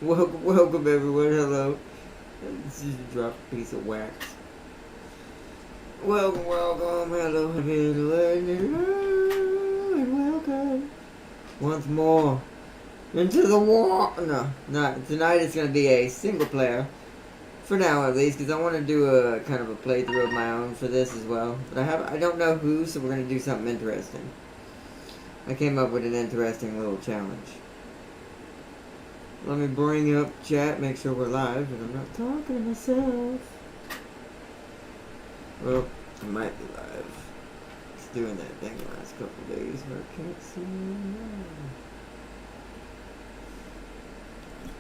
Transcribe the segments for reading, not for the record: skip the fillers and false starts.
Welcome everyone. Hello. This is drop a piece of wax. Welcome. Hello, and welcome once more into the war. No, not tonight. It's gonna be a single player for now, at least, because I want to do a kind of a playthrough of my own for this as well. But I don't know who, so we're gonna do something interesting. I came up with an interesting little challenge. Let me bring up chat, make sure we're live, and I'm not talking to myself. Well, I might be live. It's doing that thing the last couple of days where I can't see anyone.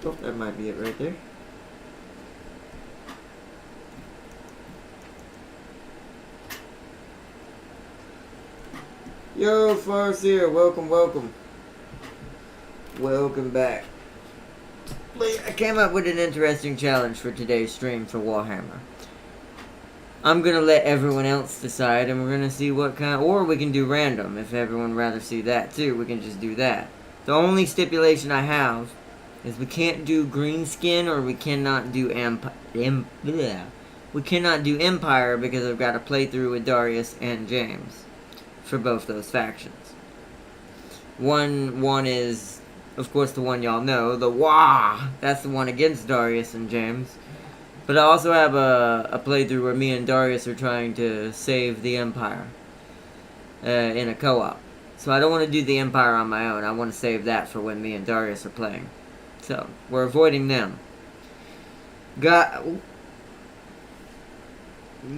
Oh, that might be it right there. Yo, Farseer, welcome. Welcome back. I came up with an interesting challenge for today's stream for Warhammer. I'm gonna let everyone else decide, and we're gonna see what kind. Or we can do random if everyone rather see that too. We can just do that. The only stipulation I have is we can't do green skin, or we cannot do we cannot do Empire because I've got a playthrough with Darius and James for both those factions. One is, of course, the one y'all know, the Wah! That's the one against Darius and James. But I also have a playthrough where me and Darius are trying to save the Empire in a co-op. So I don't want to do the Empire on my own. I want to save that for when me and Darius are playing. So, we're avoiding them. Got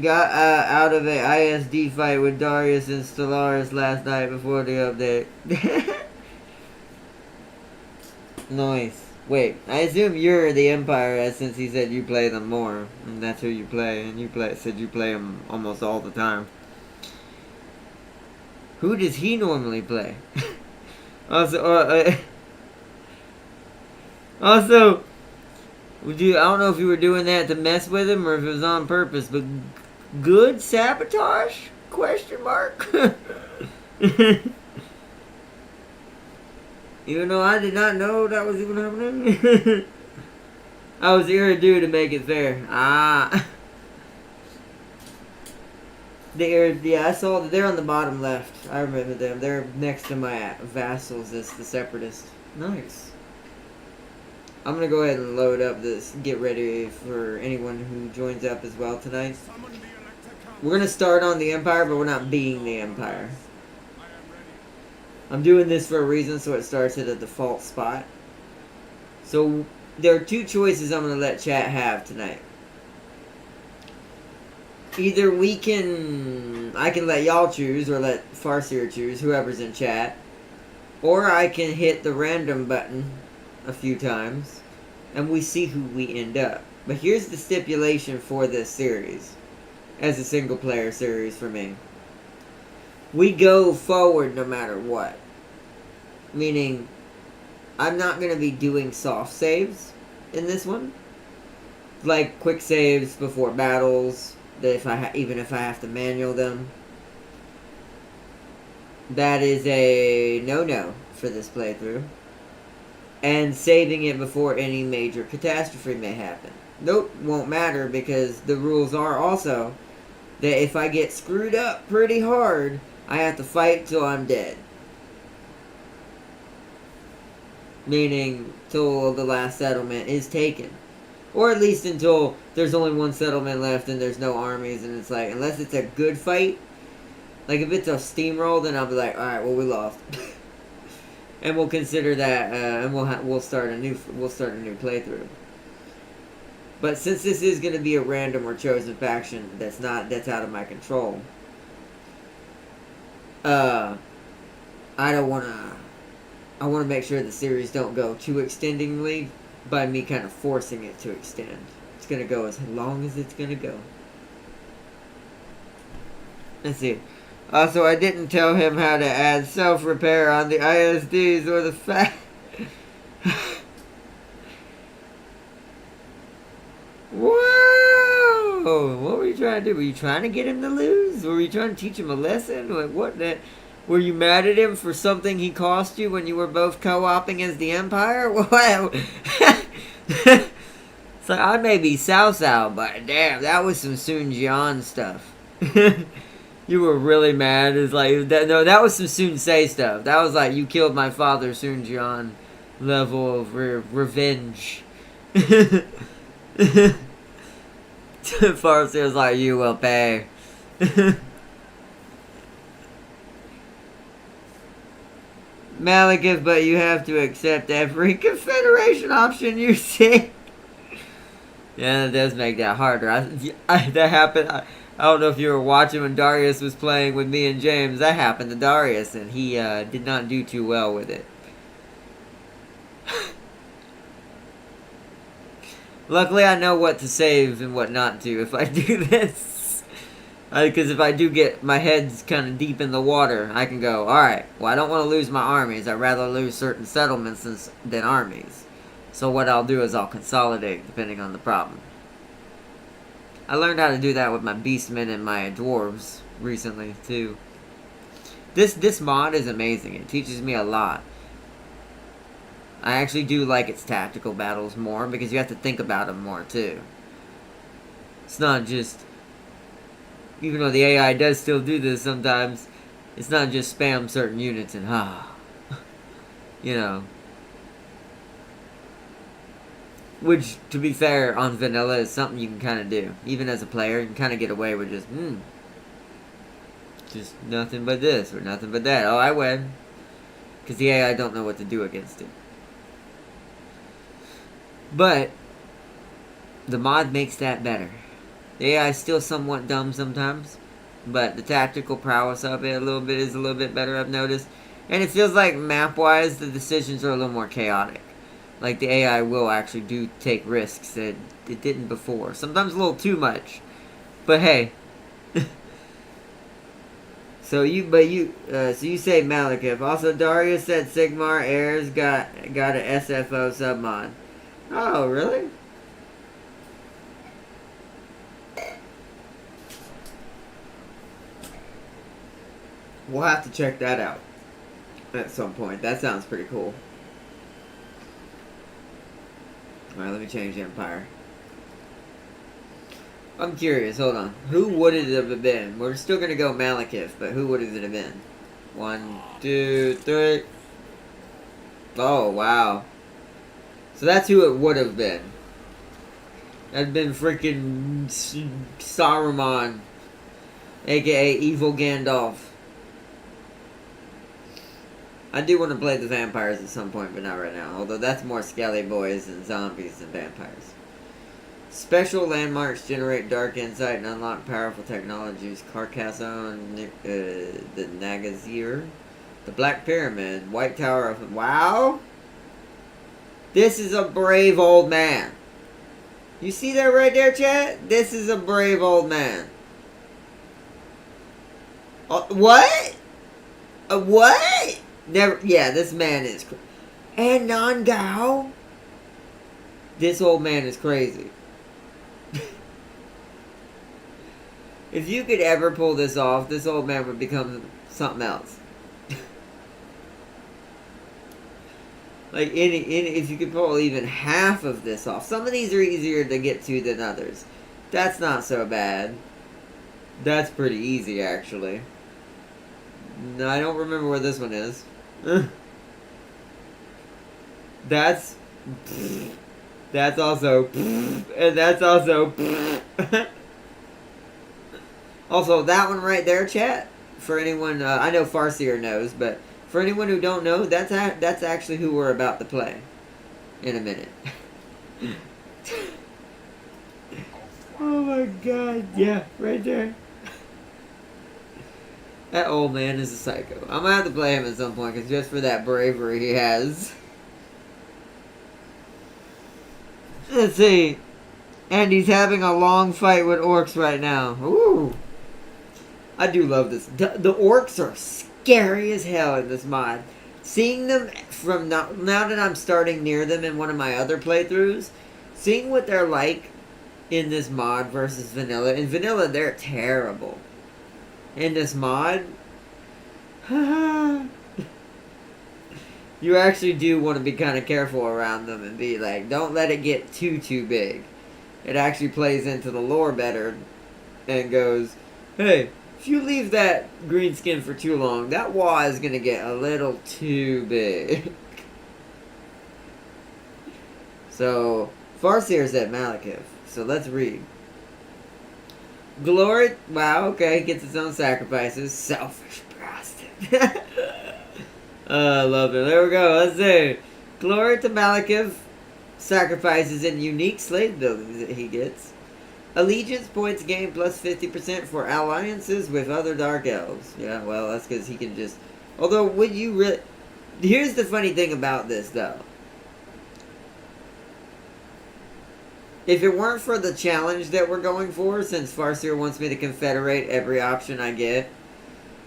out of a ISD fight with Darius and Stellaris last night before the update. Nice. Wait, I assume you're the Empire, since he said you play them more, and that's who you play, and said you play them almost all the time. Who does he normally play? Also, I don't know if you were doing that to mess with him or if it was on purpose, but good sabotage? Question mark. Even though I did not know that was even happening. I was Iridu to make it fair. Ah. Yeah, I saw that they're on the bottom left. I remember them. They're next to my vassals as the Separatists. Nice. I'm gonna go ahead and load up this, get ready for anyone who joins up as well tonight. We're gonna start on the Empire, but we're not being the Empire. I'm doing this for a reason, so it starts at a default spot. So, there are two choices I'm going to let chat have tonight. Either I can let y'all choose, or let Farseer choose, whoever's in chat. Or I can hit the random button a few times, and we see who we end up. But here's the stipulation for this series, as a single player series for me. We go forward no matter what. Meaning, I'm not going to be doing soft saves in this one. Like quick saves before battles, that even if I have to manual them. That is a no-no for this playthrough. And saving it before any major catastrophe may happen. Nope, won't matter, because the rules are also that if I get screwed up pretty hard, I have to fight till I'm dead. Meaning, till the last settlement is taken. Or at least until there's only one settlement left and there's no armies, and it's like, unless it's a good fight, like if it's a steamroll, then I'll be like, alright, well, we lost. And we'll consider that, and we'll start a new playthrough. But since this is going to be a random or chosen faction that's out of my control, I want to make sure the series don't go too extendingly by me kind of forcing it to extend. It's going to go as long as it's going to go. Let's see. Also, I didn't tell him how to add self-repair on the ISDs or the Whoa! What were you trying to do? Were you trying to get him to lose? Were you trying to teach him a lesson? Like, what the... Were you mad at him for something he cost you when you were both co-oping as the Empire? Wow. It's like, I may be Sao, but damn, that was some Sun Jian stuff. You were really mad. It's like, no, that was some Sun Se stuff. That was like, you killed my father, Sun Jian level of revenge. Farsi was like, you will pay. Malekith, but you have to accept every Confederation option you see. Yeah, that does make that harder. That happened. I don't know if you were watching when Darius was playing with me and James. That happened to Darius, and he did not do too well with it. Luckily, I know what to save and what not to if I do this. Because if I do get my head's kind of deep in the water, I can go, alright, well, I don't want to lose my armies. I'd rather lose certain settlements than armies. So what I'll do is I'll consolidate depending on the problem. I learned how to do that with my beastmen and my dwarves recently, too. This mod is amazing. It teaches me a lot. I actually do like its tactical battles more because you have to think about them more, too. It's not just... Even though the AI does still do this sometimes, it's not just spam certain units and you know. Which, to be fair, on vanilla is something you can kind of do. Even as a player, you can kind of get away with just nothing but this or nothing but that. Oh, I win. Because the AI don't know what to do against it. But the mod makes that better. The AI is still somewhat dumb sometimes, but the tactical prowess of it is a little bit better, I've noticed. And it feels like map-wise, the decisions are a little more chaotic. Like the AI will actually do take risks that it didn't before. Sometimes a little too much, but hey. So you say Malekith. Also, Darius said Sigmar Heirs got an SFO submod. Oh, really? We'll have to check that out at some point. That sounds pretty cool. Alright, let me change the Empire. I'm curious, hold on. Who would it have been? We're still gonna go Malekith, but who would it have been? 1, 2, 3. Oh, wow. So that's who it would have been. That'd been freaking Saruman, aka Evil Gandalf. I do want to play the vampires at some point, but not right now. Although that's more skelly boys and zombies than vampires. Special landmarks generate dark insight and unlock powerful technologies. Carcassonne, the Nagazir, the Black Pyramid, White Tower of... Wow! This is a brave old man. You see that right there, chat? This is a brave old man. What? What? Never. Yeah, this man is. And non-Gao. This old man is crazy. If you could ever pull this off, this old man would become something else. Like if you could pull even half of this off. Some of these are easier to get to than others. That's not so bad. That's pretty easy, actually. No, I don't remember where this one is. That's also and that's also also that one right there, chat. For anyone, I know Farseer knows, but for anyone who don't know, that's actually who we're about to play in a minute. Oh my god, yeah, right there. That old man is a psycho. I'm gonna have to play him at some point, because just for that bravery he has. Let's see. And he's having a long fight with orcs right now. Ooh. I do love this. The orcs are scary as hell in this mod. Seeing them from now that I'm starting near them in one of my other playthroughs, seeing what they're like in this mod versus vanilla. In vanilla, they're terrible. In this mod, they're You actually do want to be kind of careful around them and be like, don't let it get too big. It actually plays into the lore better and goes, hey, if you leave that green skin for too long, that wall is going to get a little too big. So, Farseer said Malekith. So let's read. Glory, wow, okay, gets its own sacrifices. Selfish bastard. I love it. There we go, let's see. Glory to Malekith. Sacrifices and unique slave buildings that he gets. Allegiance points gained plus 50% for alliances with other Dark Elves. Yeah, well, that's because he can just... Although, would you really... Here's the funny thing about this, though. If it weren't for the challenge that we're going for, since Farseer wants me to confederate every option I get...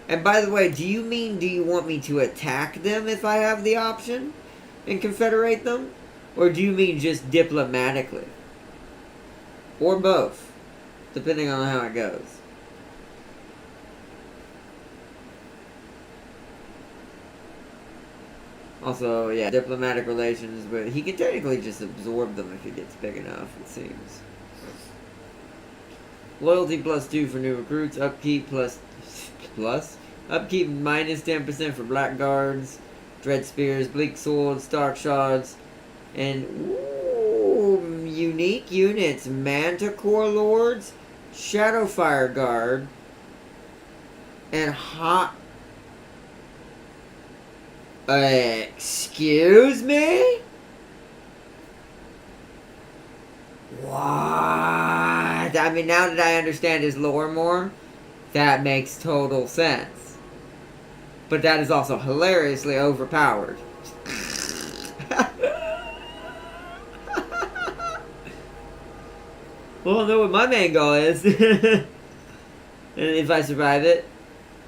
And by the way, do you want me to attack them if I have the option? And confederate them? Or do you mean just diplomatically? Or both, depending on how it goes. Also, yeah, diplomatic relations, but he can technically just absorb them if he gets big enough, it seems. Loyalty plus 2 for new recruits, upkeep upkeep minus 10% for blackguards, dread spears, bleak swords, stark shards, and unique units, Manticore Lords, Shadowfire Guard, and Hot... excuse me? What? I mean, now that I understand his lore more, that makes total sense. But that is also hilariously overpowered. Well, I know what my main goal is. And if I survive it,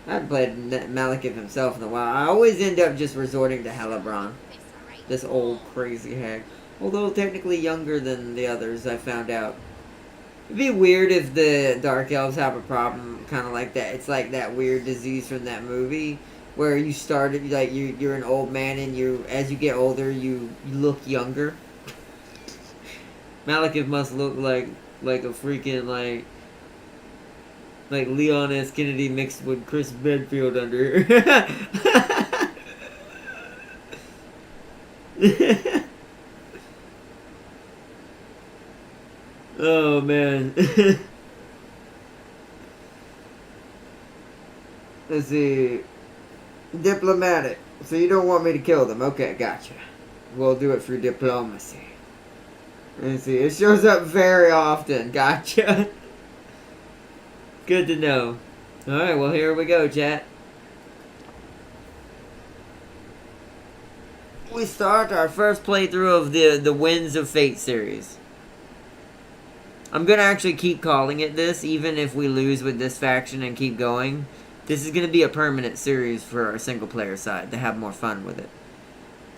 I haven't played Malekith himself in a while. I always end up just resorting to Helebron. This old crazy hag. Although technically younger than the others, I found out. It'd be weird if the Dark Elves have a problem kind of like that. It's like that weird disease from that movie where you started, like, you're an old man and as you get older, you look younger. Malekith must look like a freaking, like Leon S. Kennedy mixed with Chris Bedfield under Oh, man. Let's see. Diplomatic. So you don't want me to kill them. Okay, gotcha. We'll do it through diplomacy. Let's see. It shows up very often. Gotcha. Good to know. Alright, well, here we go, chat. We start our first playthrough of the Winds of Fate series. I'm going to actually keep calling it this, even if we lose with this faction and keep going. This is going to be a permanent series for our single-player side, to have more fun with it.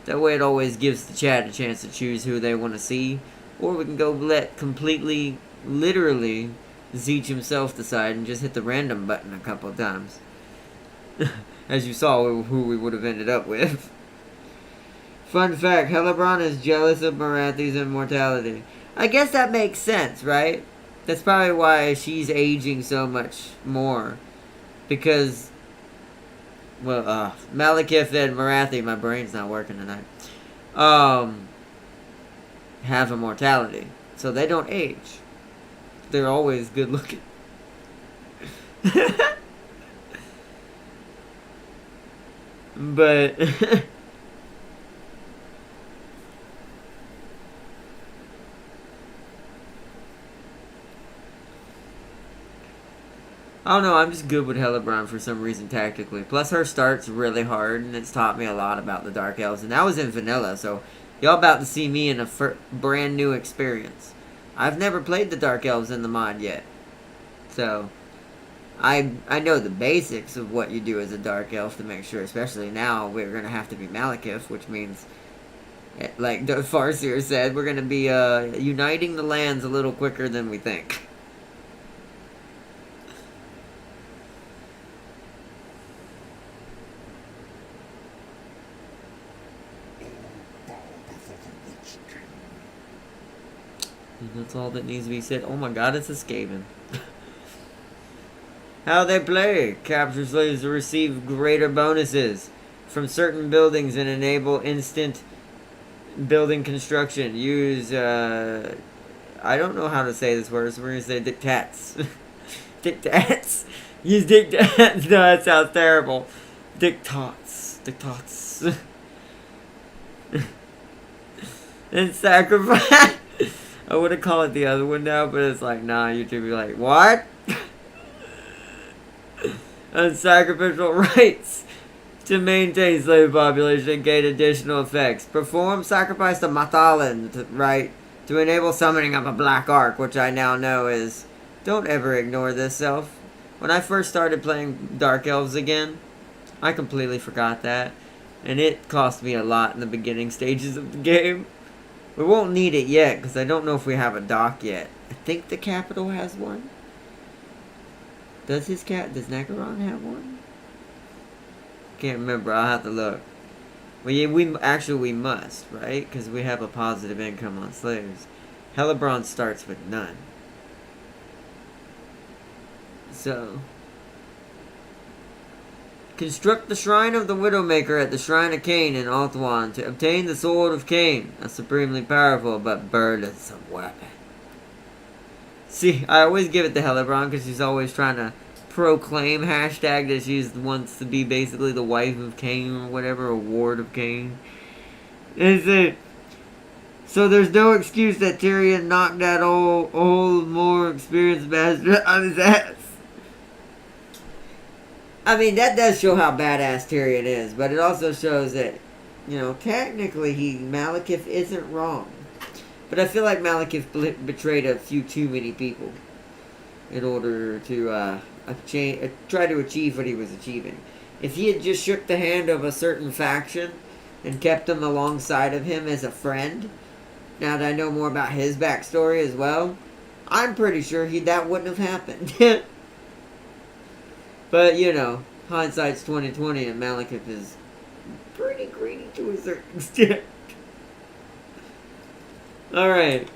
That way it always gives the chat a chance to choose who they want to see. Or we can go let completely, literally, Zeech himself decide and just hit the random button a couple of times. As you saw who we would have ended up with. Fun fact, Helebron is jealous of Marathi's immortality. I guess that makes sense, right? That's probably why she's aging so much more. Because, well, Malekith and Marathi, my brain's not working tonight, have immortality. So they don't age. They're always good looking. But... I don't know, I'm just good with Helebron for some reason tactically. Plus her start's really hard, and it's taught me a lot about the Dark Elves. And that was in vanilla, so y'all about to see me in a brand new experience. I've never played the Dark Elves in the mod yet. So, I know the basics of what you do as a Dark Elf to make sure, especially now, we're going to have to be Malekith, which means, like the Farseer said, we're going to be uniting the lands a little quicker than we think. And that's all that needs to be said. Oh my god, it's escaping. How they play. Capture slaves to receive greater bonuses from certain buildings and enable instant building construction. Use, I don't know how to say this word, so we're going to say dictats. Dictats. Use dictats. No, that sounds terrible. Dictats. Dictats. And sacrifice. I would have called it the other one now, but it's like, nah, YouTube be like, what? And sacrificial rights to maintain slave population and gain additional effects. Perform sacrifice to Mathalan, right, to enable summoning of a black ark, which I now know is, don't ever ignore this, self. When I first started playing Dark Elves again, I completely forgot that, and it cost me a lot in the beginning stages of the game. We won't need it yet, because I don't know if we have a dock yet. I think the capital has one. Does Nagaron have one? Can't remember, I'll have to look. Well, yeah, we must, right? Because we have a positive income on slaves. Hellebron starts with none. So, construct the Shrine of the Widowmaker at the Shrine of Cain in Ulthuan to obtain the Sword of Cain, a supremely powerful but burdensome weapon. See, I always give it to Hellebron because she's always trying to proclaim hashtag that she wants to be basically the wife of Cain or whatever, a ward of Cain. So there's no excuse that Tyrion knocked that old, more experienced bastard on his ass. I mean, that does show how badass Tyrion is, but it also shows that, you know, technically Malekith isn't wrong. But I feel like Malekith betrayed a few too many people in order to try to achieve what he was achieving. If he had just shook the hand of a certain faction and kept them alongside of him as a friend, now that I know more about his backstory as well, I'm pretty sure that wouldn't have happened. But, you know, hindsight's 20/20 and Malekith is pretty greedy to a certain extent. Alright.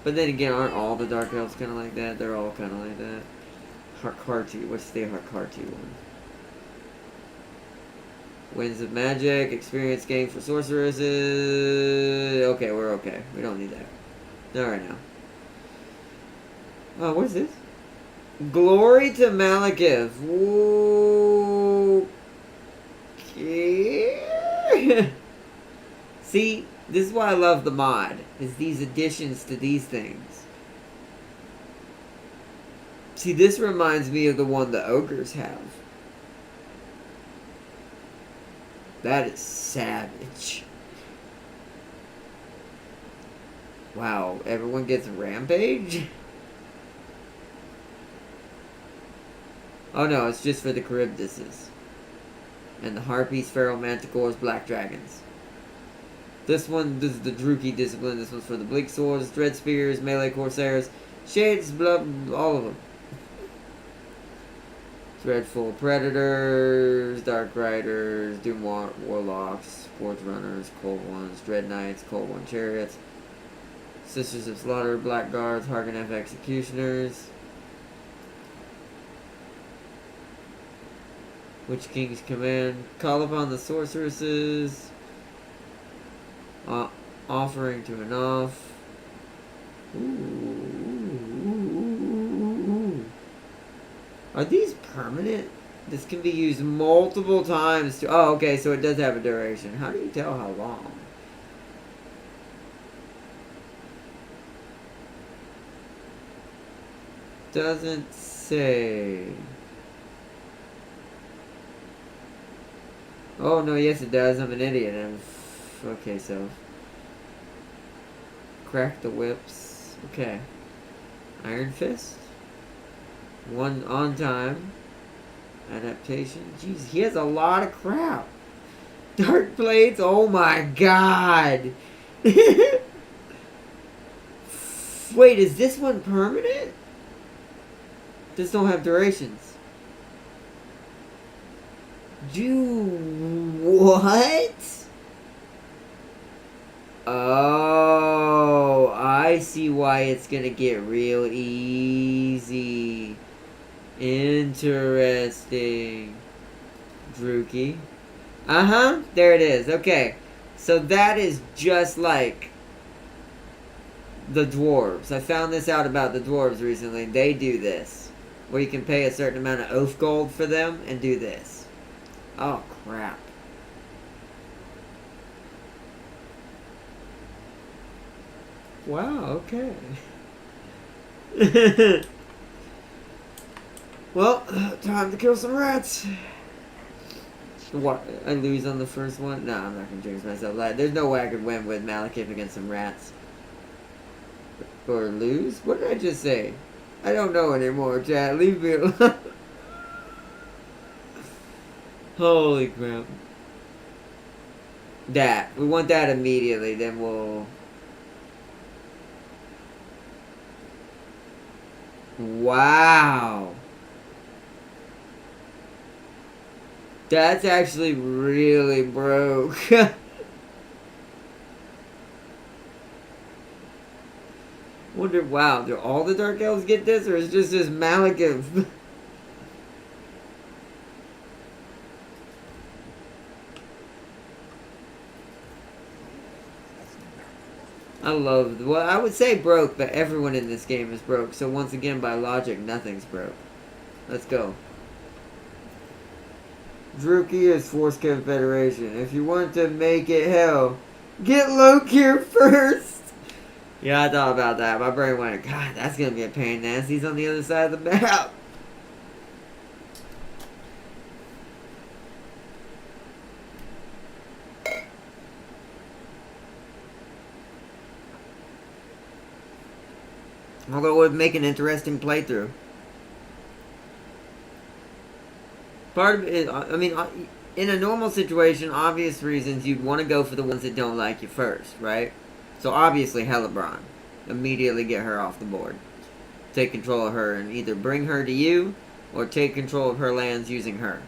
But then again, aren't all the Dark Elves kind of like that? They're all kind of like that. Harkarti. What's the Harkarti one? Winds of Magic. Experience gain for sorceresses. Okay, we're okay. We don't need that. Alright now. Oh, what is this? Glory to Malekith. Okay. See, this is why I love the mod. Is these additions to these things. See, this reminds me of the one the ogres have. That is savage. Wow, everyone gets Rampage? Oh no, it's just for the Charybdises. And the Harpies, Feral Manticores, Black Dragons. This is the Druki discipline. This one's for the Bleak Swords, Dread Spears, Melee Corsairs, Shades, Blood, all of them. Dreadful Predators, Dark Riders, Doom Warlocks, Sports Runners, Cold Ones, Dread Knights, Cold One Chariots, Sisters of Slaughter, Blackguards, Harganeth Executioners, Witch King's Command, Call upon the Sorceresses, Offering to an Off. Ooh. Are these permanent? This can be used multiple times to... Oh, okay, so it does have a duration. How do you tell how long? Doesn't say. Oh, no, yes it does. I'm an idiot. Okay, so... Crack the whips. Okay. Iron Fist. One on time. Adaptation. Jeez, he has a lot of crap. Dark Blades. Oh my god. Wait, is this one permanent? This don't have durations. What? why it's gonna get real easy. Interesting. Druki. Uh-huh. There it is. Okay. So that is just like the dwarves. I found this out about the dwarves recently. They do this. Where you can pay a certain amount of oath gold for them and do this. Oh, crap. Wow, okay. Well, time to kill some rats. What? I lose on the first one? No, I'm not gonna jinx myself. There's no way I could win with Malekith against some rats. Or lose? What did I just say? I don't know anymore, chat. Leave me alone. Holy crap. That. We want that immediately, then we'll... Wow. That's actually really broke. Wonder, wow, do all the Dark Elves get this, or is it just this Malekith? I love, well, I would say broke, but everyone in this game is broke. So once again, by logic, nothing's broke. Let's go. Druki is Force Confederation. If you want to make it hell, get Lokir first. Yeah, I thought about that. My brain went, God, that's gonna be a pain in the ass. He's on the other side of the map. Although it would make an interesting playthrough. Part of it, I mean, in a normal situation, obvious reasons, you'd want to go for the ones that don't like you first, right? So obviously Hellebron. Immediately get her off the board. Take control of her and either bring her to you, or take control of her lands using her.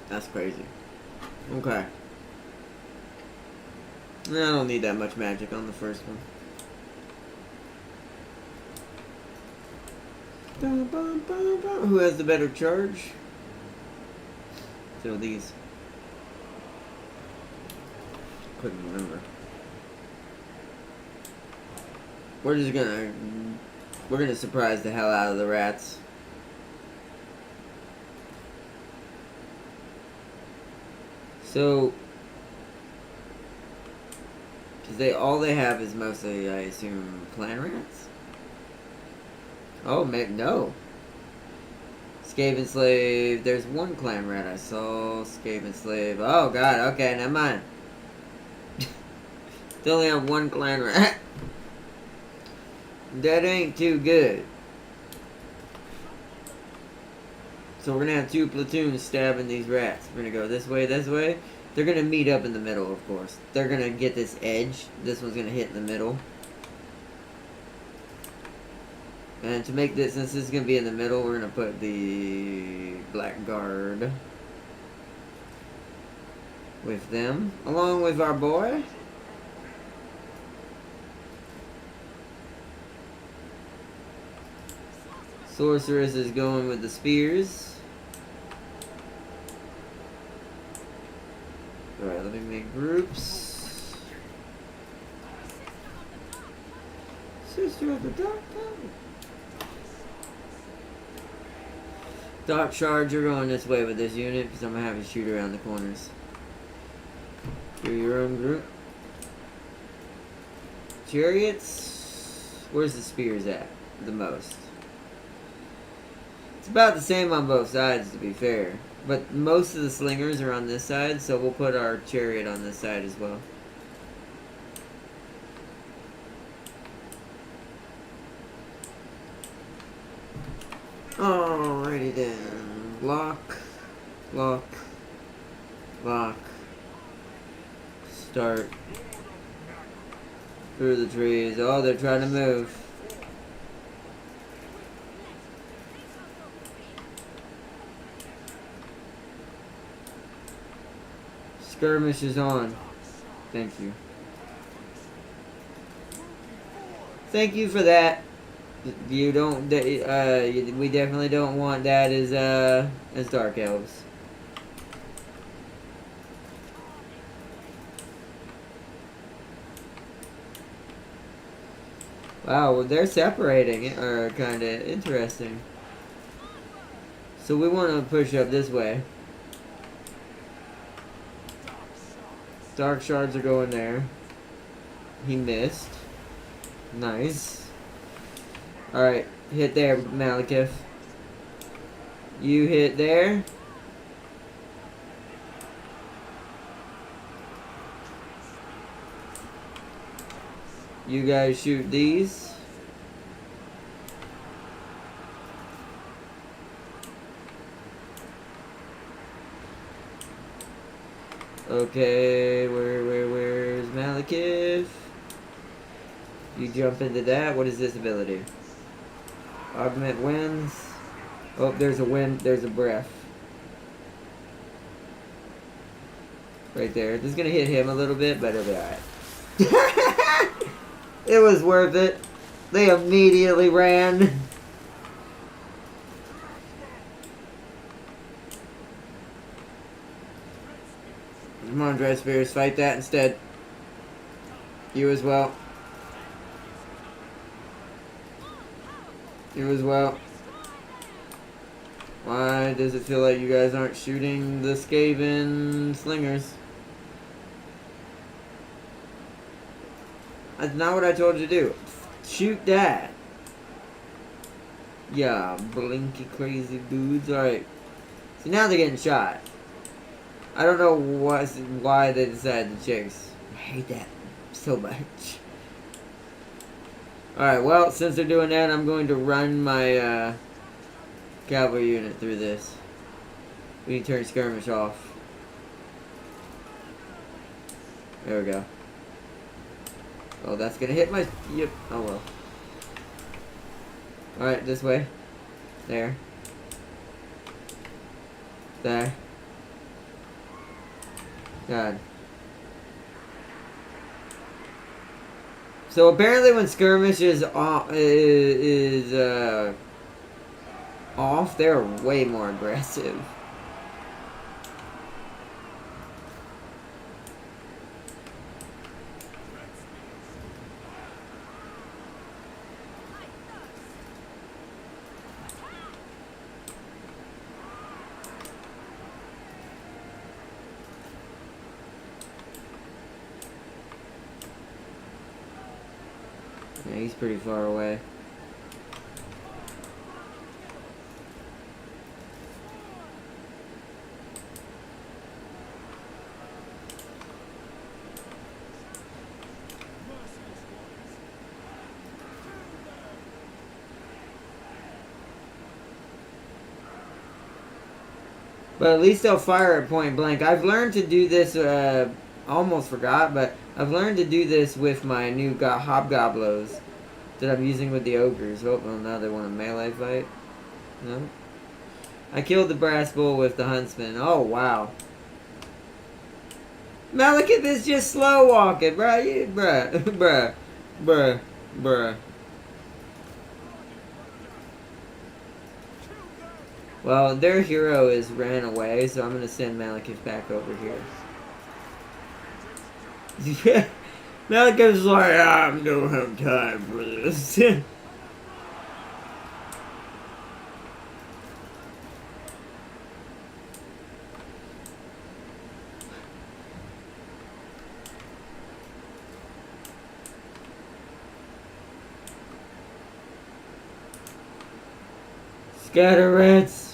That's crazy. Okay. I don't need that much magic on the first one. Who has the better charge? So these. Couldn't remember. We're gonna surprise the hell out of the rats. So, because all they have is mostly, I assume, clan rats? Oh, no. Skaven Slave. There's one clan rat I saw. Skaven Slave. Oh, God. Okay, never mind. They only have one clan rat. That ain't too good. So we're gonna have two platoons stabbing these rats. We're gonna go this way, this way. They're gonna meet up in the middle, of course. They're gonna get this edge. This one's gonna hit in the middle. And to make this, since this is gonna be in the middle, we're gonna put the Blackguard with them, along with our boy. Sorceress is going with the spears. Alright, let me make groups. Sister of the Dark Tower. Dark Shards, you're going this way with this unit because I'm going to have you shoot around the corners. Do your own group. Chariots. Where's the spears at? The most. It's about the same on both sides, to be fair. But most of the slingers are on this side, so we'll put our chariot on this side as well. Alrighty then. Lock. Lock. Lock. Start. Through the trees. Oh, they're trying to move. Skirmish is on. Thank you. Thank you for that. You don't. We definitely don't want that as Dark Elves. Wow, well, they're separating, or kind of interesting. So we want to push up this way. Dark shards are going there. He missed. Nice. Alright, hit there, Malekith. You hit there. You guys shoot these. Okay, where's Malekith? You jump into that. What is this ability? Augment winds. Oh, there's a wind. There's a breath. Right there. This is gonna hit him a little bit, but it'll be alright. It was worth it. They immediately ran. Come on, Dread Spears, fight that instead. You as well. You as well. Why does it feel like you guys aren't shooting the Skaven slingers? That's not what I told you to do. Shoot that. Yeah, blinky crazy dudes. Alright. So now they're getting shot. I don't know why they decided to chase. I hate that so much. Alright, well, since they're doing that, I'm going to run my cavalry unit through this. We can turn skirmish off. There we go. Oh, that's gonna hit my... Yep. Oh, well. Alright, this way. There. There. God. So apparently when skirmish is off, they're way more aggressive. Yeah, he's pretty far away. But at least they'll fire at point blank. I've learned to do this, almost forgot, but I've learned to do this with my new hobgoblins that I'm using with the ogres. Oh, well, now they want a melee fight. No. I killed the brass bull with the huntsman. Oh, wow. Malekith is just slow walking, bruh. Bruh. Well, their hero is ran away, so I'm gonna send Malekith back over here. Malekith's like, I don't have time for this. Scatter rats.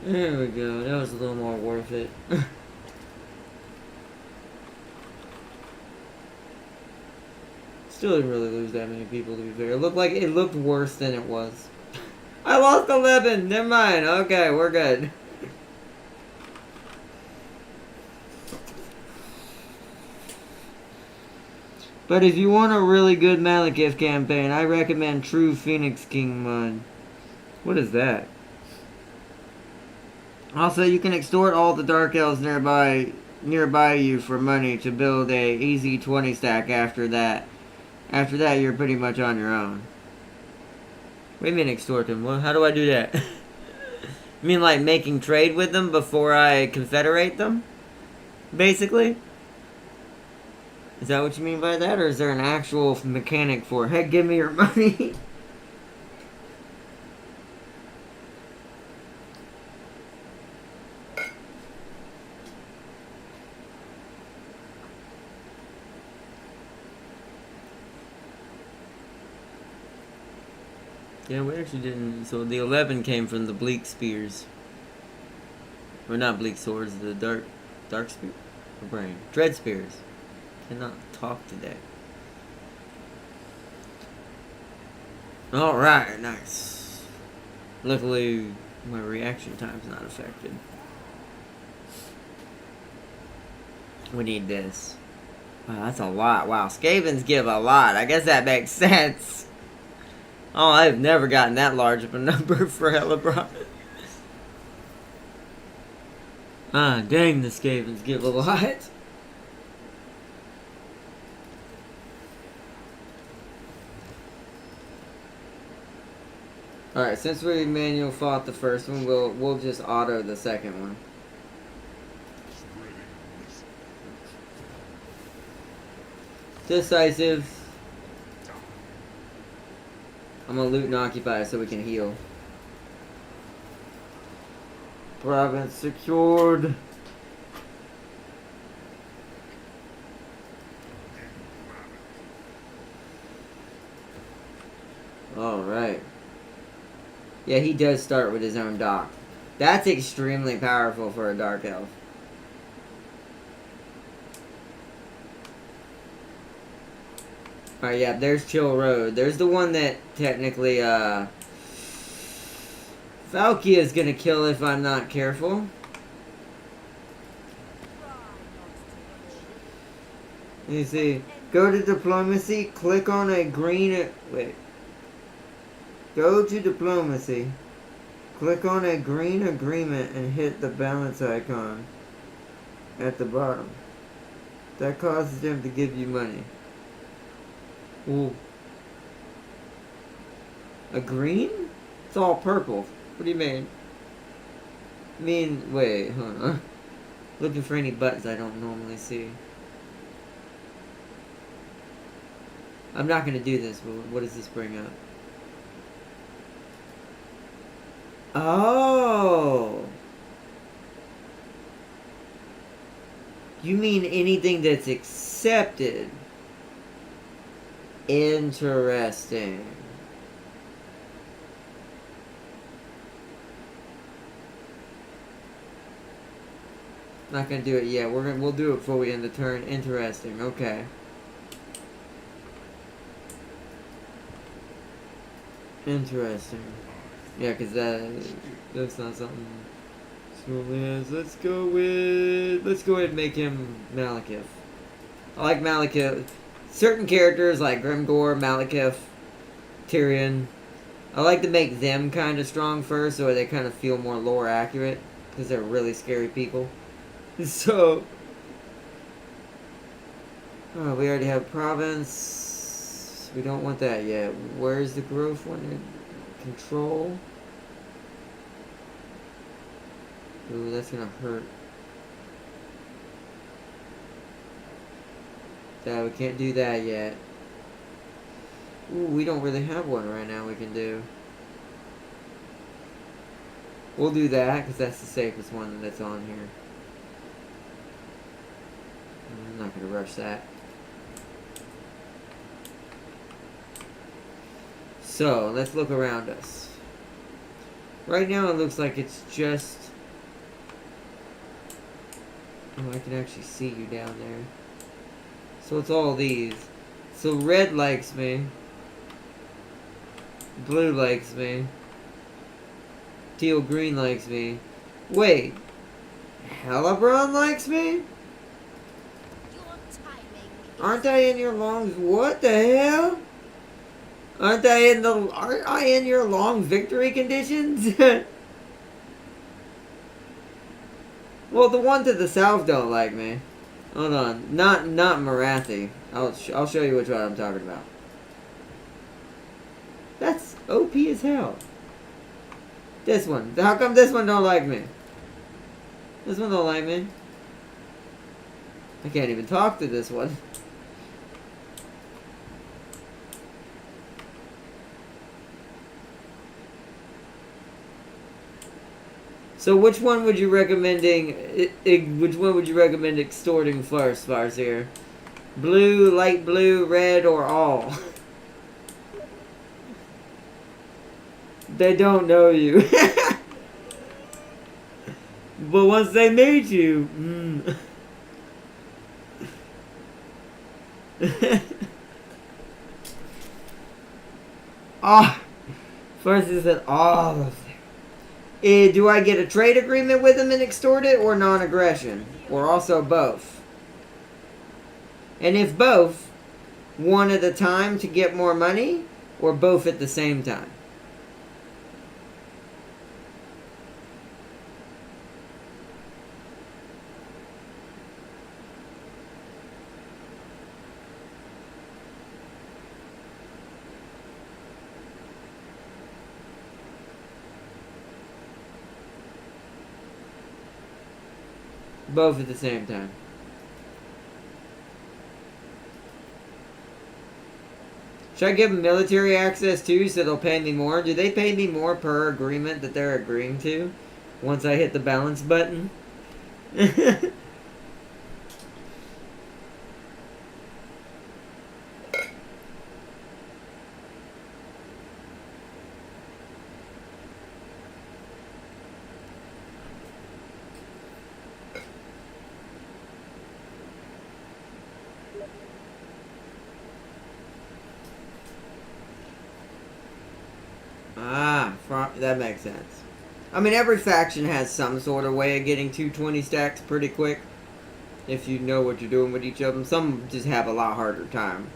There we go. That was a little more worth it. Still didn't really lose that many people, to be fair. It looked worse than it was. I lost 11! Never mind. Okay, we're good. But if you want a really good Malekith campaign, I recommend True Phoenix King mod. What is that? Also, you can extort all the Dark Elves nearby you for money to build a easy 20 stack after that. After that, you're pretty much on your own. What do you mean extort them? Well, how do I do that? You mean like making trade with them before I confederate them? Basically? Is that what you mean by that? Or is there an actual mechanic for, hey, give me your money? Yeah, we actually didn't. So the 11 came from the bleak spears. Or not bleak swords, the dark spear. Or brain. Dread spears. Cannot talk today. Alright, nice. Luckily, my reaction time's not affected. We need this. Wow, that's a lot. Wow, Skavens give a lot. I guess that makes sense. Oh, I've never gotten that large of a number for Hellebron. Ah, dang, the Skavens give a lot. Alright, since we manual fought the first one, we'll just auto the second one. Decisive. I'm gonna loot and occupy so we can heal. Province secured. Alright. Yeah, he does start with his own dock. That's extremely powerful for a Dark Elf. Alright, yeah, there's Chill Road. There's the one that technically, Valkia is gonna kill if I'm not careful. Let me see. Go to diplomacy, click on a green... Wait. Go to diplomacy. Click on a green agreement and hit the balance icon at the bottom. That causes them to give you money. Ooh. A green? It's all purple. What do you mean? Wait, hold on. Looking for any buttons I don't normally see. I'm not gonna do this, but what does this bring up? Oh! You mean anything that's accepted? Interesting. Not gonna do it yet. We'll do it before we end the turn. Interesting. Okay. Interesting. Yeah, because that's not something Smoothly has. Let's go ahead and make him Malekith. I like Malekith. Certain characters like Grimgor, Malekith, Tyrion, I like to make them kind of strong first so they kind of feel more lore accurate. Because they're really scary people. So... oh, we already have province. We don't want that yet. Where's the growth one? Control. Ooh, that's gonna hurt. Yeah, we can't do that yet. Ooh, we don't really have one right now we can do. We'll do that, because that's the safest one that's on here. I'm not gonna rush that. So, let's look around us. Right now it looks like it's just... oh, I can actually see you down there. So it's all these. So red likes me. Blue likes me. Teal green likes me. Wait. Hellebrand likes me? Aren't I in your long... What the hell? Aren't I in your long victory conditions? Well, the one to the south don't like me. Hold on. Not Marathi. I'll show you which one I'm talking about. That's OP as hell. This one. How come this one don't like me? This one don't like me. I can't even talk to this one. So which one would you recommend extorting first, Farseer? Blue, light blue, red, or all? They don't know you. But once they meet you, first is said all of them. Do I get a trade agreement with them and extort it, or non-aggression? Or also both? And if both, one at a time to get more money, or both at the same time? Both at the same time. Should I give them military access too, so they'll pay me more? Do they pay me more per agreement that they're agreeing to? Once I hit the balance button? That makes sense. I mean, every faction has some sort of way of getting 220 stacks pretty quick. If you know what you're doing with each of them. Some just have a lot harder time.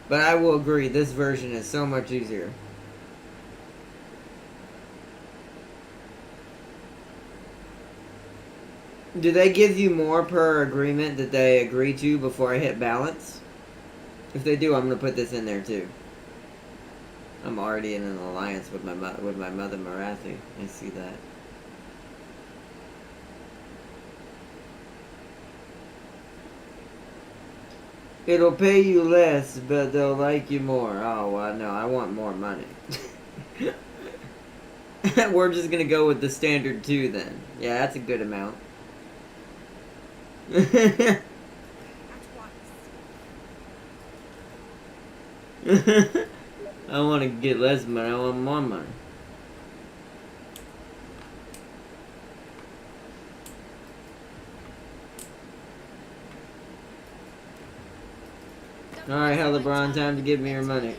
But I will agree, this version is so much easier. Do they give you more per agreement that they agree to before I hit balance? If they do, I'm going to put this in there too. I'm already in an alliance with my mother Marathi. I see that. It'll pay you less, but they'll like you more. Oh, well, no, I want more money. We're just gonna go with the standard 2 then. Yeah, that's a good amount. I want to get less money, I want more money. Alright, Hellebrand, time to give me your money.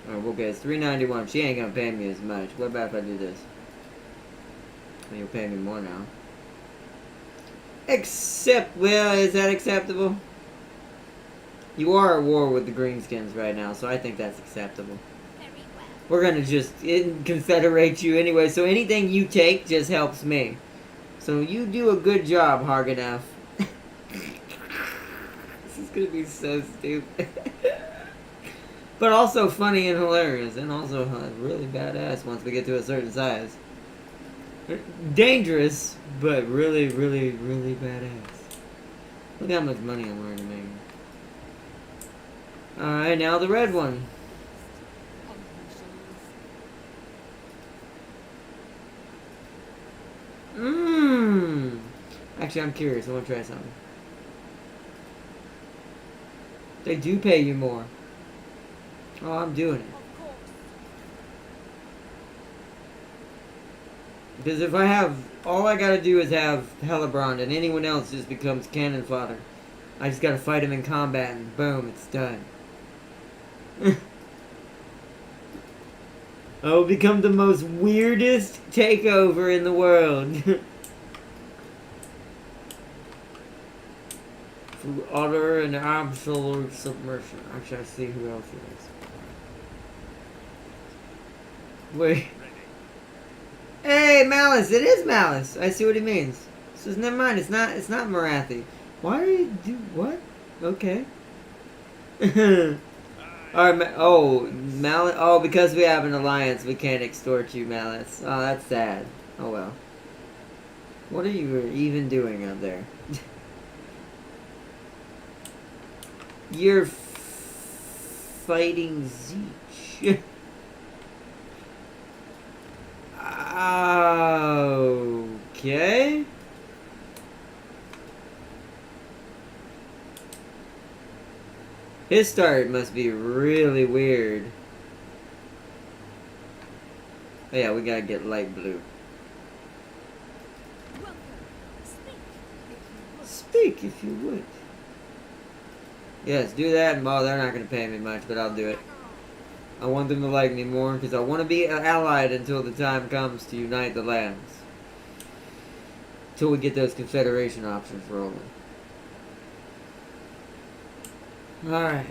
Oh, okay, it's $3.91. She ain't gonna pay me as much. What about if I do this? You'll pay me more now. Well, is that acceptable? You are at war with the Greenskins right now, so I think that's acceptable. Very well. We're gonna just confederate you anyway, so anything you take just helps me. So you do a good job, Harganef. This is gonna be so stupid. But also funny and hilarious, and also really badass once we get to a certain size. Dangerous, but really, really, really badass. Look how much money I'm already making. Alright, now the red one. Actually, I'm curious. I want to try something. They do pay you more. Oh, I'm doing it. Because if I have All I gotta do is have Hellebron, and anyone else just becomes cannon fodder. I just gotta fight him in combat, and boom, it's done. I will become the most weirdest takeover in the world. Through utter and absolute submersion. Actually, I see who else it is. Wait. Hey, Malice! It is Malice! I see what he means. So never mind, it's not Marathi. Why do you do what? Okay. Alright, Malice. Oh, because we have an alliance, we can't extort you, Malice. Oh, that's sad. Oh well. What are you even doing up there? You're fighting Zeech. Okay. His start must be really weird. Oh yeah, we gotta get light blue. Speak if you would. Yes, do that, and they're not gonna pay me much, but I'll do it. I want them to like me more, because I want to be allied until the time comes to unite the lands. Until we get those confederation options rolling. Alright.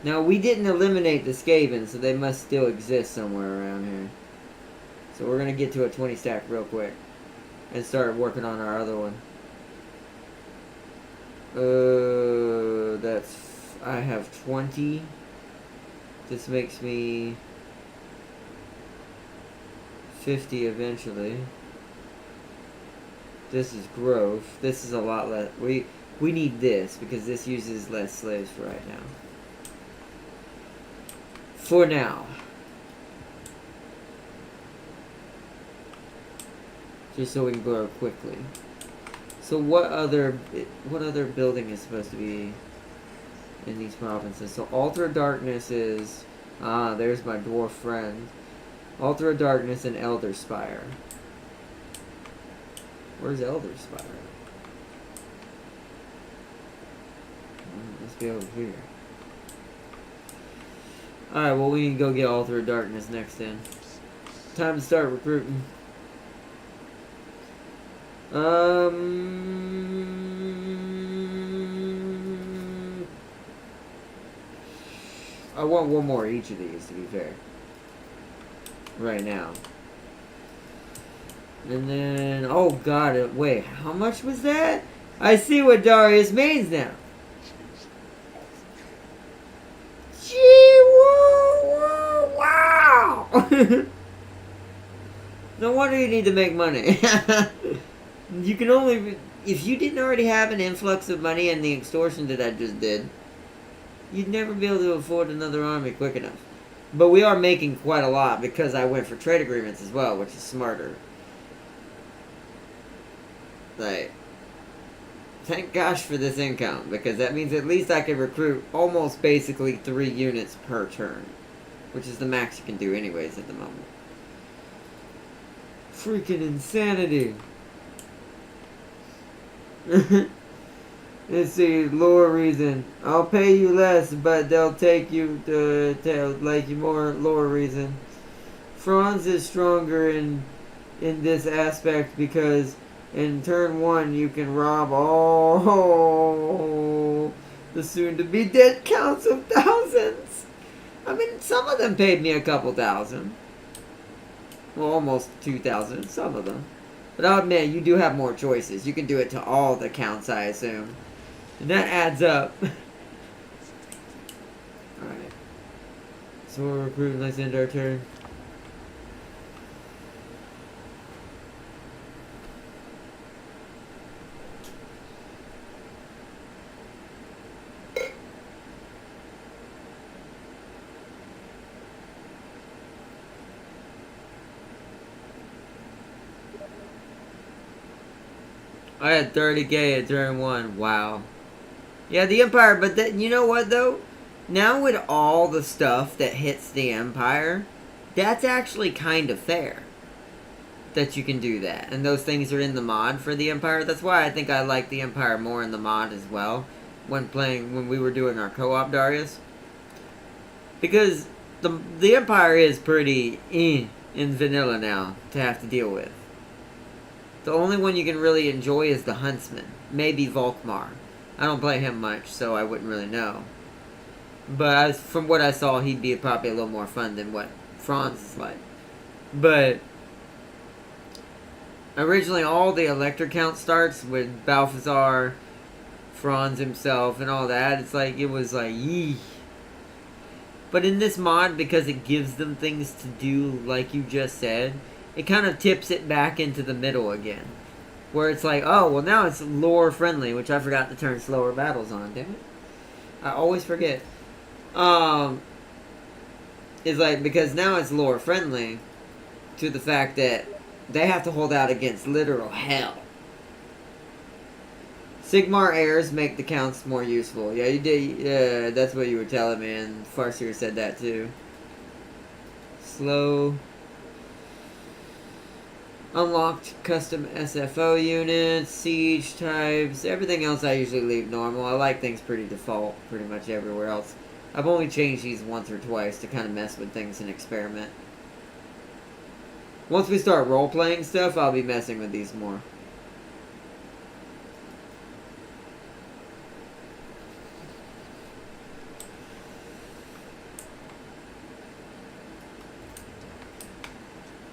Now, we didn't eliminate the Skaven, so they must still exist somewhere around here. So we're going to get to a 20 stack real quick. And start working on our other one. I have 20. This makes me 50 eventually. This is growth. This is a lot less. We need this because this uses less slaves for right now. For now. Just so we can grow quickly. So what other building is supposed to be in these provinces? So Altar of Darkness is there's my dwarf friend. Altar of Darkness and Elder Spire. Where's Elder Spire? Let's be over here. Alright, well we can go get Altar of Darkness next then. Time to start recruiting. I want one more each of these, to be fair. Right now. And then, oh god, wait, how much was that? I see what Darius means now. Gee, woo, wow! No wonder you need to make money. You can only... If you didn't already have an influx of money and the extortion that I just did, you'd never be able to afford another army quick enough. But we are making quite a lot because I went for trade agreements as well, which is smarter. Like, thank gosh for this income, because that means at least I can recruit almost basically 3 units per turn. Which is the max you can do anyways at the moment. Freaking insanity. Let's see, lore reason. I'll pay you less, but they'll take you to like you more lore reason. Franz is stronger in this aspect because in turn 1 you can rob all the soon-to-be dead counts of thousands. I mean, some of them paid me a couple thousand. Well, almost 2,000, some of them. But I'll admit, you do have more choices. You can do it to all the counts, I assume. And that adds up. Alright. So we're recruiting, let's end our turn. I had 30k at turn 1. Wow. Yeah, the Empire, but you know what though? Now with all the stuff that hits the Empire, that's actually kind of fair. That you can do that. And those things are in the mod for the Empire. That's why I think I like the Empire more in the mod as well. When we were doing our co-op Darius. Because the Empire is pretty in vanilla now to have to deal with. The only one you can really enjoy is the Huntsman. Maybe Volkmar. I don't play him much, so I wouldn't really know. But from what I saw, he'd be probably a little more fun than what Franz is like. But originally, all the Elector count starts with Balthazar, Franz himself, and all that. It's like, it was like, yee. But in this mod, because it gives them things to do, like you just said, it kind of tips it back into the middle again. Where it's like, oh, well now it's lore friendly, which I forgot to turn slower battles on, damn it. I always forget. Is like, because now it's lore friendly to the fact that they have to hold out against literal hell. Sigmar heirs make the counts more useful. Yeah, you did. Yeah, that's what you were telling me, and Farseer said that too. Slow. Unlocked custom SFO units, siege types, everything else I usually leave normal. I like things pretty default, pretty much everywhere else. I've only changed these once or twice to kind of mess with things and experiment. Once we start role-playing stuff, I'll be messing with these more.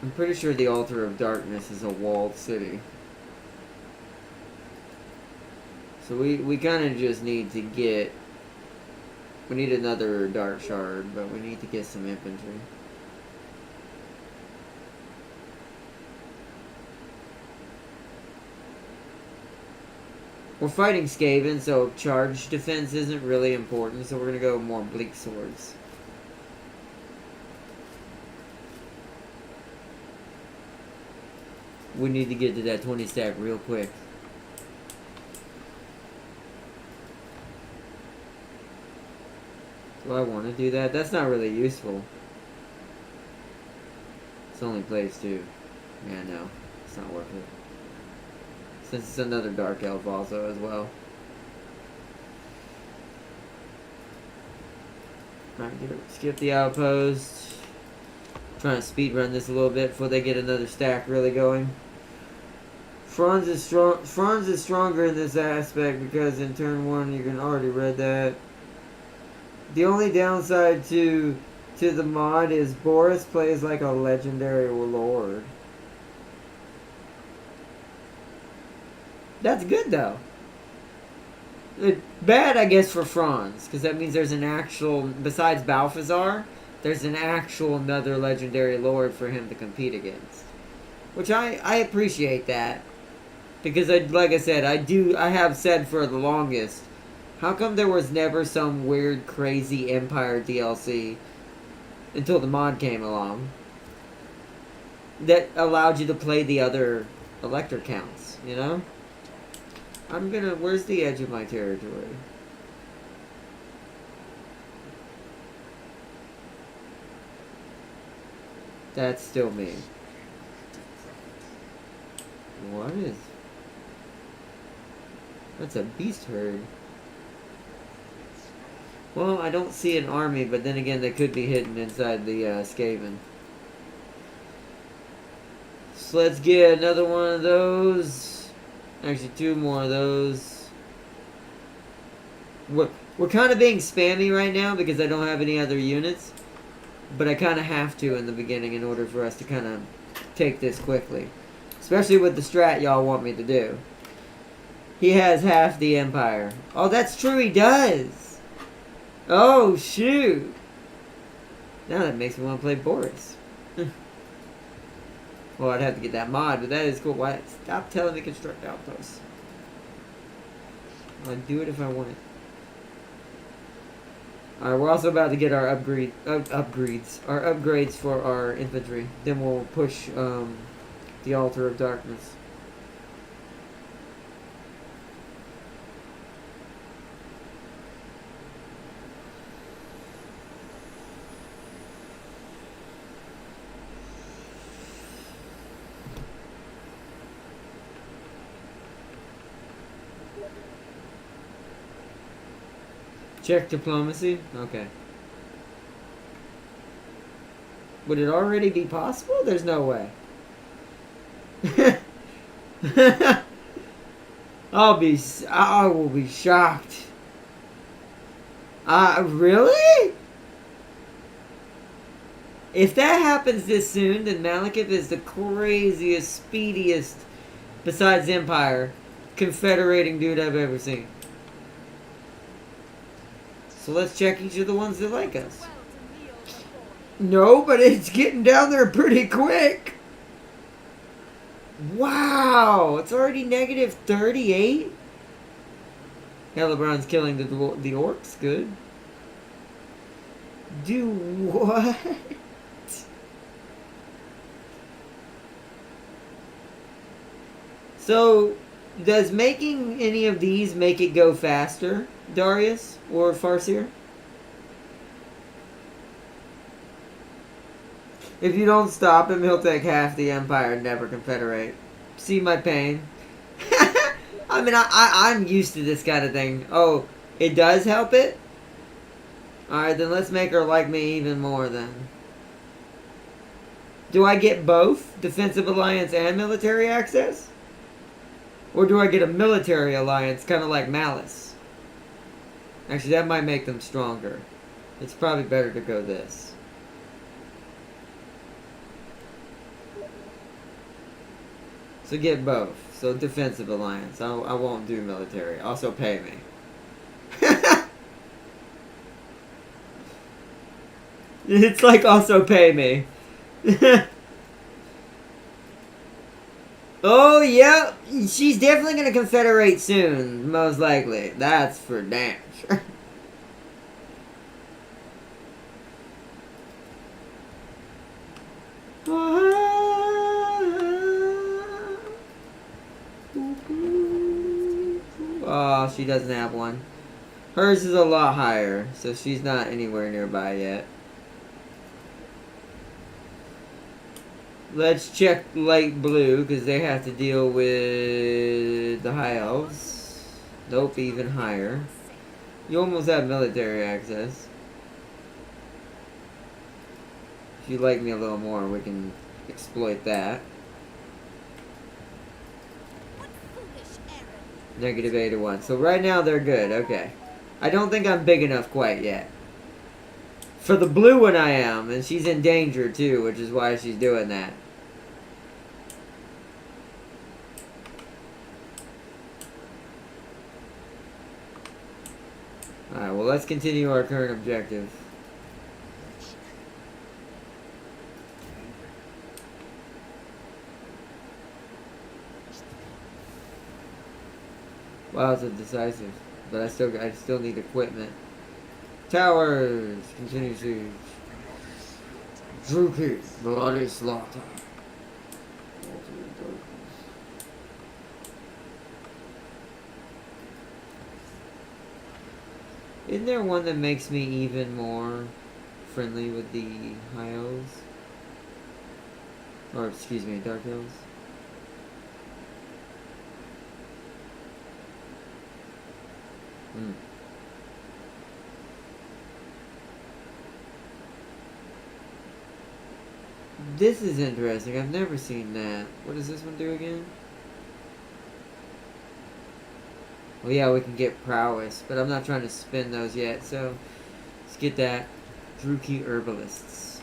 I'm pretty sure the Altar of Darkness is a walled city. So we kind of just need to get... We need another Dark Shard, but we need to get some infantry. We're fighting Skaven, so charge defense isn't really important, so we're going to go more bleak swords. We need to get to that 20 stack real quick. Do I want to do that? That's not really useful. It's only plays 2. Yeah, no. It's not worth it. Since it's another Dark Elf also as well. Alright, skip the outpost. Trying to speed run this a little bit before they get another stack really going. Franz is stronger in this aspect because in turn 1 you can already read that. The only downside to the mod is Boris plays like a legendary lord. That's good though. Bad, I guess, for Franz, because that means there's an actual, besides Balthazar, there's an actual another legendary lord for him to compete against. Which I appreciate that. Because, like I said, I have said for the longest, how come there was never some weird, crazy Empire DLC until the mod came along that allowed you to play the other Elector counts, you know? Where's the edge of my territory? That's still me. What is... That's a beast herd. Well, I don't see an army, but then again, they could be hidden inside the Skaven. So let's get another one of those. Actually, 2 more of those. We're kind of being spammy right now because I don't have any other units. But I kind of have to in the beginning in order for us to kind of take this quickly. Especially with the strat y'all want me to do. He has half the Empire. Oh, that's true, he does! Oh, shoot! Now that makes me want to play Boris. Well, I'd have to get that mod, but that is cool. Why? Stop telling me to construct outposts. I'd do it if I wanted. Alright, we're also about to get our upgrades for our infantry. Then we'll push the Altar of Darkness. Check diplomacy? Okay. Would it already be possible? There's no way. I will be shocked. Really? If that happens this soon, then Malekith is the craziest, speediest, besides Empire, confederating dude I've ever seen. So let's check each of the ones that like us. No, but it's getting down there pretty quick. Wow, it's already negative 38. Hellebrand's killing the orcs. Good. Do what? So, does making any of these make it go faster, Darius or Farseer? If you don't stop him, he'll take half the Empire and never confederate. See my pain? I mean, I'm used to this kind of thing. Oh, it does help it? Alright, then let's make her like me even more then. Do I get both? Defensive alliance and military access? Or do I get a military alliance, kind of like Malice? Actually, that might make them stronger. It's probably better to go this. So get both. So defensive alliance. I won't do military. Also pay me. It's like also pay me. Oh, yeah. She's definitely going to confederate soon. Most likely. That's for damn sure. Oh, she doesn't have one. Hers is a lot higher, so she's not anywhere nearby yet. Let's check light blue, because they have to deal with the high elves. Nope, even higher. You almost have military access. If you like me a little more, we can exploit that. Negative 8 to 1. So right now they're good, okay. I don't think I'm big enough quite yet. For the blue one I am, and she's in danger too, which is why she's doing that. Alright, well let's continue our current objective. Wow, it's a decisive. But I still need equipment. Towers! Continue siege. Druki, bloody slaughter. Isn't there one that makes me even more friendly with the High Elves? Or, excuse me, Dark Elves? This is interesting. I've never seen that. What does this one do again? Well, yeah, we can get prowess, but I'm not trying to spin those yet, so let's get that. Druki Herbalists.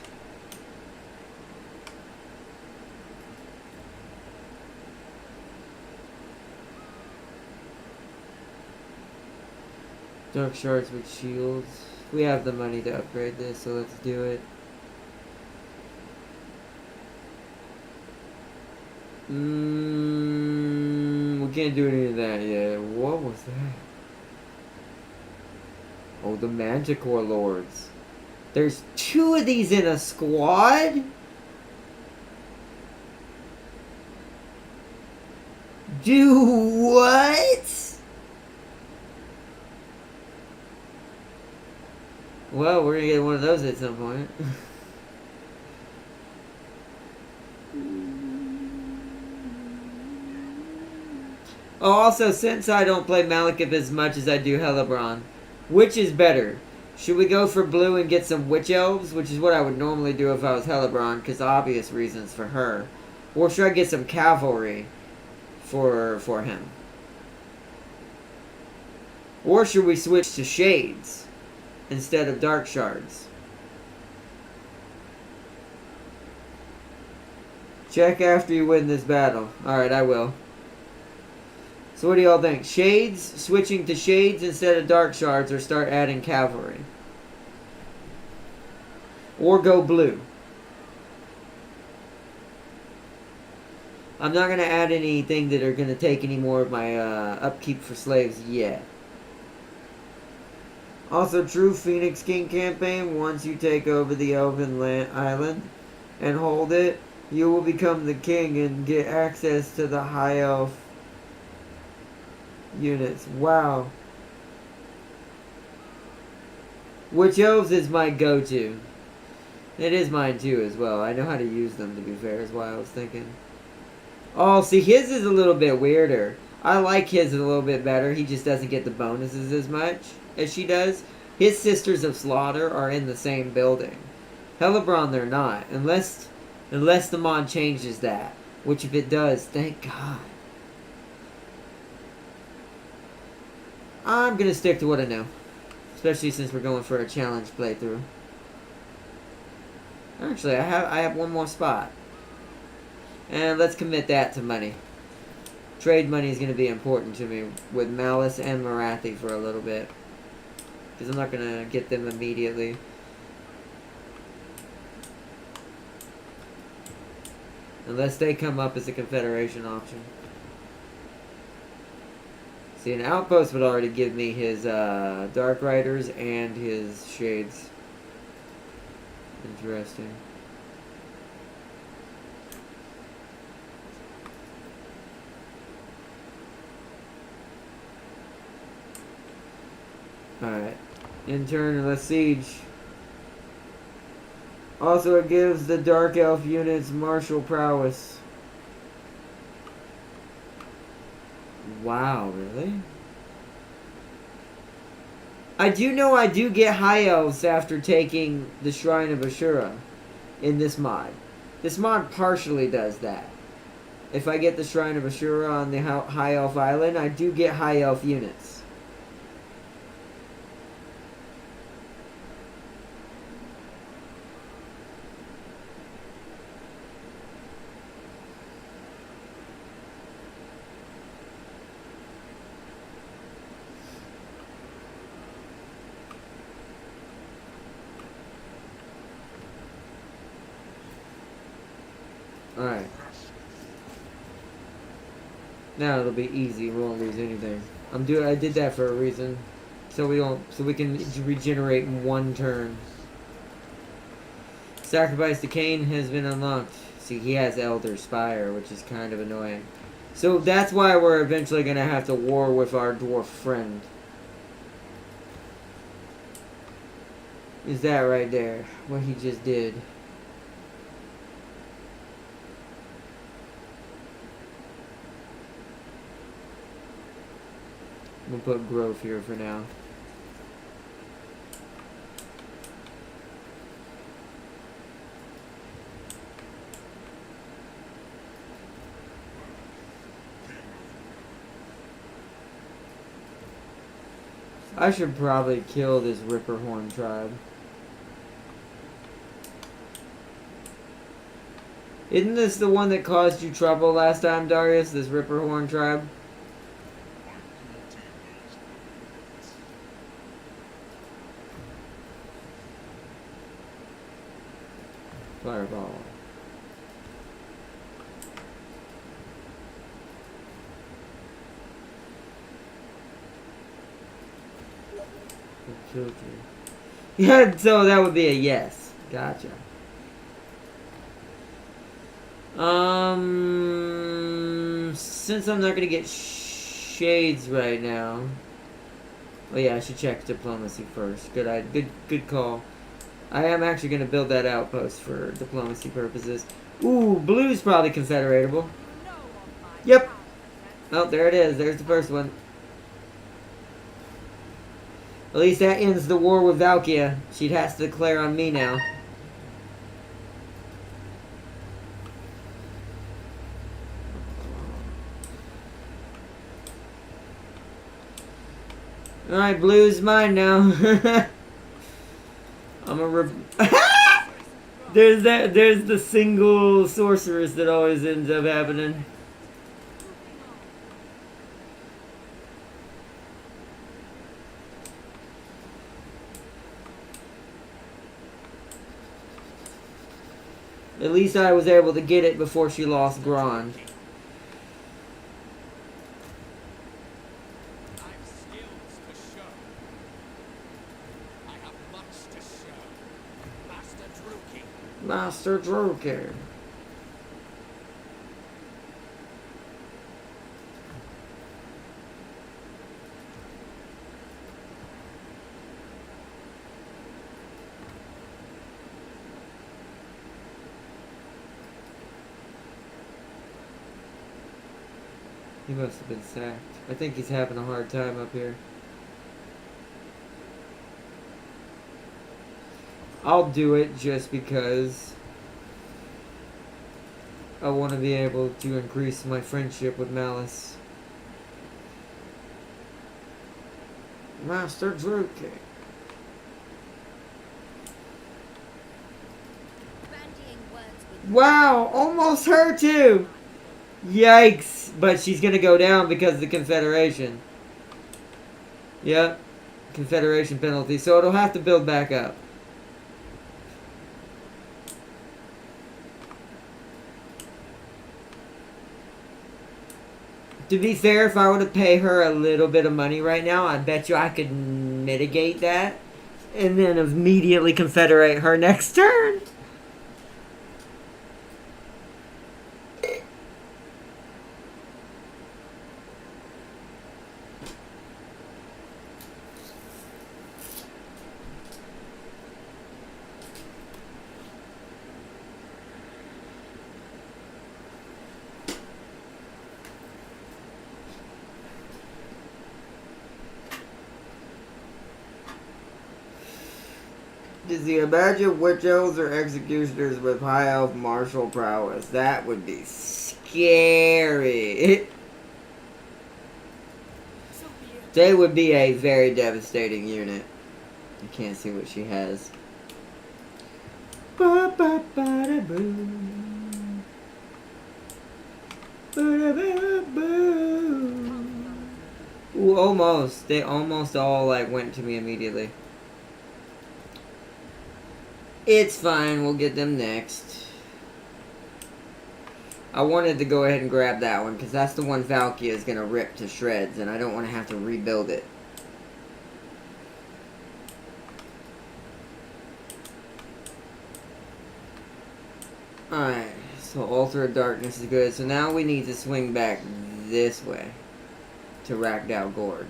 Dark Shards with shields. We have the money to upgrade this, so let's do it. We can't do any of that yet. What was that? Oh, the Manticore Lords. There's 2 of these in a squad? Do what? Well, we're gonna get one of those at some point. Oh, also, since I don't play Malekith as much as I do Hellebron, which is better? Should we go for blue and get some Witch Elves, which is what I would normally do if I was Hellebron, because obvious reasons for her. Or should I get some Cavalry for him? Or should we switch to Shades instead of Dark Shards? Check after you win this battle. Alright, I will. So what do y'all think? Shades, switching to Shades instead of Dark Shards, or start adding Cavalry? Or go blue? I'm not going to add anything that are going to take any more of my upkeep for slaves yet. Also, true Phoenix King campaign, once you take over the Elven Island and hold it, you will become the king and get access to the High Elf units. Wow. Witch Elves is my go-to. It is mine too as well. I know how to use them, to be fair, is why I was thinking. Oh, see, his is a little bit weirder. I like his a little bit better. He just doesn't get the bonuses as much as she does. His Sisters of Slaughter are in the same building. Hellebron, they're not. Unless the mod changes that. Which, if it does, thank God. I'm going to stick to what I know. Especially since we're going for a challenge playthrough. Actually, I have one more spot. And let's commit that to money. Trade money is going to be important to me with Malice and Marathi for a little bit. Because I'm not going to get them immediately. Unless they come up as a Confederation option. See, an Outpost would already give me his Dark Riders and his Shades. Interesting. Alright. Intern and let's siege. Also, it gives the Dark Elf units martial prowess. Wow, really? I do know I do get High Elves after taking the Shrine of Ashura in this mod. This mod partially does that. If I get the Shrine of Ashura on the High Elf Island, I do get High Elf units. Alright. Now it'll be easy. We won't lose anything. I did that for a reason. So we can regenerate in one turn. Sacrifice to Cain has been unlocked. See, he has Elder Spire, which is kind of annoying. So that's why we're eventually going to have to war with our dwarf friend. Is that right there? What he just did. We'll put growth here for now. I should probably kill this Ripperhorn tribe. Isn't this the one that caused you trouble last time, Darius? This Ripperhorn tribe? Fireball. Killed you. Yeah, so that would be a yes. Gotcha. Since I'm not gonna get shades right now. Oh yeah, I should check diplomacy first. Good call. I am actually gonna build that outpost for diplomacy purposes. Ooh, blue's probably confederatable. Yep. Oh, there it is. There's the first one. At least that ends the war with Valkia. She'd have to declare on me now. Alright, blue's mine now. I'm a there's the single sorceress that always ends up happening. At least I was able to get it before she lost Grand. Master Druker. He must have been sacked. I think he's having a hard time up here. I'll do it just because I want to be able to increase my friendship with Malice. Master Druke. Wow, almost her too! Yikes! But she's gonna go down because of the Confederation. Yep. Confederation penalty. So it'll have to build back up. To be fair, if I were to pay her a little bit of money right now, I bet you I could mitigate that. And then immediately confederate her next turn. Does he imagine witch elves or executioners with high elf martial prowess? That would be scary. They would be a very devastating unit. I can't see what she has. Ooh, almost. They almost all like went to me immediately. It's fine, we'll get them next. I wanted to go ahead and grab that one, because that's the one Valkia is going to rip to shreds, and I don't want to have to rebuild it. Alright, so Altar of Darkness is good. So now we need to swing back this way to Rakdow Gorge.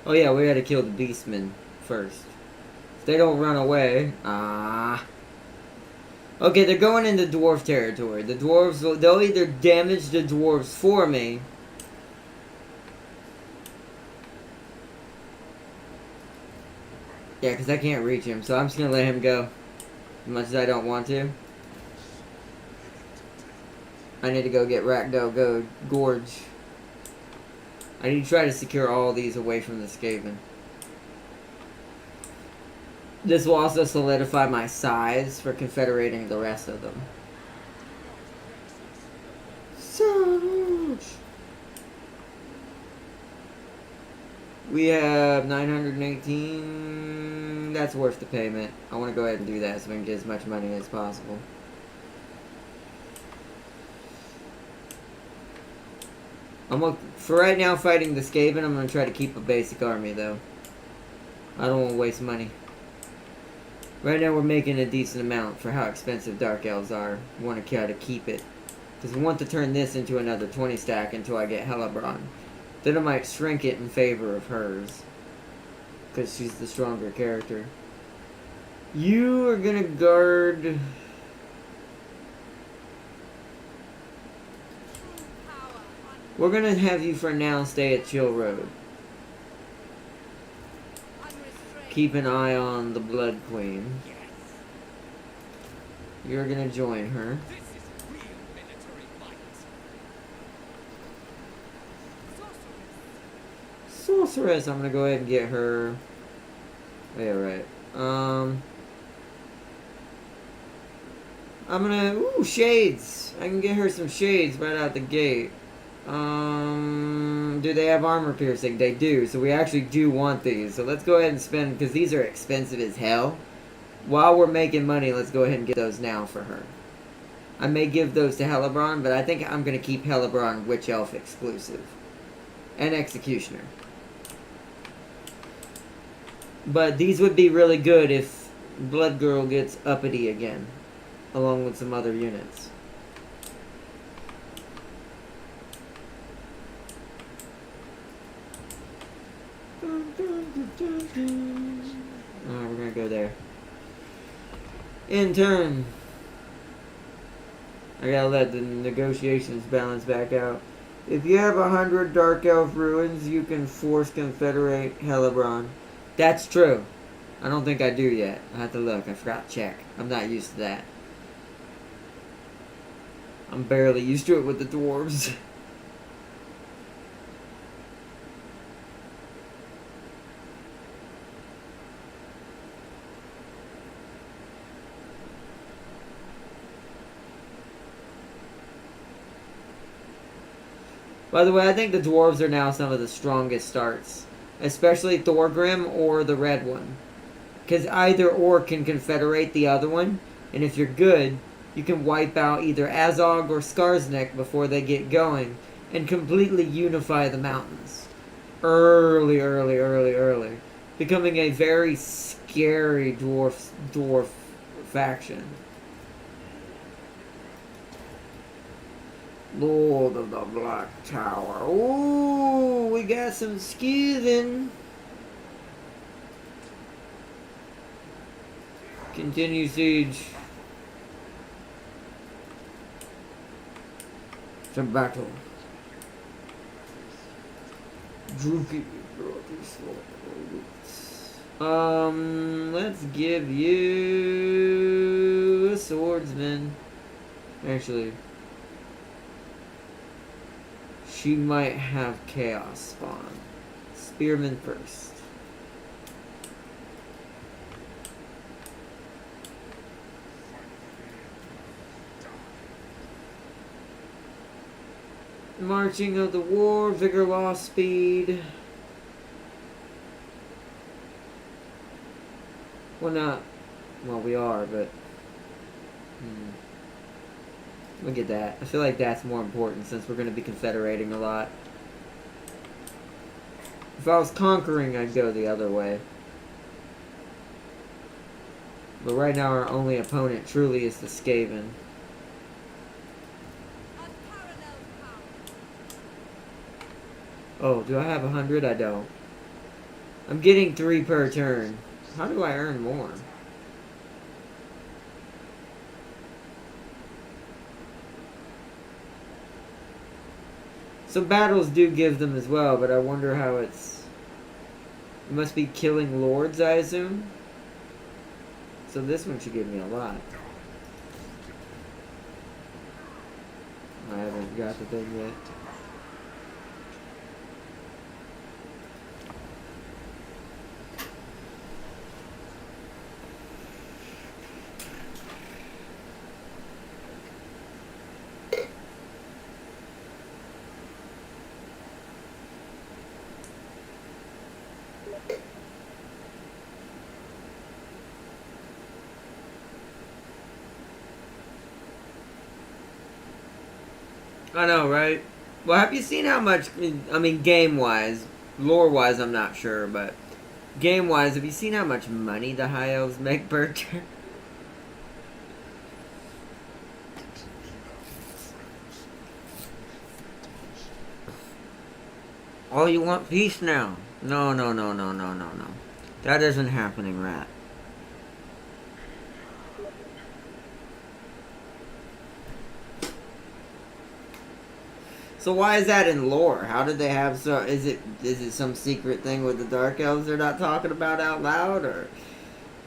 Oh yeah, we gotta kill the beastmen first. If they don't run away. Okay, they're going into dwarf territory. The dwarves, they'll either damage the dwarves for me. Yeah, because I can't reach him, so I'm just gonna let him go. As much as I don't want to. I need to go get Rakdow Gorge. I need to try to secure all these away from the Skaven. This will also solidify my size for confederating the rest of them. So We have 918. That's worth the payment. I want to go ahead and do that so we can get as much money as possible. For right now, fighting the Skaven, I'm going to try to keep a basic army, though. I don't want to waste money. Right now, we're making a decent amount for how expensive Dark Elves are. We want to try to keep it. Because we want to turn this into another 20 stack until I get Hellebron. Then I might shrink it in favor of hers. Because she's the stronger character. You are going to guard... We're going to have you for now stay at Chill Road. Keep an eye on the Blood Queen. You're going to join her. Sorceress, I'm going to go ahead and get her. Yeah, right. I'm going to... Ooh, shades! I can get her some shades right out the gate. Do they have armor piercing? They do, so we actually do want these. So let's go ahead and spend, because these are expensive as hell. While we're making money, let's go ahead and get those now for her. I may give those to Hellebron, but I think I'm going to keep Hellebron Witch Elf exclusive. And Executioner. But these would be really good if Blood Girl gets uppity again. Along with some other units. We're gonna go there. In turn, I gotta let the negotiations balance back out. If you have 100 Dark Elf ruins, you can force Confederate Hellebron. That's true. I don't think I do yet. I have to look. I forgot to check. I'm not used to that. I'm barely used to it with the dwarves. By the way, I think the dwarves are now some of the strongest starts. Especially Thorgrim or the red one. Because either or can confederate the other one. And if you're good, you can wipe out either Azog or Skarsnik before they get going. And completely unify the mountains. Early. Becoming a very scary dwarf faction. Lord of the Black Tower. Ooh, we got some skiving. Continue siege. Some battle. Druki. Let's give you a swordsman. Actually, she might have chaos spawn. Spearman first. Marching of the war, vigor loss, speed. Well, not. Well, we are, but. Look at that. I feel like that's more important since we're going to be confederating a lot. If I was conquering, I'd go the other way. But right now, our only opponent truly is the Skaven. Oh, do I have 100? I don't. I'm getting 3 per turn. How do I earn more? So battles do give them as well, but I wonder how it's... It must be killing lords, I assume? So this one should give me a lot. I haven't got the thing yet. I know, right? Well, have you seen how much? I mean, game-wise, lore-wise, I'm not sure, but game-wise, have you seen how much money the High Elves make per turn? Oh, you want peace now? No, no, no, no, no, no, no. That isn't happening, Rat. So why is that in lore? How did they have so? Is it some secret thing with the Dark Elves they're not talking about out loud, or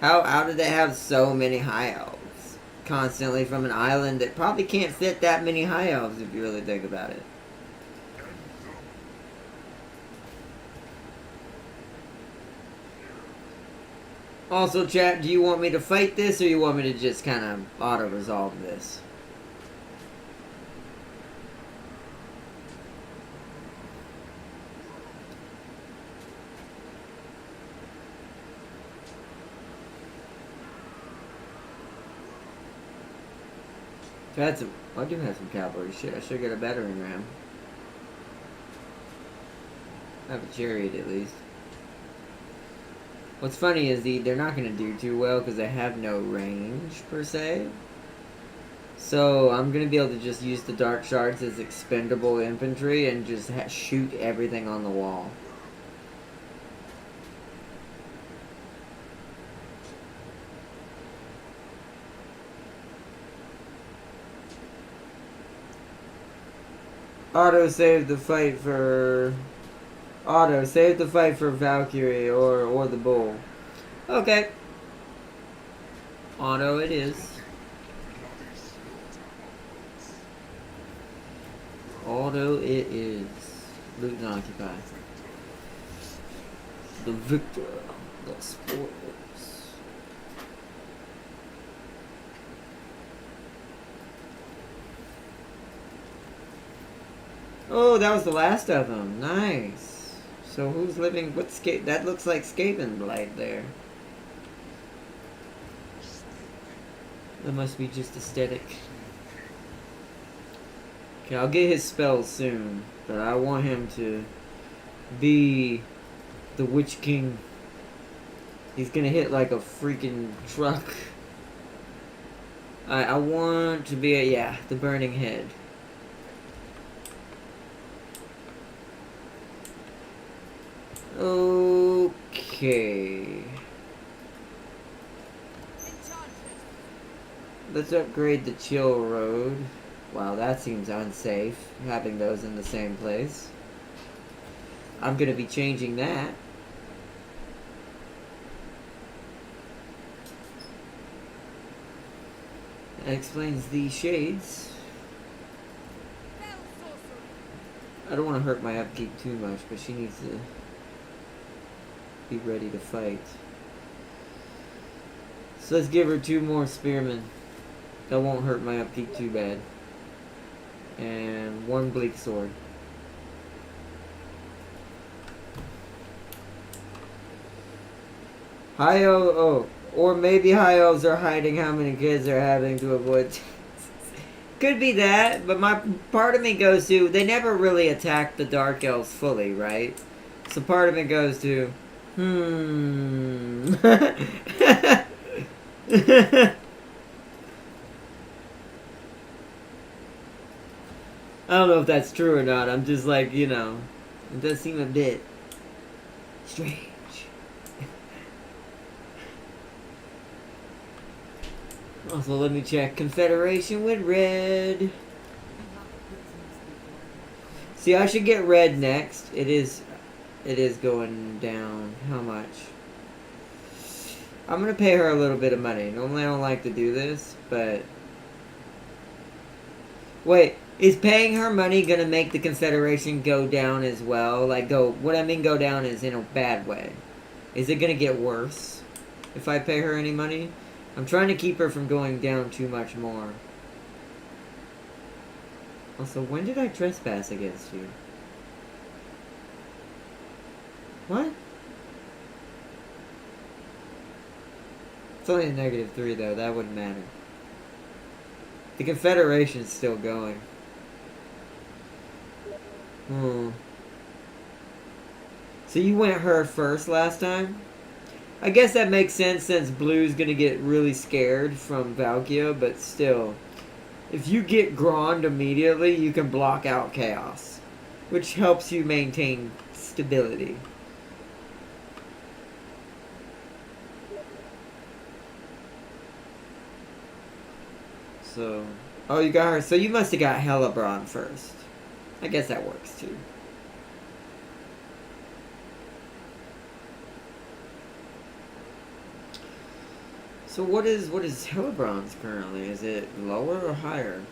how did they have so many High Elves constantly from an island that probably can't fit that many High Elves if you really think about it? Also, chat, do you want me to fight this, or you want me to just kind of auto-resolve this? I do have some cavalry. Shit, I should get a battering ram. I have a chariot at least. What's funny is they're not going to do too well because they have no range, per se. So I'm going to be able to just use the Dark Shards as expendable infantry and just shoot everything on the wall. Auto save the fight for Valkyrie or the bull. Okay. Auto it is. Auto it is. Loot and occupy. The victor. The spoilers. Oh, that was the last of them. Nice. So who's living? What's that looks like Skaven Blight there. That must be just aesthetic. Okay, I'll get his spells soon, but I want him to be the Witch King. He's gonna hit like a freaking truck. I want to be the Burning Head. Okay. Let's upgrade the Chill Road. Wow, that seems unsafe, having those in the same place. I'm gonna be changing that. That explains these shades. I don't want to hurt my upkeep too much, but she needs to be ready to fight. So let's give her 2 more spearmen. That won't hurt my upkeep too bad. And 1 bleak sword. Or maybe high elves are hiding how many kids they're having to avoid. Could be that, but my part of me goes to, they never really attacked the Dark Elves fully, right? So part of it goes to, I don't know if that's true or not. I'm just like, it does seem a bit strange. Also, let me check. Confederation with red. See, I should get red next. It is going down. How much? I'm gonna pay her a little bit of money. Normally I don't like to do this, but... Wait, is paying her money gonna make the Confederation go down as well? Like, what I mean go down is in a bad way. Is it gonna get worse if I pay her any money? I'm trying to keep her from going down too much more. Also, when did I trespass against you? What? It's only a -3 though, that wouldn't matter. The Confederation's still going. Hmm. So you went her first last time? I guess that makes sense since Blue's gonna get really scared from Valkia, but still. If you get Grond immediately, you can block out Chaos, which helps you maintain stability. So, oh, you got her. So you must have got Hellebron first. I guess that works too. So what is Hellebron's currently? Is it lower or higher?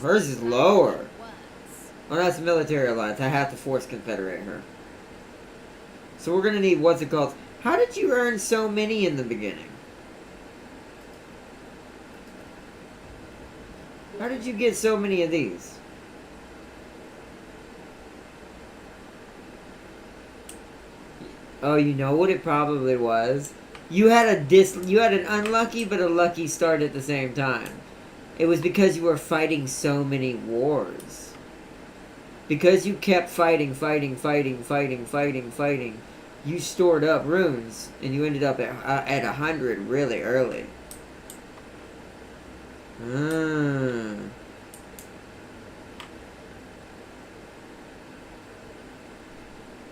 Hers is lower. Oh, that's a military alliance. I have to force confederate her. So we're gonna need what's it called? How did you earn so many in the beginning? How did you get so many of these? Oh, you know what it probably was? You had an unlucky but a lucky start at the same time. It was because you were fighting so many wars. Because you kept fighting, you stored up runes, and you ended up at 100 really early.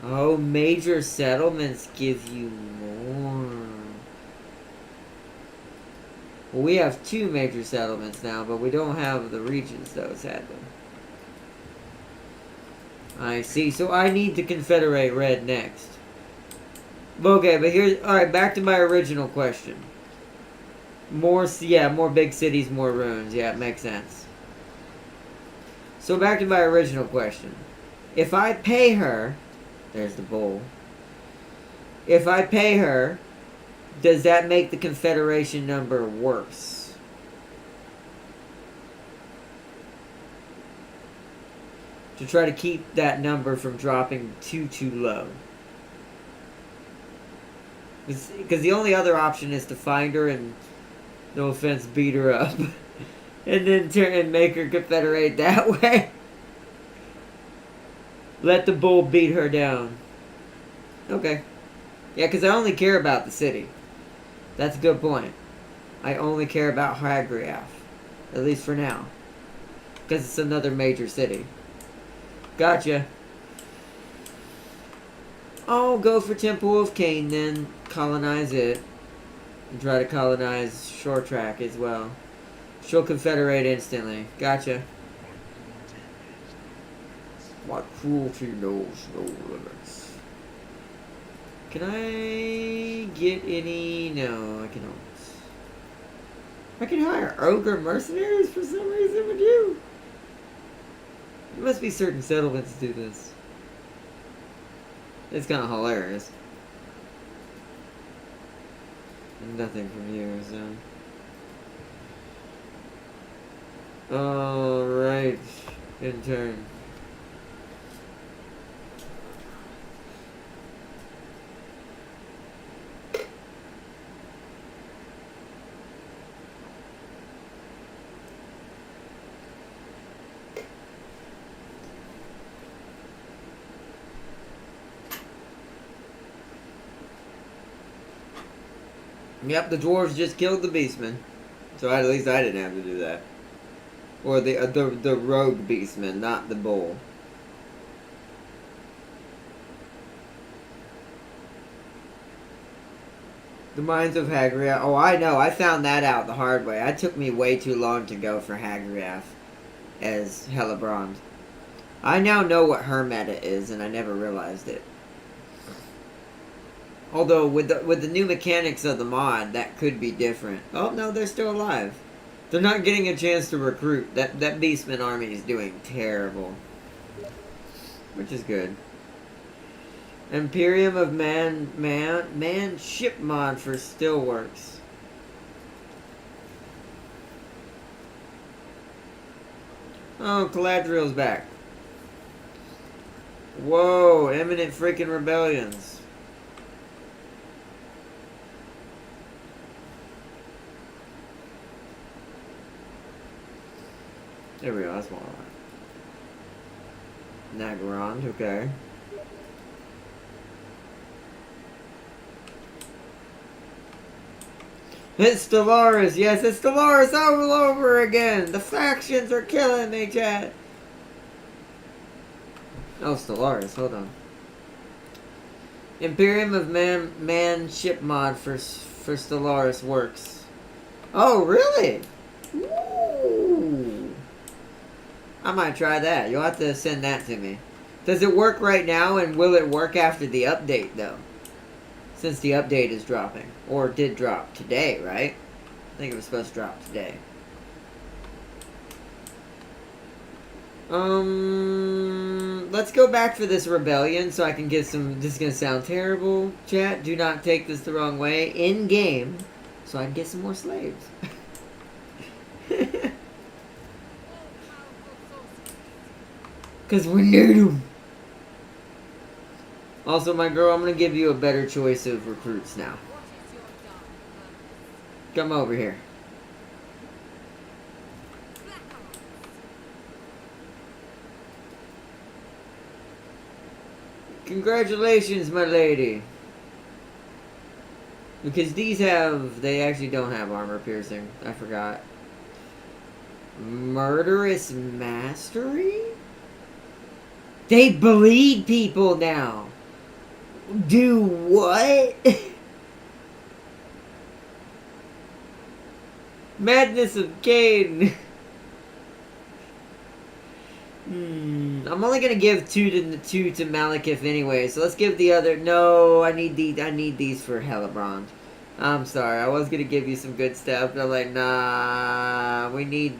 Oh, major settlements give you more. Well, we have 2 major settlements now, but we don't have the regions, though, sadly. I see. So I need to confederate Red next. Okay, but here's... Alright, back to my original question. More big cities, more runes. Yeah, it makes sense. So back to my original question. If I pay her... There's the bull. If I pay her, does that make the confederation number worse? To try to keep that number from dropping too low. Because the only other option is to find her and, no offense, beat her up. And then turn and make her confederate that way. Let the bull beat her down. Okay. Yeah, because I only care about the city. That's a good point. I only care about Hagriaf. At least for now. Because it's another major city. Gotcha. I'll go for Temple of Cain then. Colonize it. And try to colonize Short Track as well. She'll confederate instantly. Gotcha. My cruelty knows no limits. Can I get any... No, I cannot. I can hire ogre mercenaries for some reason with you. There must be certain settlements do this. It's kind of hilarious. And nothing from you, so... Alright. In turn. Yep, the dwarves just killed the beastman. So at least I didn't have to do that. Or the rogue beastman, not the bull. The Mines of Hagriath. Oh, I know. I found that out the hard way. It took me way too long to go for Hagriath as Hellebron. I now know what her meta is, and I never realized it. Although, with the new mechanics of the mod, that could be different. Oh, no, they're still alive. They're not getting a chance to recruit. That Beastman army is doing terrible. Which is good. Imperium of Man ship mod for still works. Oh, Galadriel's back. Whoa, imminent freaking rebellions. There we go, that's more like Nagarond, okay. It's Stellaris, yes, it's Stellaris all over again! The factions are killing me, chat! Oh, Stellaris, hold on. Imperium of Man ship mod for Stellaris works. Oh, really? Ooh. I might try that. You'll have to send that to me. Does it work right now, and will it work after the update, though? Since the update is dropping. Or did drop today, right? I think it was supposed to drop today. Let's go back for this rebellion so I can get some... This is going to sound terrible, chat. Do not take this the wrong way. In-game, so I can get some more slaves. Because we need them. Also, my girl, I'm going to give you a better choice of recruits now. Come over here. Congratulations, my lady. Because these have... They actually don't have armor piercing. I forgot. Murderous Mastery? They bleed people now. Do what? Madness of Cain. I'm only gonna give two to Malekith anyway, so let's give the other. No, I need these for Helebrand. I'm sorry, I was gonna give you some good stuff, but I'm like, nah, we need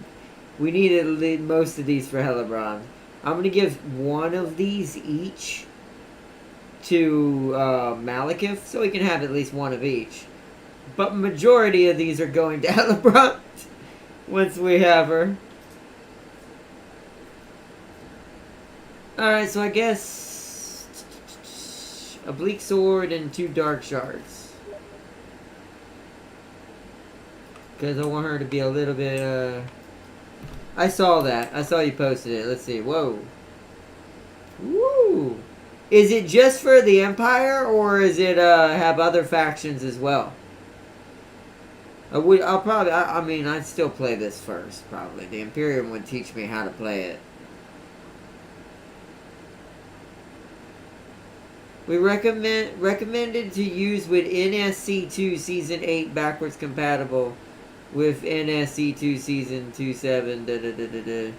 at least most of these for Helebrand. I'm gonna give one of these each to Malekith, so we can have at least one of each. But majority of these are going to Helebrand once we have her. Alright, so I guess a bleak sword and 2 dark shards. Because I want her to be a little bit, I saw that. I saw you posted it. Let's see. Whoa. Woo! Is it just for the Empire, or is it, have other factions as well? I'll probably, I mean, I'd still play this first, probably. The Imperium would teach me how to play it. We recommended to use with NSC2 Season 8 backwards compatible with NSC2 Season 2.7.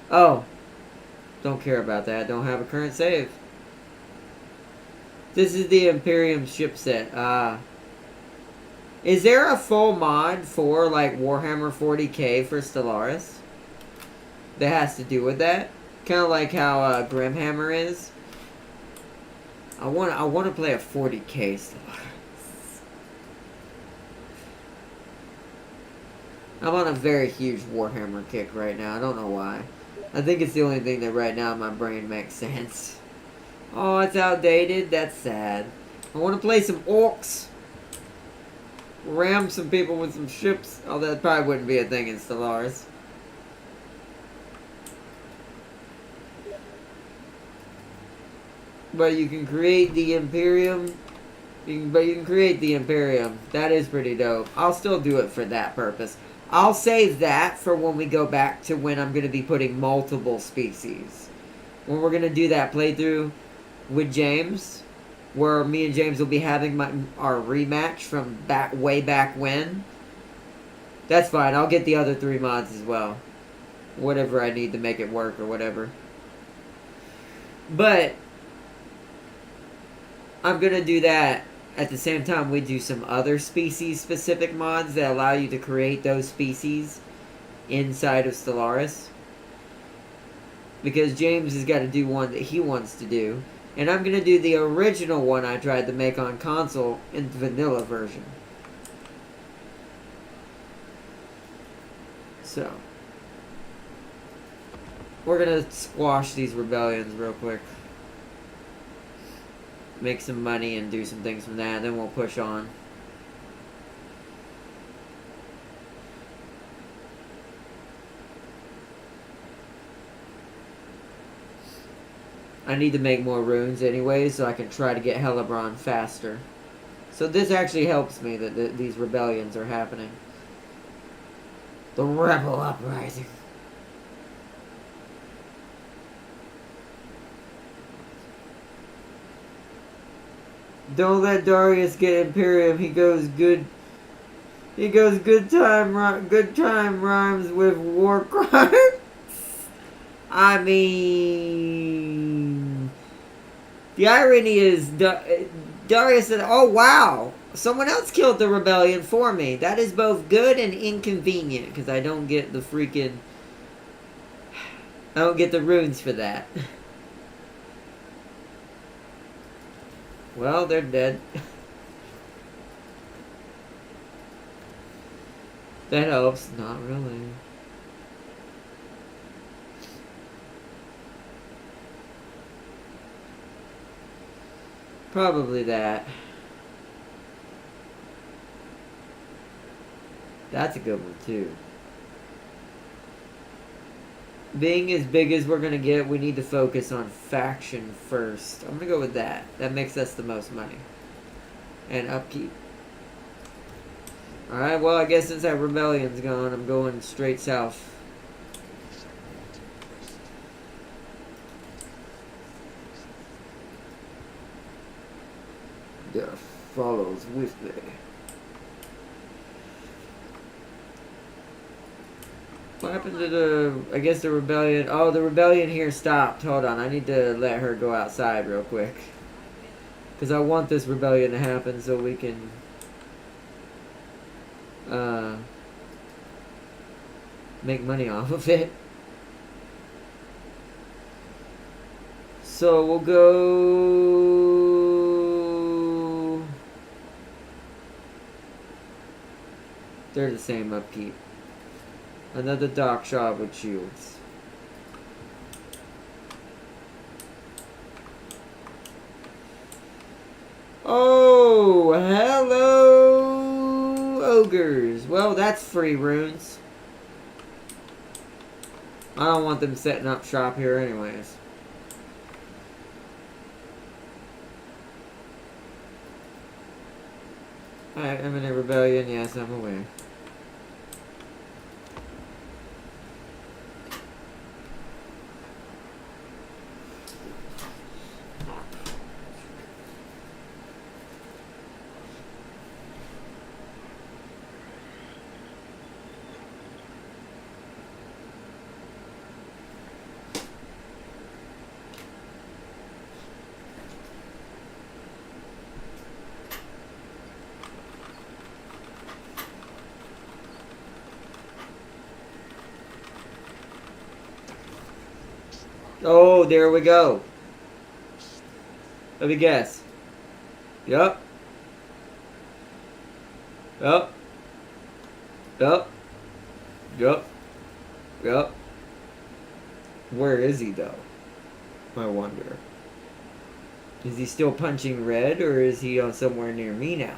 Oh. Don't care about that. Don't have a current save. This is the Imperium ship set. Is there a full mod for, like, Warhammer 40k for Stellaris? That has to do with that? Kind of like how Grimhammer is. I want to play a 40k Stellaris. I'm on a very huge Warhammer kick right now. I don't know why. I think it's the only thing that right now in my brain makes sense. Oh, it's outdated? That's sad. I want to play some orcs. Ram some people with some ships. Oh, that probably wouldn't be a thing in Stellaris. But you can create the Imperium. But you can create the Imperium. That is pretty dope. I'll still do it for that purpose. I'll save that for when we go back to when I'm going to be putting multiple species. When we're going to do that playthrough with James, where me and James will be having our rematch from way back when. That's fine. I'll get the other 3 mods as well. Whatever I need to make it work or whatever. But I'm going to do that. At the same time, we do some other species-specific mods that allow you to create those species inside of Stellaris. Because James has got to do one that he wants to do. And I'm going to do the original one I tried to make on console in the vanilla version. So. We're going to squash these rebellions real quick. Make some money and do some things from that, then we'll push on. I need to make more runes anyway, so I can try to get Helebron faster. So this actually helps me that these rebellions are happening. The rebel uprising. Don't let Darius get Imperium. He goes good time rhymes with war crimes. I mean, the irony is Darius said, "Oh wow, someone else killed the rebellion for me. That is both good and inconvenient because I don't get the runes for that." Well, they're dead. That helps. Not really. Probably that. That's a good one, too. Being as big as we're going to get, we need to focus on faction first. I'm going to go with that. That makes us the most money. And upkeep. Alright, well, I guess since that rebellion's gone, I'm going straight south. Death follows with me. What happened to I guess the rebellion? Oh, the rebellion here stopped. Hold on, I need to let her go outside real quick. Because I want this rebellion to happen so we can... make money off of it. So we'll go... They're the same upkeep. Another dock shop with shields. Oh, hello, ogres. Well, that's free runes. I don't want them setting up shop here anyways. Alright, I'm in a rebellion. Yes, I'm aware. Oh, there we go. Let me guess. Yup. Yup. Yup. Yup. Yup. Where is he, though? I wonder. Is he still punching red, or is he on somewhere near me now?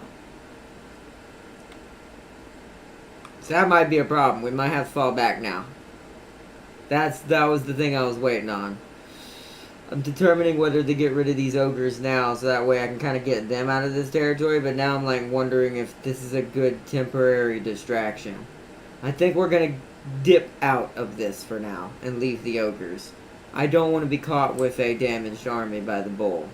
So that might be a problem. We might have to fall back now. That was the thing I was waiting on. I'm determining whether to get rid of these ogres now, so that way I can kind of get them out of this territory, but now I'm like wondering if this is a good temporary distraction. I think we're going to dip out of this for now and leave the ogres. I don't want to be caught with a damaged army by the bull.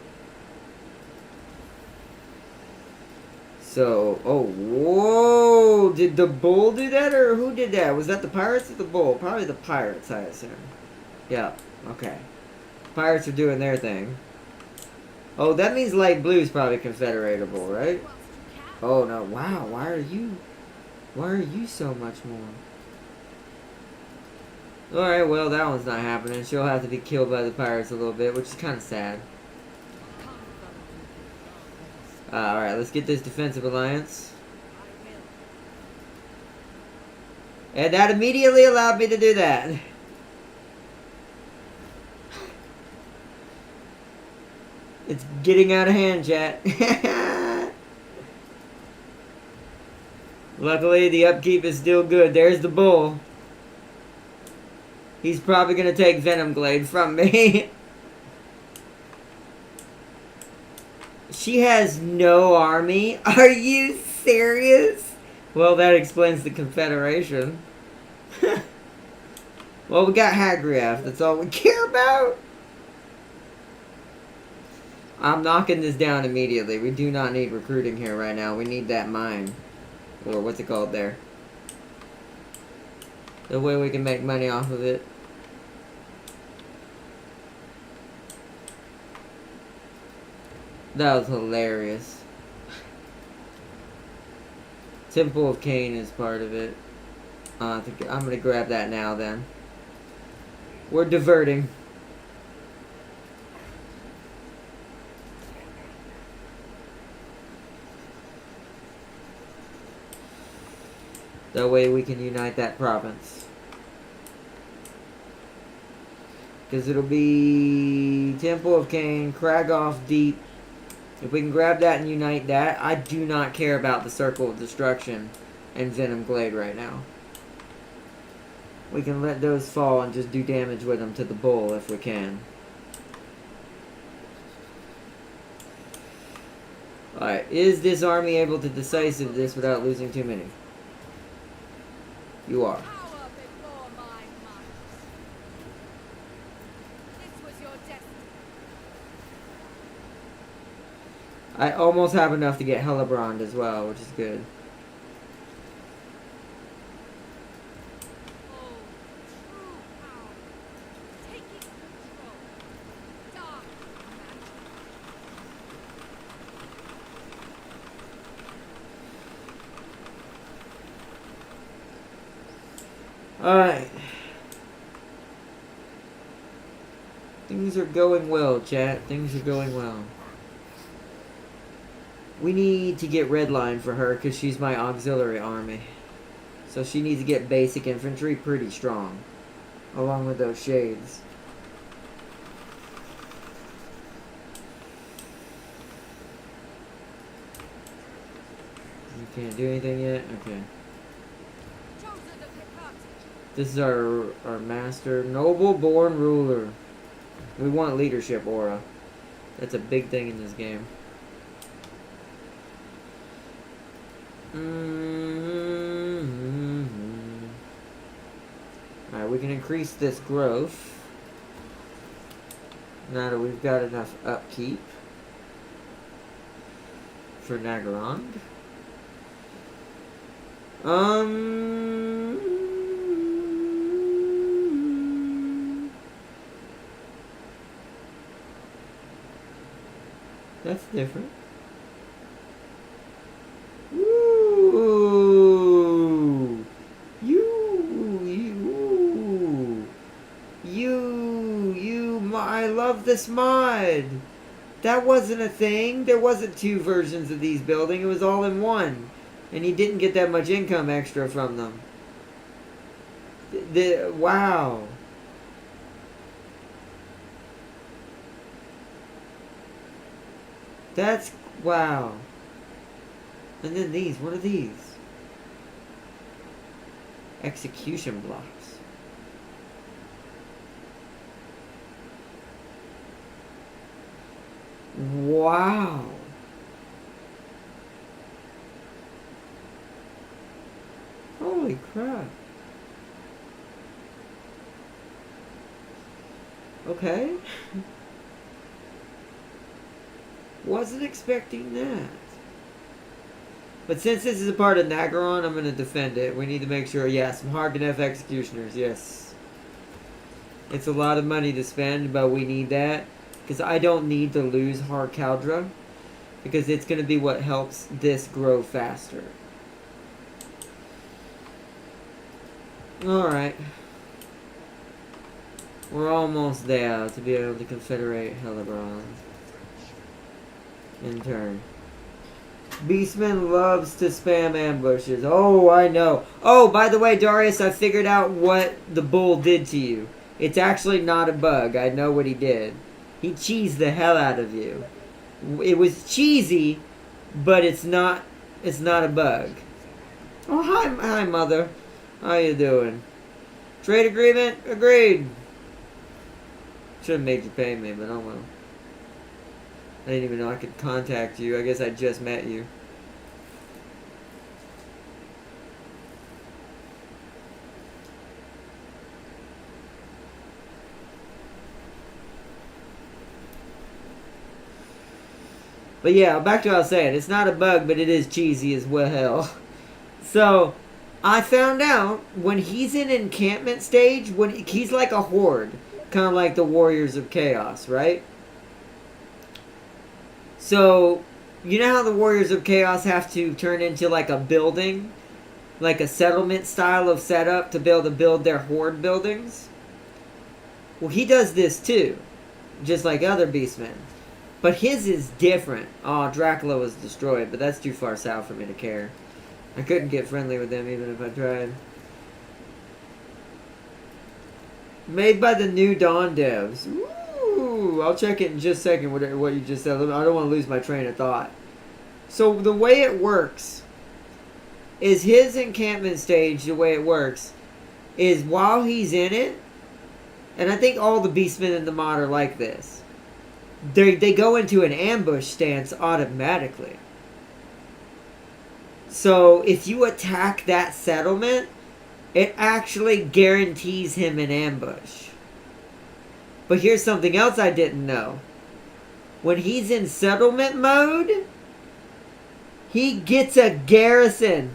So, oh, whoa, did the bull do that, or who did that? Was that the pirates or the bull? Probably the pirates, I assume. Yeah, okay. Pirates are doing their thing. Oh, that means light blue's probably confederatable, right? Oh, no, wow, why are you so much more? Alright, well, that one's not happening. She'll have to be killed by the pirates a little bit, which is kind of sad. Alright, let's get this defensive alliance. And that immediately allowed me to do that. It's getting out of hand, chat. Luckily, the upkeep is still good. There's the bull. He's probably going to take Venom Glade from me. She has no army? Are you serious? Well, that explains the Confederation. Well, we got Hagriaf. That's all we care about. I'm knocking this down immediately. We do not need recruiting here right now. We need that mine. Or what's it called there? The way we can make money off of it. That was hilarious. Temple of Cain is part of it. I think I'm gonna grab that now then. We're diverting. That way we can unite that province. Because it'll be Temple of Cain, Kragoff Deep. If we can grab that and unite that, I do not care about the Circle of Destruction and Venom Glade right now. We can let those fall and just do damage with them to the bull if we can. Alright, is this army able to decisive this without losing too many? You are. I almost have enough to get Hellebrand as well, which is good. Alright. Things are going well, chat. Things are going well. We need to get Redline for her because she's my auxiliary army. So she needs to get basic infantry pretty strong. Along with those shades. You can't do anything yet? Okay. This is our master. Noble-born ruler. We want leadership aura. That's a big thing in this game. Alright, we can increase this growth. Now that we've got enough upkeep. For Nagarond. That's different. Ooh. I love this mod. That wasn't a thing. There wasn't two versions of these building. It was all in one. And he didn't get that much income extra from them. Wow. That's, wow. And then these, what are these? Execution blocks. Wow. Holy crap. Okay. Wasn't expecting that. But since this is a part of Nagaron, I'm going to defend it. We need to make sure, yeah, some Harknef executioners, yes. It's a lot of money to spend, but we need that. Because I don't need to lose Harkaldra. Because it's going to be what helps this grow faster. Alright. We're almost there to be able to confederate Hellebrand. In turn. Beastman loves to spam ambushes. Oh, I know. Oh, by the way, Darius, I figured out what the bull did to you. It's actually not a bug. I know what he did. He cheesed the hell out of you. It was cheesy, but it's not a bug. Oh, hi, mother. How you doing? Trade agreement? Agreed. Should have made you pay me, but oh well. I didn't even know I could contact you. I guess I just met you. But yeah, back to what I was saying. It's not a bug, but it is cheesy as well. So, I found out when he's in encampment stage, when he's like a horde, kind of like the Warriors of Chaos, right? So, you know how the Warriors of Chaos have to turn into like a building? Like a settlement style of setup to be able to build their horde buildings? Well, he does this too, just like other Beastmen. But his is different. Oh, Dracula was destroyed, but that's too far south for me to care. I couldn't get friendly with them even if I tried. Made by the New Dawn devs. Ooh, I'll check it in just a second what you just said. I don't want to lose my train of thought. So the way it works is his encampment stage, the way it works, is while he's in it, and I think all the Beastmen in the mod are like this, they go into an ambush stance automatically. So if you attack that settlement, it actually guarantees him an ambush. But here's something else I didn't know. When he's in settlement mode, he gets a garrison.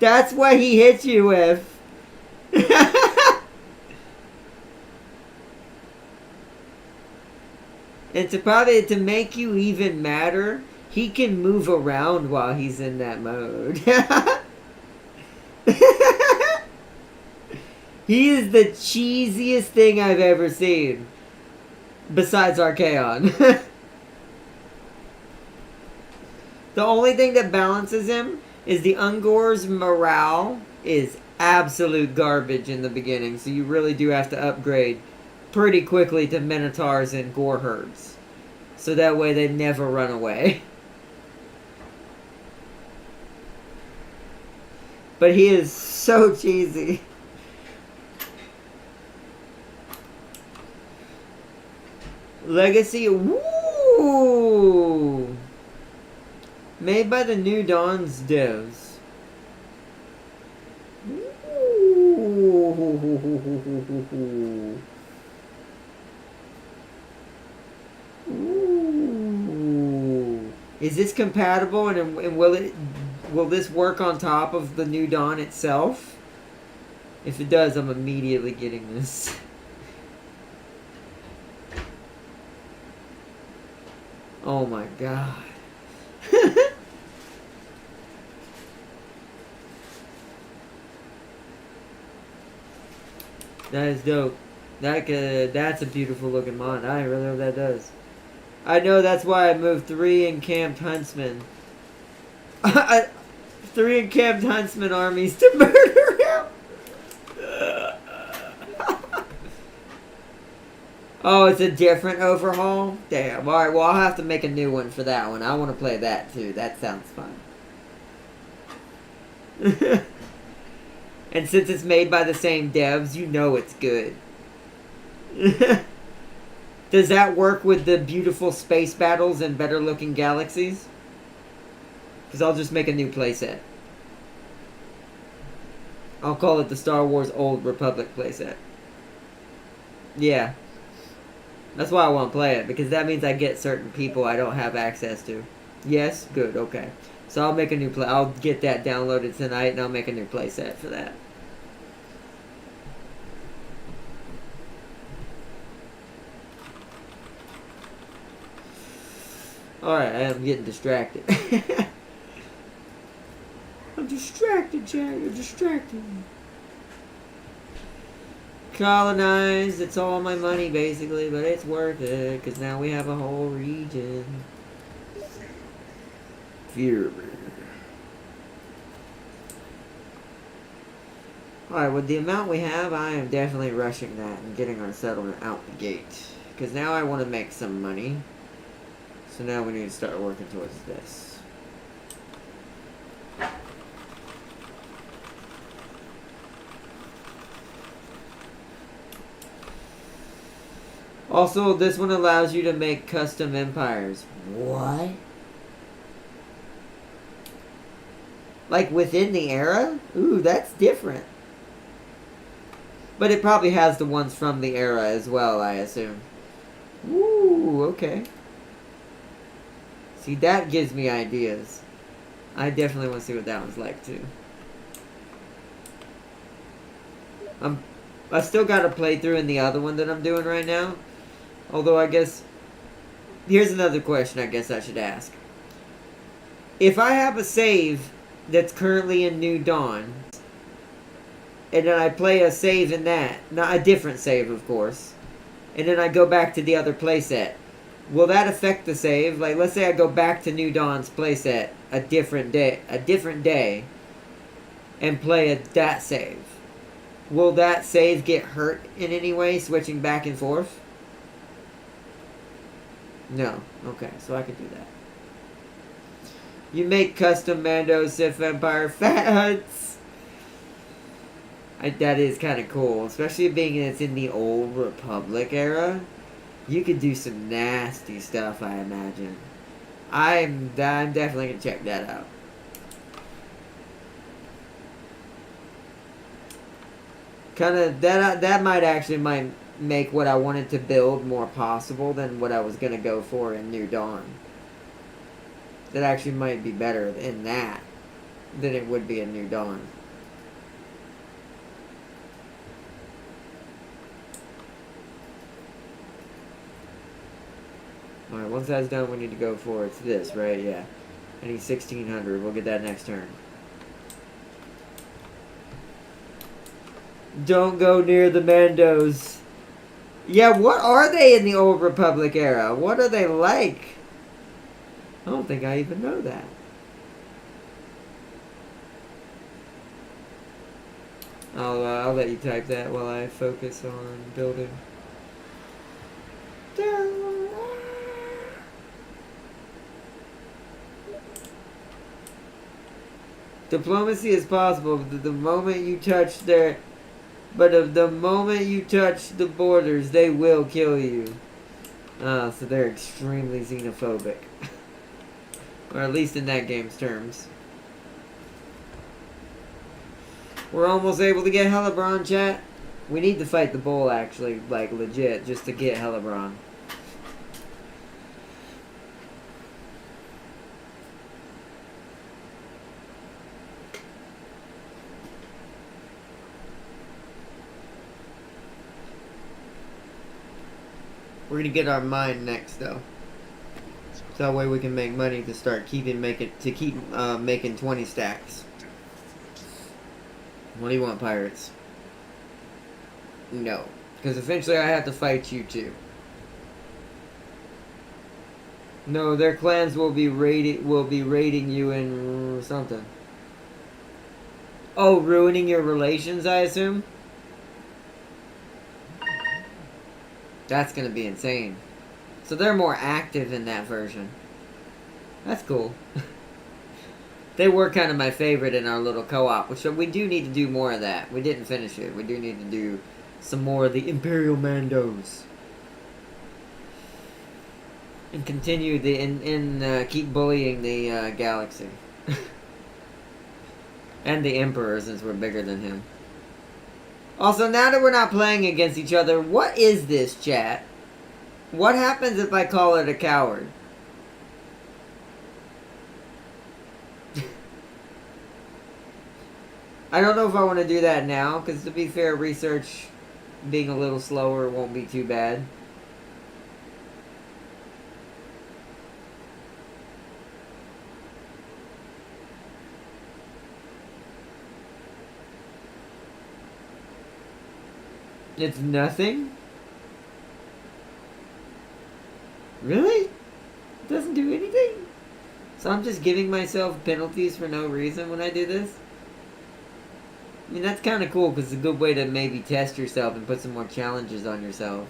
That's what he hits you with. And to make you even madder, he can move around while he's in that mode. He is the cheesiest thing I've ever seen. Besides Archaon. The only thing that balances him is the Ungor's morale is absolute garbage in the beginning. So you really do have to upgrade pretty quickly to Minotaurs and Gore herds. So that way they never run away. But he is so cheesy. Legacy, woo! Made by the New Dawn's devs. Ooh. Ooh. Is this compatible and will this work on top of the New Dawn itself? If it does, I'm immediately getting this. Oh my god. That is dope. That's a beautiful looking mod. I really hope that does. I know that's why I moved 3 encamped huntsmen. 3 encamped huntsman armies to murder him. Oh, it's a different overhaul? Damn. Alright, well, I'll have to make a new one for that one. I want to play that, too. That sounds fun. And since it's made by the same devs, you know it's good. Does that work with the beautiful space battles and better-looking galaxies? Because I'll just make a new playset. I'll call it the Star Wars Old Republic playset. Yeah. That's why I want to play it, because that means I get certain people I don't have access to. Yes? Good, okay. So I'll make a new I'll get that downloaded tonight, and I'll make a new playset for that. Alright, I am getting distracted. I'm distracted, Chad. You're distracting me. Colonized. It's all my money, basically, but it's worth it, because now we have a whole region. Fury. Alright, with the amount we have, I am definitely rushing that and getting our settlement out the gate. Because now I want to make some money. So now we need to start working towards this. Also, this one allows you to make custom empires. What? Like within the era? Ooh, that's different. But it probably has the ones from the era as well, I assume. Ooh, okay. See, that gives me ideas. I definitely want to see what that one's like, too. I still got to play through in the other one that I'm doing right now. Although, I guess... Here's another question I guess I should ask. If I have a save that's currently in New Dawn, and then I play a save in that, not a different save, of course, and then I go back to the other playset, will that affect the save? Like, let's say I go back to New Dawn's playset a different day, and play that save. Will that save get hurt in any way, switching back and forth? No. Okay, so I can do that. You make custom Mando Sith Empire fat huts. That is kind of cool, especially being it's in the old Republic era. You could do some nasty stuff, I imagine. I'm definitely gonna check that out. Kind of that might make what I wanted to build more possible than what I was gonna go for in New Dawn. That actually might be better in that than it would be in New Dawn. Alright, once that's done, we need to go for it's this, right? Yeah. I need 1600. We'll get that next turn. Don't go near the Mandos. Yeah, what are they in the Old Republic era? What are they like? I don't think I even know that. I'll let you type that while I focus on building. Diplomacy is possible, but the moment you touch the borders, they will kill you. So they're extremely xenophobic. Or at least in that game's terms. We're almost able to get Helibron, chat. We need to fight the bull, actually, like, legit, just to get Helibron. We're gonna get our mine next, though. So that way we can make money to start keep making 20 stacks. What do you want, pirates? No, because eventually I have to fight you too. No, their clans will be raiding you in something. Oh, ruining your relations, I assume? That's gonna be insane. So they're more active in that version. That's cool. They were kind of my favorite in our little co-op, which we do need to do more of that. We didn't finish it. We do need to do some more of the Imperial Mandos. And continue keep bullying the galaxy. And the Emperor, since we're bigger than him. Also, now that we're not playing against each other, what is this, chat? What happens if I call it a coward? I don't know if I want to do that now, because to be fair, research being a little slower won't be too bad. It's nothing? Really? It doesn't do anything? So I'm just giving myself penalties for no reason when I do this? I mean, that's kind of cool, because it's a good way to maybe test yourself and put some more challenges on yourself.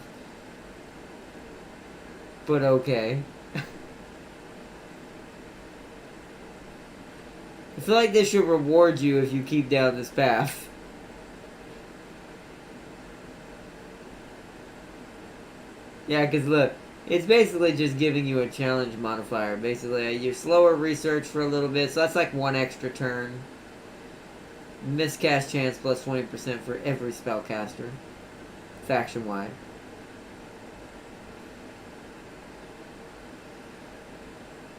But okay. I feel like this should reward you if you keep down this path. Yeah, because look, it's basically just giving you a challenge modifier. Basically, you slower research for a little bit, so that's like 1 extra turn. Miscast chance plus 20% for every spellcaster, faction-wide.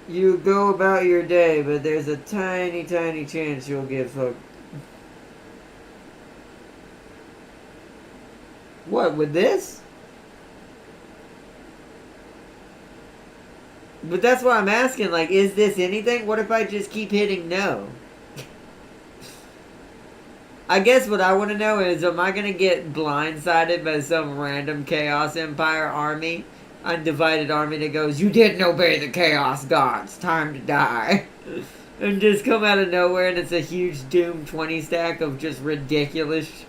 You go about your day, but there's a tiny, tiny chance you'll get fucked. What, with this? But that's why I'm asking, like, is this anything? What if I just keep hitting no? I guess what I want to know is, am I going to get blindsided by some random Chaos Empire army? Undivided army that goes, you didn't obey the Chaos Gods, time to die. And just come out of nowhere and it's a huge Doom 20 stack of just ridiculous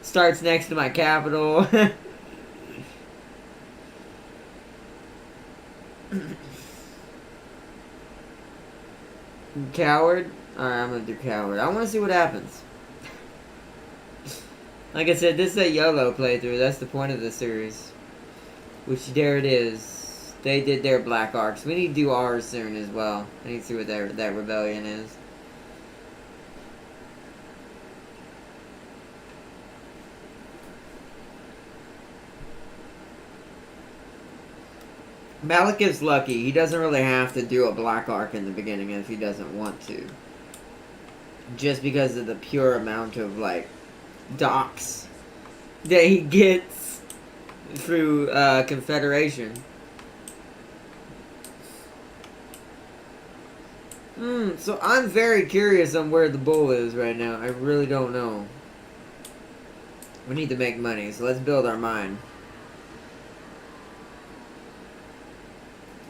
starts next to my capital. Coward? Alright, I'm gonna do Coward. I wanna see what happens. Like I said, this is a YOLO playthrough. That's the point of the series. Which, there it is. They did their Black Arcs. We need to do ours soon as well. I need to see what that rebellion is. Malik is lucky. He doesn't really have to do a Black Arc in the beginning if he doesn't want to. Just because of the pure amount of, like, docks that he gets through Confederation. So I'm very curious on where the bull is right now. I really don't know. We need to make money, so let's build our mine.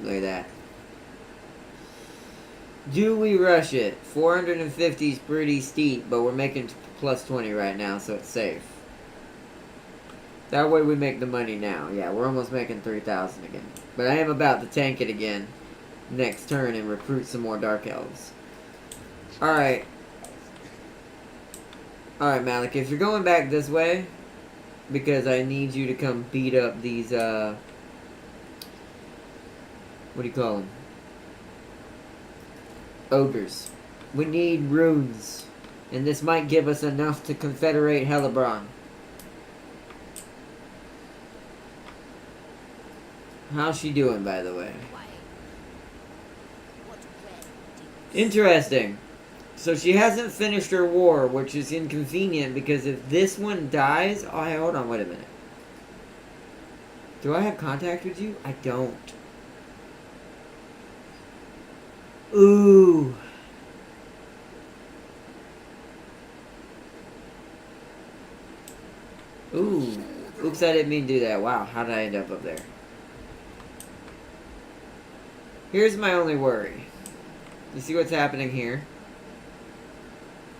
Look at that. Do we rush it? 450 is pretty steep, but we're making plus 20 right now, so it's safe. That way we make the money now. Yeah, we're almost making 3,000 again. But I am about to tank it again next turn and recruit some more Dark Elves. Alright. Alright, Malik, if you're going back this way, because I need you to come beat up these, what do you call them? Ogres. We need runes. And this might give us enough to confederate Helibron. How's she doing, by the way? Interesting. So she hasn't finished her war, which is inconvenient because if this one dies... Oh, hey, hold on, wait a minute. Do I have contact with you? I don't. Ooh. Ooh. Oops, I didn't mean to do that. Wow, how did I end up there? Here's my only worry. You see what's happening here?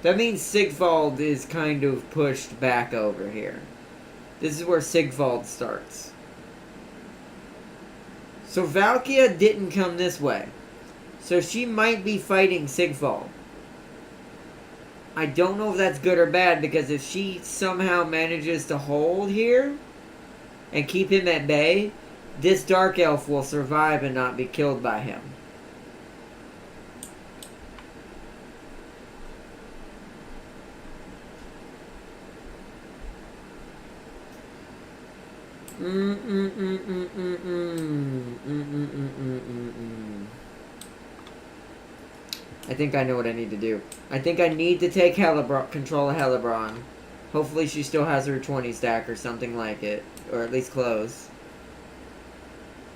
That means Sigvald is kind of pushed back over here. This is where Sigvald starts. So Valkia didn't come this way. So she might be fighting Sigvald. I don't know if that's good or bad, because if she somehow manages to hold here and keep him at bay, this Dark Elf will survive and not be killed by him. I think I know what I need to do. I think I need to take control of Helibron. Hopefully she still has her 20 stack or something like it. Or at least close.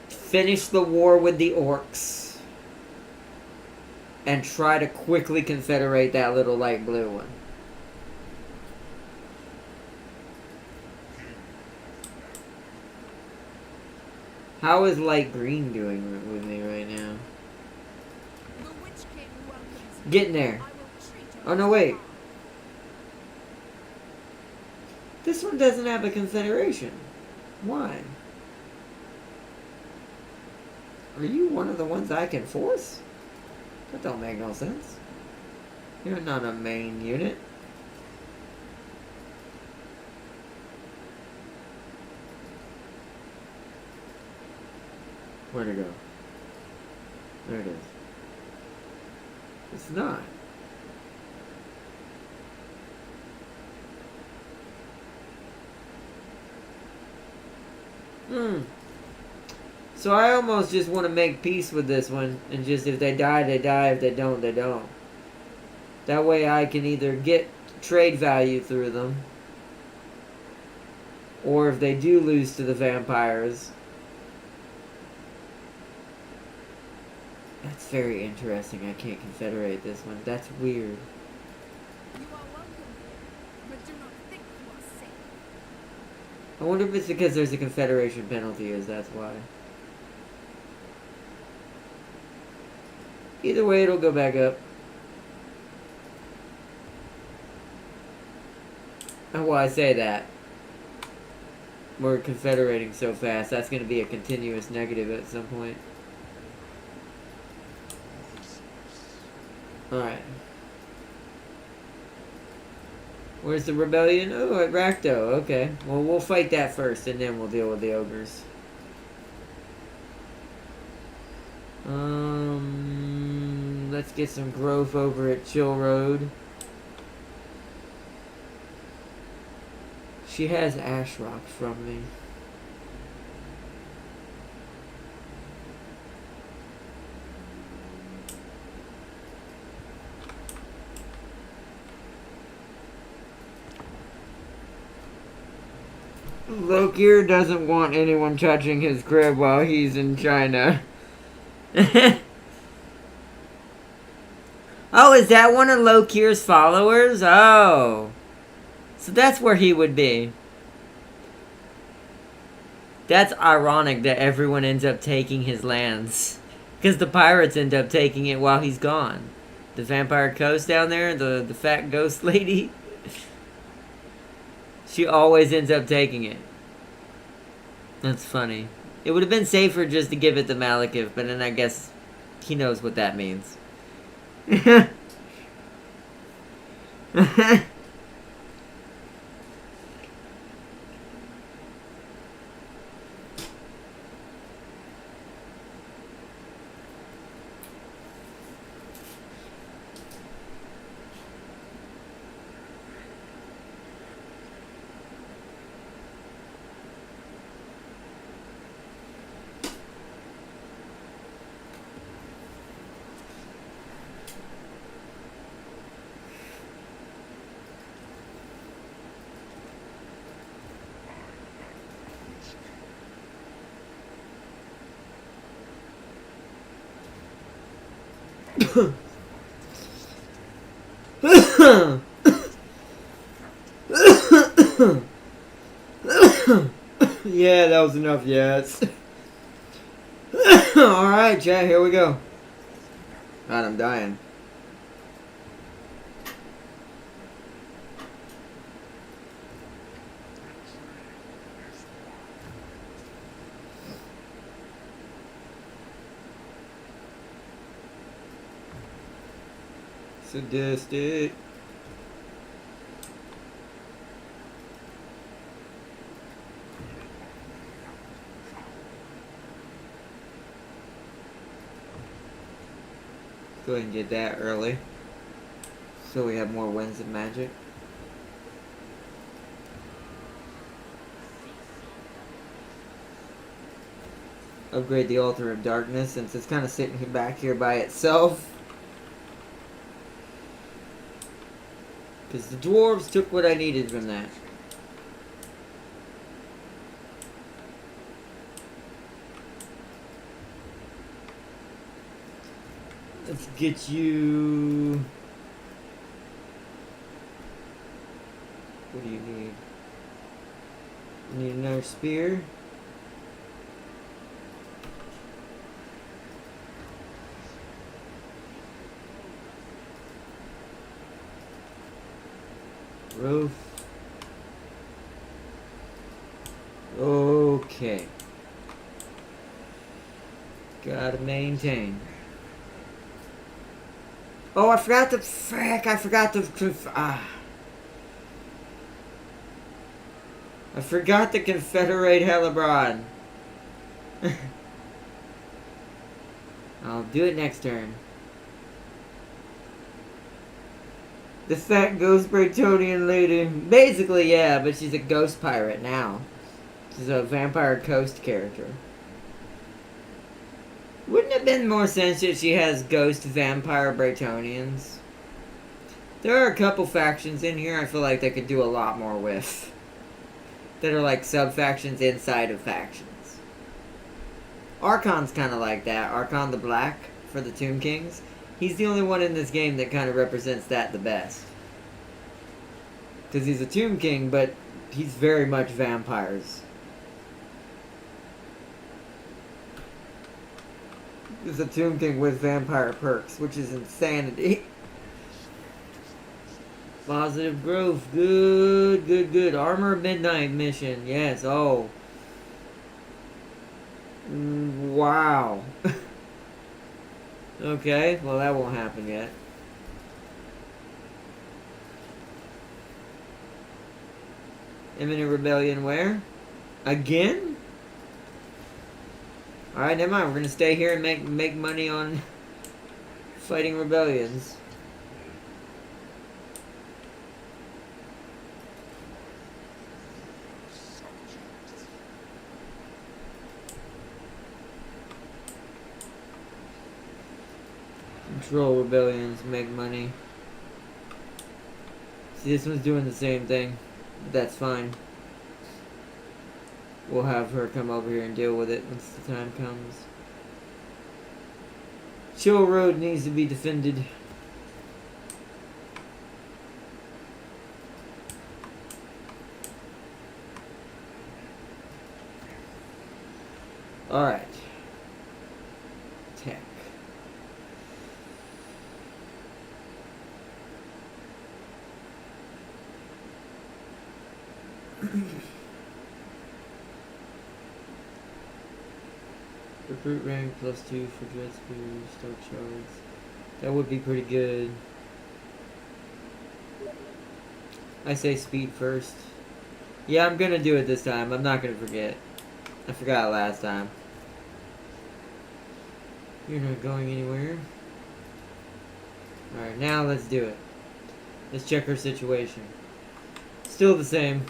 Finish the war with the orcs. And try to quickly confederate that little light blue one. How is light green doing with me right now? Getting there. Oh, no, wait. This one doesn't have a confederation. Why? Are you one of the ones I can force? That don't make no sense. You're not a main unit. Where'd it go? There it is. It's not. So I almost just want to make peace with this one, and just if they die, they die. If they don't, they don't. That way I can either get trade value through them, or if they do lose to the vampires. That's very interesting. I can't confederate this one. That's weird. You are welcome here, but do not think you are safe. I wonder if it's because there's a confederation penalty, that's why. Either way, it'll go back up. And why I say that, we're confederating so fast, that's going to be a continuous negative at some point. Alright. Where's the rebellion? Oh, at Rakdo. Okay. Well, we'll fight that first, and then we'll deal with the ogres. Let's get some growth over at Chill Road. She has ash rock from me. Lokir doesn't want anyone touching his crib while he's in China. Oh, is that one of Lokir's followers? Oh. So that's where he would be. That's ironic that everyone ends up taking his lands. Because the pirates end up taking it while he's gone. The Vampire Coast down there, the fat ghost lady. She always ends up taking it. That's funny. It would have been safer just to give it to Malekith, but then I guess he knows what that means. Yeah, that was enough, yes. Alright, chat, here we go. God, I'm dying. Sadistic. Go ahead and get that early, so we have more winds of magic. Upgrade the Altar of Darkness since it's kind of sitting back here by itself. Because the dwarves took what I needed from that. Let's get you... What do you need? You need another spear? Roof. Okay. Gotta maintain. Oh, I forgot to... Frick, I forgot to... I forgot to confederate Hellebron. I'll do it next turn. The fat ghost Bretonian lady. Basically, yeah, but she's a ghost pirate now. She's a vampire ghost character. Wouldn't it have been more sense that she has ghost vampire Bretonians? There are a couple factions in here I feel like they could do a lot more with. That are like sub-factions inside of factions. Archon's kind of like that. Archon the Black for the Tomb Kings. He's the only one in this game that kind of represents that the best. Because he's a Tomb King, but he's very much vampires. He's a Tomb King with vampire perks, which is insanity. Positive growth. Good, good, good. Armor Midnight mission. Yes, oh. Wow. Okay, well that won't happen yet. Imminent rebellion where? Again? Alright, never mind. We're gonna stay here and make money on fighting rebellions. Control rebellions, make money. See, this one's doing the same thing. But that's fine. We'll have her come over here and deal with it once the time comes. Chill Road needs to be defended. Alright. Tech. Recruit rank +2 for dread spears, stoke shards. That would be pretty good. I say speed first. Yeah, I'm gonna do it this time. I'm not gonna forget. I forgot last time. You're not going anywhere. Alright, now let's do it. Let's check her situation. Still the same.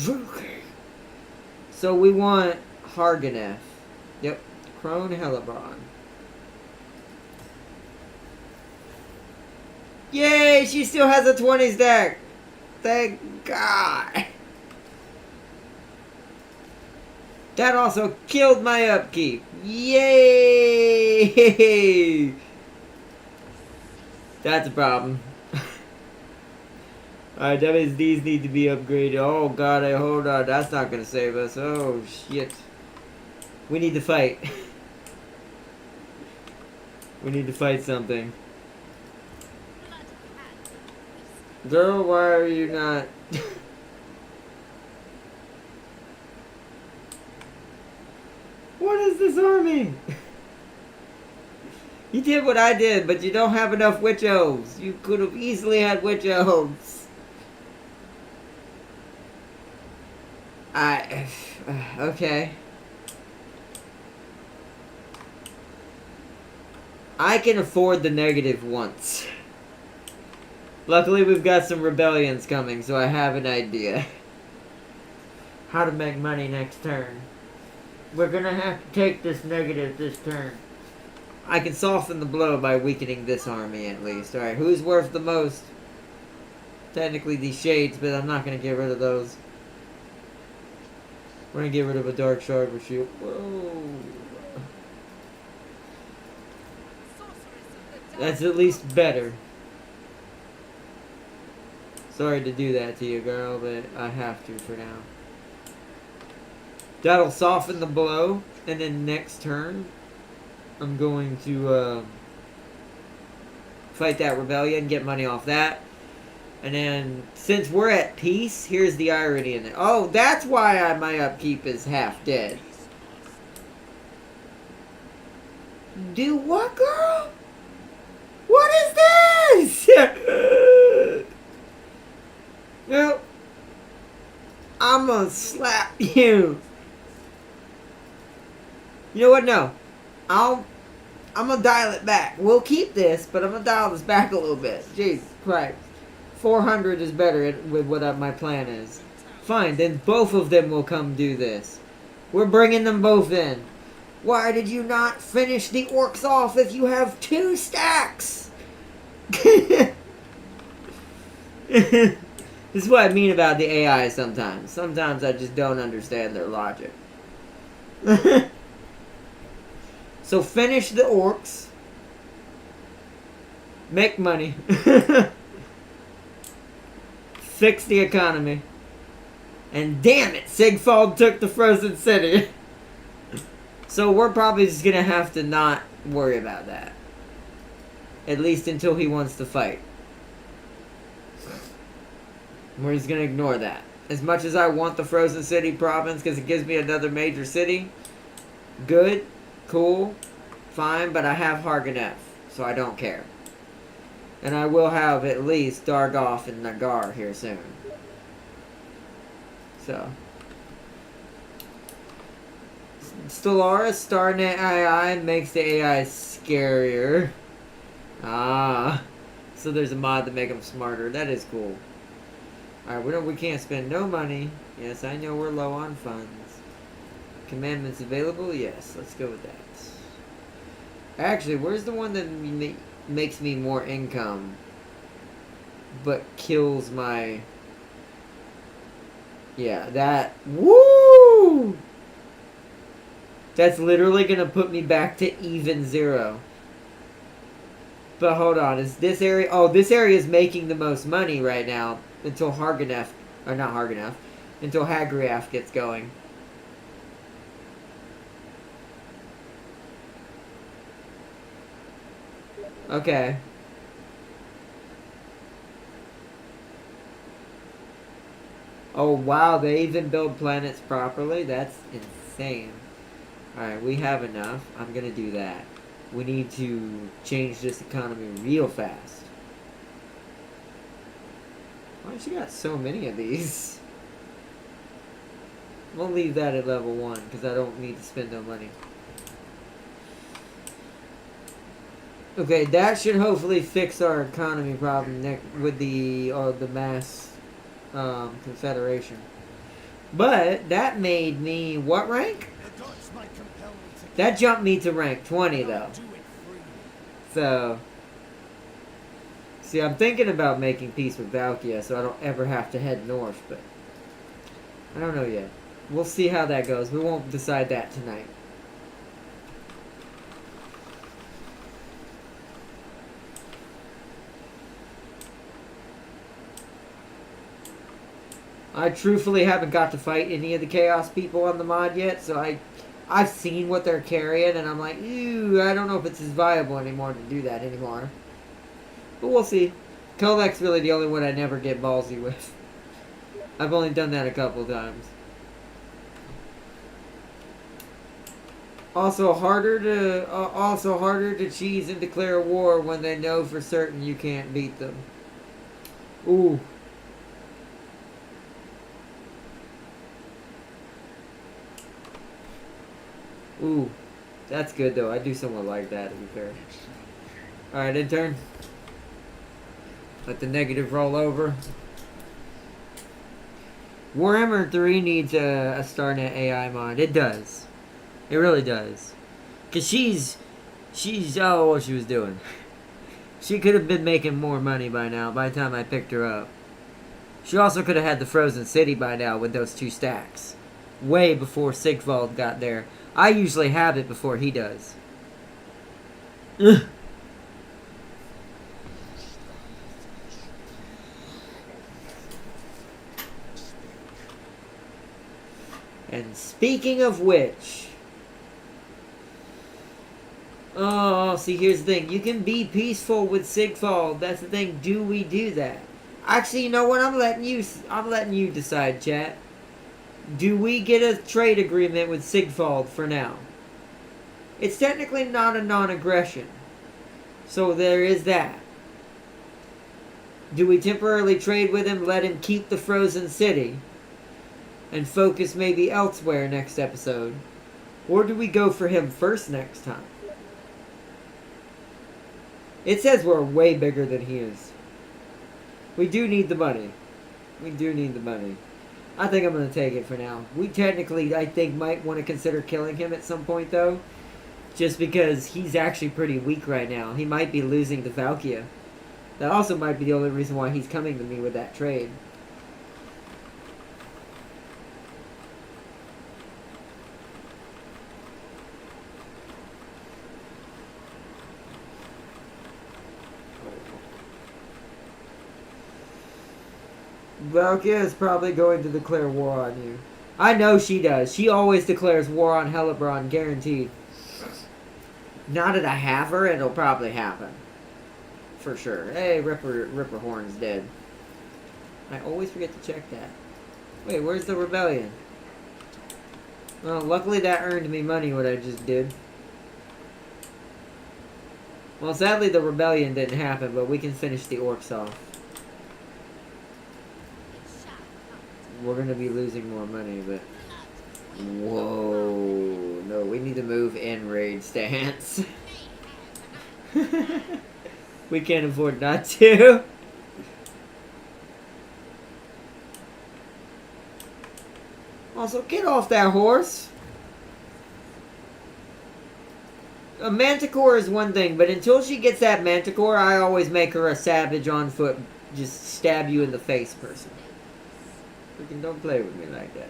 Okay. So we want Harganeth. Yep. Crone Hellebron. Yay! She still has a 20 stack! Thank God! That also killed my upkeep. Yay! That's a problem. Alright, that means these need to be upgraded. Oh god, hold on. That's not gonna save us. Oh shit. We need to fight. We need to fight something. Girl, why are you not... What is this army? You did what I did, but you don't have enough witch elves. You could have easily had witch elves. Okay. I can afford the negative once. Luckily, we've got some rebellions coming, so I have an idea. How to make money next turn. We're gonna have to take this negative this turn. I can soften the blow by weakening this army at least. Alright, who's worth the most? Technically these shades, but I'm not gonna get rid of those. We're gonna get rid of a dark shard with you. Whoa. That's at least better. Sorry to do that to you, girl, but I have to for now. That'll soften the blow, and then next turn, I'm going to fight that rebellion, get money off that. And then, since we're at peace, here's the irony in it. Oh, that's why my upkeep is half dead. Do what, girl? What is this? No. I'm gonna slap you. You know what? No. I'm gonna dial it back. We'll keep this, but I'm gonna dial this back a little bit. Jeez Christ. 400 is better with what my plan is. Fine, then both of them will come do this. We're bringing them both in. Why did you not finish the orcs off if you have 2 stacks? This is what I mean about the AI sometimes. Sometimes I just don't understand their logic. So finish the orcs. Make money. Fix the economy. And damn it, Sigfold took the Frozen City. So we're probably just gonna have to not worry about that. At least until he wants to fight. We're just gonna ignore that. As much as I want the Frozen City province because it gives me another major city. Good. Cool. Fine. But I have Harganeth. So I don't care. And I will have at least Dargoth and Nagar here soon. So. Stellaris Starnet AI makes the AI scarier. Ah. So there's a mod to make them smarter. That is cool. Alright, we can't spend no money. Yes, I know we're low on funds. Commandments available? Yes, let's go with that. Actually, where's the one that makes me more income, but kills my... Yeah, that... Woo! That's literally gonna put me back to even 0. But hold on, is this area... Oh, this area is making the most money right now until Harganeth... Or not Harganeth. Until Hagriath gets going. Okay. Oh, wow, they even build planets properly? That's insane. Alright, we have enough. I'm gonna do that. We need to change this economy real fast. Why she got so many of these? We'll leave that at level 1, because I don't need to spend no money. Okay, that should hopefully fix our economy problem with the mass confederation. But that made me what rank? That jumped me to rank 20 though. So, see, I'm thinking about making peace with Valkia so I don't ever have to head north, but I don't know yet. We'll see how that goes. We won't decide that tonight. I truthfully haven't got to fight any of the Chaos people on the mod yet, so I've seen what they're carrying, and I'm like, ew, I don't know if it's as viable anymore to do that anymore. But we'll see. Kolek's really the only one I never get ballsy with. I've only done that a couple times. Also harder to cheese and declare war when they know for certain you can't beat them. Ooh. Ooh, that's good though. I do somewhat like that, to be fair. Alright, intern. Let the negative roll over. Warhammer 3 needs a Starnet AI mod. It does. It really does. Because she's... Oh, what she was doing. She could have been making more money by now, by the time I picked her up. She also could have had the Frozen City by now with those 2 stacks. Way before Sigvald got there. I usually have it before he does. Ugh. And speaking of which... Oh, see, here's the thing. You can be peaceful with Sigvald. That's the thing. Do we do that? Actually, you know what? I'm letting you decide, chat. Do we get a trade agreement with Sigvald for now? It's technically not a non-aggression. So there is that. Do we temporarily trade with him, let him keep the Frozen City, and focus maybe elsewhere next episode? Or do we go for him first next time? It says we're way bigger than he is. We do need the money. We do need the money. I think I'm going to take it for now. We technically, I think, might want to consider killing him at some point, though. Just because he's actually pretty weak right now. He might be losing to Valkia. That also might be the only reason why he's coming to me with that trade. Valkia is probably going to declare war on you. I know she does. She always declares war on Hellebron, guaranteed. Now that I have her, it'll probably happen. For sure. Hey, Ripper Horn's dead. I always forget to check that. Wait, where's the rebellion? Well, luckily that earned me money, what I just did. Well, sadly the rebellion didn't happen, but we can finish the orcs off. We're gonna be losing more money, but... Whoa. No, we need to move in raid stance. We can't afford not to. Also, get off that horse. A manticore is one thing, but until she gets that manticore, I always make her a savage on foot, just stab you in the face person. Freaking don't play with me like that.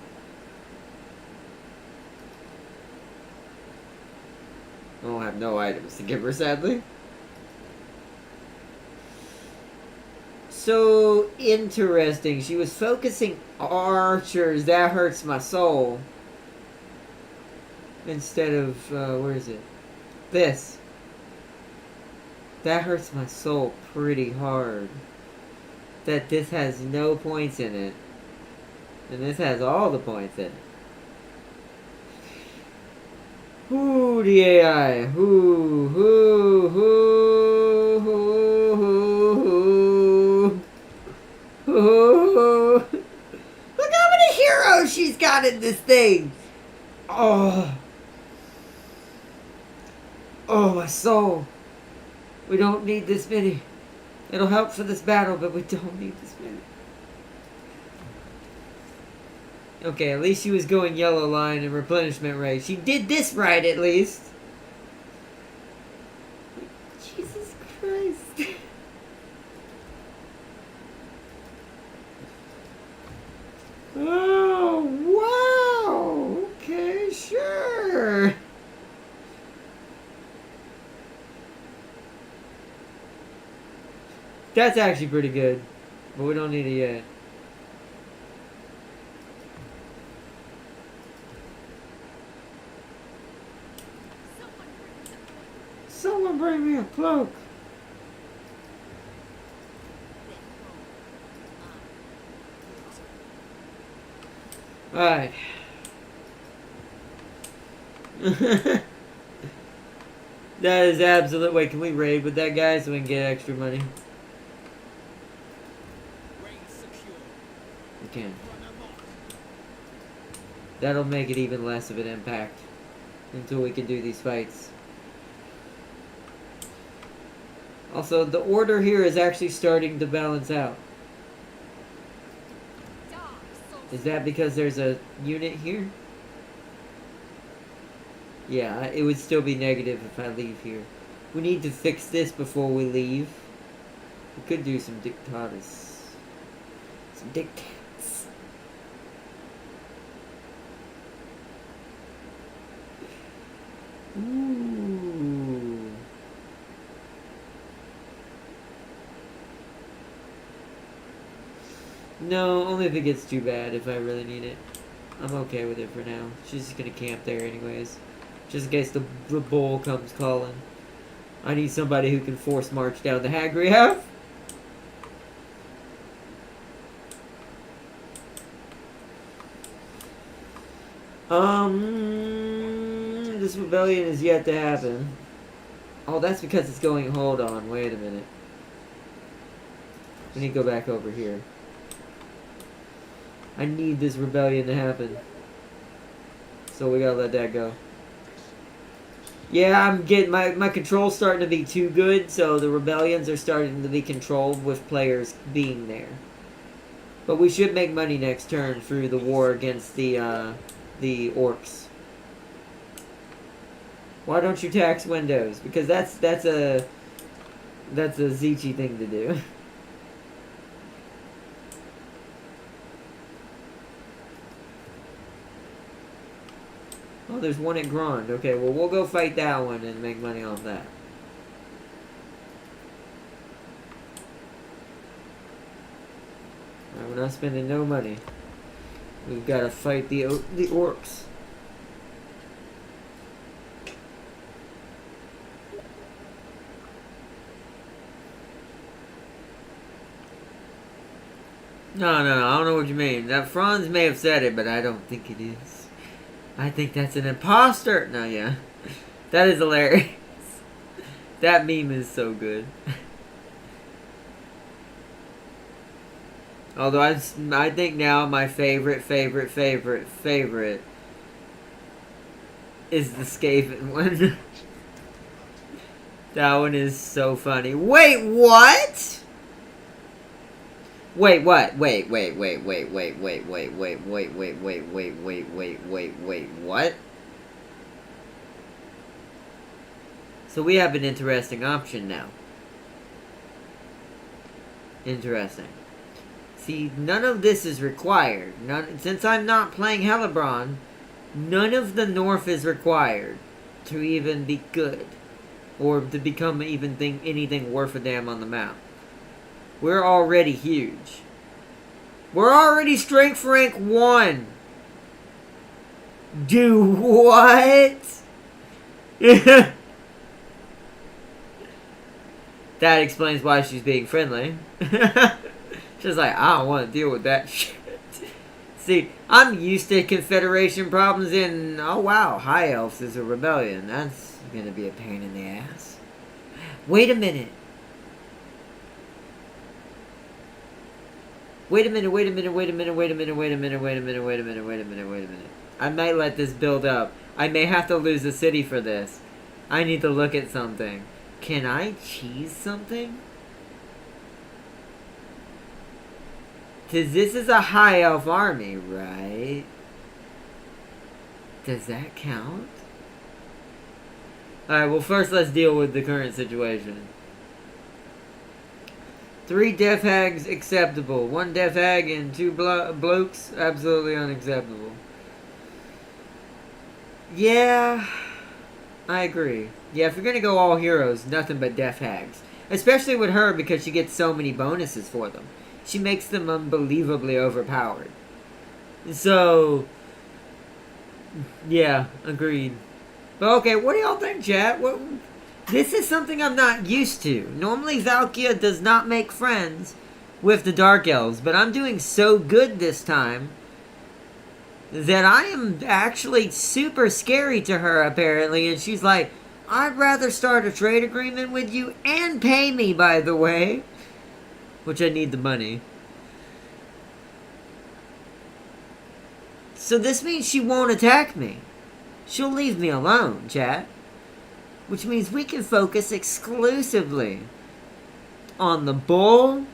I don't have no items to give her, sadly. So interesting. She was focusing archers. That hurts my soul. Instead of, where is it? This. That hurts my soul pretty hard. That this has no points in it. And this has all the points in it. Ooh, the AI. Ooh. Look how many heroes she's got in this thing. Oh, my soul. We don't need this many. It'll help for this battle, but we don't need this many. Okay, at least she was going yellow line and replenishment rate. She did this right, at least. Jesus Christ. Oh, wow. Okay, sure. That's actually pretty good. But we don't need it yet. Someone bring me a cloak. Alright. That is absolute. Wait, can we raid with that guy so we can get extra money? We can. That'll make it even less of an impact until we can do these fights. Also, the order here is actually starting to balance out. Is that because there's a unit here? Yeah, it would still be negative if I leave here. We need to fix this before we leave. We could do some dictatus. Some dictats. Ooh. No, only if it gets too bad, if I really need it. I'm okay with it for now. She's just gonna camp there anyways. Just in case the bull comes calling. I need somebody who can force march down the Hagriav. This rebellion is yet to happen. Oh, that's because it's going, hold on, wait a minute. We need to go back over here. I need this rebellion to happen. So we gotta let that go. Yeah, I'm getting my control's starting to be too good, so the rebellions are starting to be controlled with players being there. But we should make money next turn through the war against the orcs. Why don't you tax windows? Because that's a Zeechy thing to do. Oh, there's one at Grand. Okay, well, we'll go fight that one and make money off that. Alright, we're not spending no money. We've got to fight the orcs. No, I don't know what you mean. That Franz may have said it, but I don't think it is. I think that's an imposter. No, yeah. That is hilarious. That meme is so good. Although I think now my favorite is the Skaven one. That one is so funny. Wait, what? Wait, what? Wait, what? So we have an interesting option now. Interesting. See, none of this is required. Since I'm not playing Hellebron, none of the North is required to even be good. Or to become anything worth a damn on the map. We're already huge. We're already strength rank 1. Do what? That explains why she's being friendly. She's like, I don't want to deal with that shit. See, I'm used to Confederation problems in... Oh, wow. High Elves is a rebellion. That's gonna be a pain in the ass. Wait a minute. Wait a minute. I might let this build up. I may have to lose a city for this. I need to look at something. Can I cheese something? Because this is a high elf army, right? Does that count? Alright, well first let's deal with the current situation. 3 death hags acceptable. 1 death hag and 2 blokes absolutely unacceptable. Yeah, I agree. Yeah, if you're gonna go all heroes, nothing but death hags. Especially with her because she gets so many bonuses for them. She makes them unbelievably overpowered. So, yeah, agreed. But okay, what do y'all think, chat? This is something I'm not used to. Normally, Valkia does not make friends with the Dark Elves, but I'm doing so good this time that I am actually super scary to her, apparently, and she's like, I'd rather start a trade agreement with you and pay me, by the way. Which I need the money. So this means she won't attack me. She'll leave me alone, chat. Which means we can focus exclusively on the bull,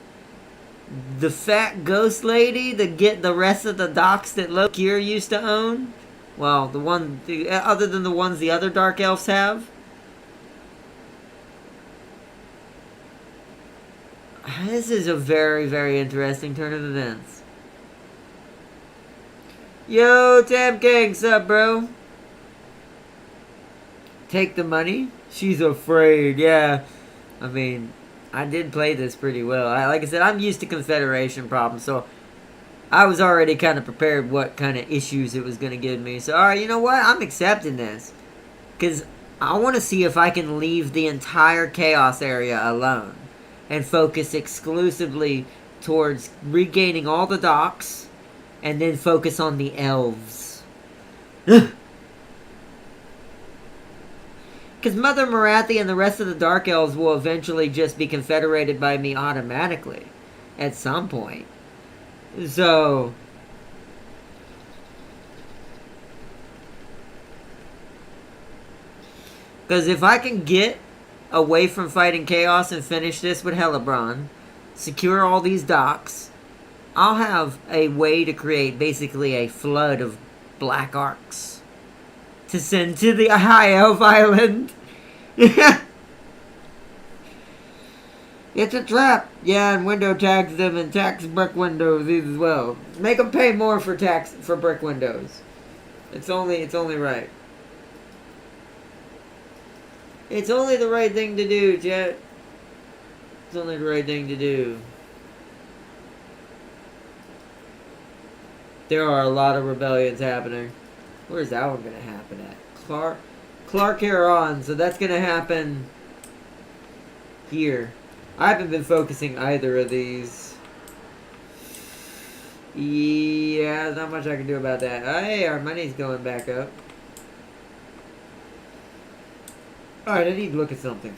the fat ghost lady that get the rest of the docks that Lokir used to own. Well, other than the ones the other Dark Elves have. This is a very, very interesting turn of events. Yo, Tab King, sup, bro? Take the money? She's afraid, yeah. I mean, I did play this pretty well. Like I said, I'm used to Confederation problems, so I was already kind of prepared what kind of issues it was going to give me. So, alright, you know what? I'm accepting this. Because I want to see if I can leave the entire Chaos area alone. And focus exclusively towards regaining all the docks. And then focus on the elves. Because Mother Marathi and the rest of the Dark Elves will eventually just be confederated by me automatically. At some point. So... Because if I can get away from fighting Chaos and finish this with Hellebron, secure all these docks, I'll have a way to create basically a flood of black arcs to send to the High Elf Island. It's a trap. Yeah, and window tags them and tax brick windows as well. Make them pay more for brick windows. It's only right. It's only the right thing to do, Jet. It's only the right thing to do. There are a lot of rebellions happening. Where's that one gonna happen at? Clark Heron, so that's gonna happen here. I haven't been focusing either of these. Yeah, there's not much I can do about that. Hey, our money's going back up. Alright, I need to look at something.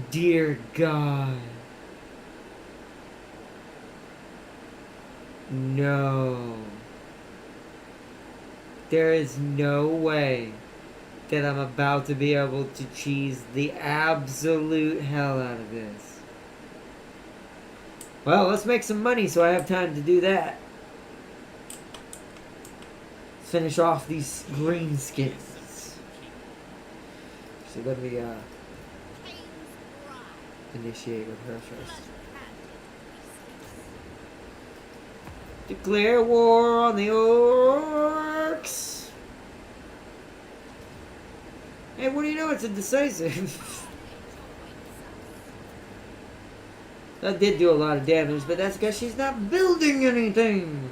Dear God. No. There is no way that I'm about to be able to cheese the absolute hell out of this. Well, let's make some money so I have time to do that. Finish off these green skins. So let me initiate with her first. Declare war on the orcs. Hey, what do you know? It's a decisive. That did do a lot of damage, but that's because she's not building anything.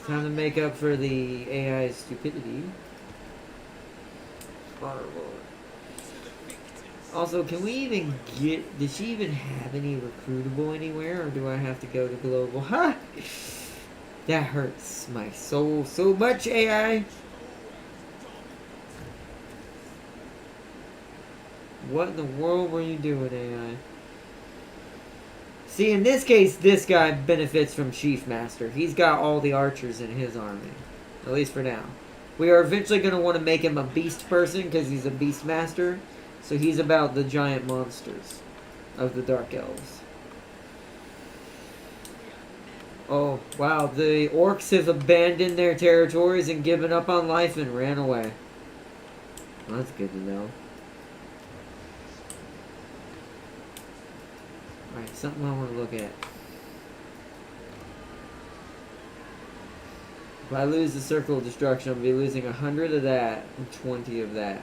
Time to make up for the AI's stupidity. Also, can we even get... Did she even have any recruitable anywhere? Or do I have to go to global? Ha! That hurts my soul so much, AI. What in the world were you doing, AI? See, in this case, this guy benefits from Chief Master. He's got all the archers in his army. At least for now. We are eventually going to want to make him a beast person because he's a beast master. So he's about the giant monsters of the Dark Elves. Oh, wow. The orcs have abandoned their territories and given up on life and ran away. Well, that's good to know. Alright, something I want to look at. If I lose the Circle of Destruction, I'll be losing 100 of that and 20 of that.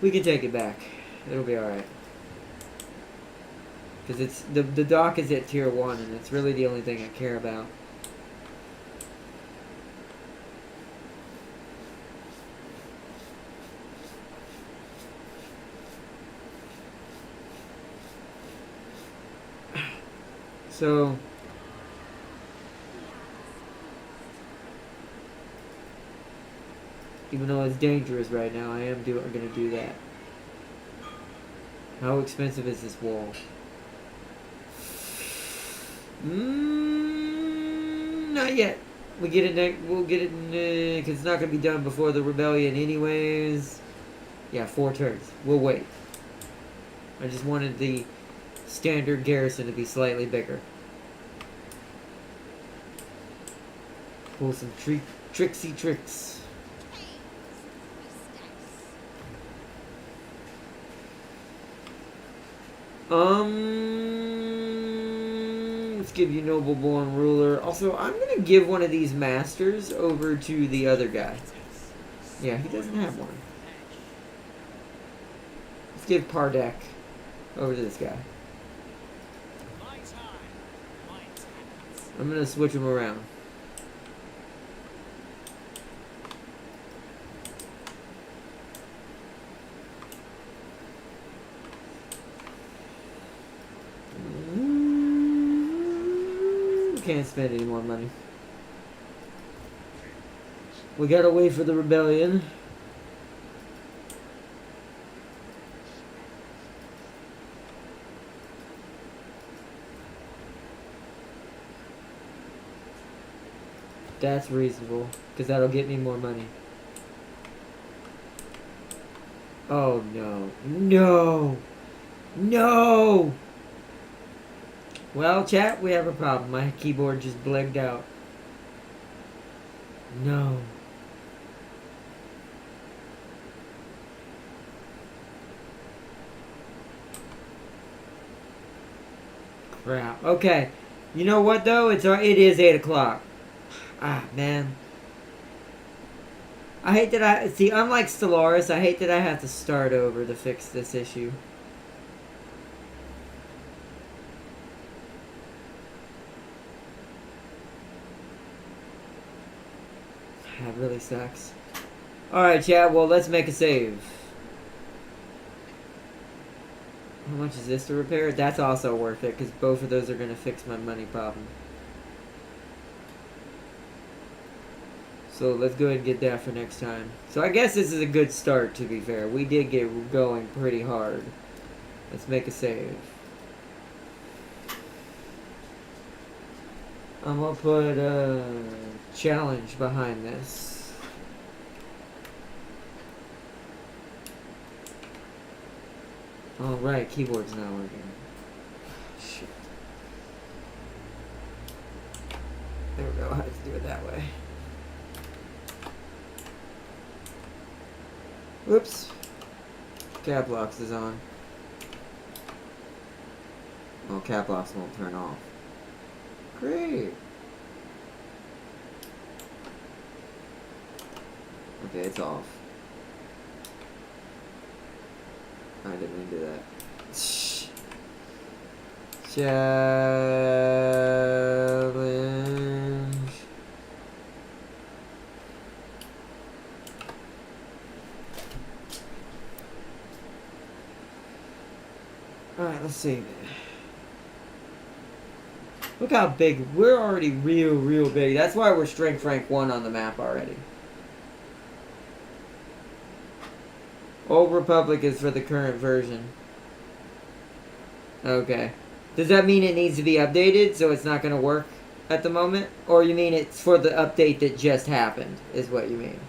We can take it back. It'll be alright. Because it's the dock is at tier 1 and it's really the only thing I care about. So even though it's dangerous right now, I am going to do that. How expensive is this wall? Not yet. We'll get it because it's not going to be done before the rebellion anyways. Yeah, 4 turns. We'll wait. I just wanted the standard garrison to be slightly bigger. Pull some tricksy tricks. Let's give you Nobleborn Ruler. Also, I'm going to give one of these masters over to the other guy. Yeah, he doesn't have one. Let's give Pardek over to this guy. I'm going to switch him around. can't spend any more money. We gotta wait for the rebellion. That's reasonable, because that'll get me more money. Oh no. No! No! Well, chat, we have a problem. My keyboard just blinked out. No. Crap. Okay. You know what though? It is 8 o'clock. Ah, man. I hate that see, unlike Stellaris, I hate that I have to start over to fix this issue. That really sucks. Alright, chat, well, let's make a save. How much is this to repair? That's also worth it, because both of those are going to fix my money problem. So let's go ahead and get that for next time. So I guess this is a good start, to be fair. We did get going pretty hard. Let's make a save. I'm going to put a challenge behind this. Alright, keyboard's not working. Shit. There we go, I have to do it that way. Whoops. Cap locks is on. Well, cap locks won't turn off. Great. Okay, it's off. I didn't mean to do that. Challenge. Alright, let's see. Look how big. We're already real big. That's why we're strength rank 1 on the map already. Old Republic is for the current version. Okay. Does that mean it needs to be updated so it's not going to work at the moment? Or you mean it's for the update that just happened, is what you mean?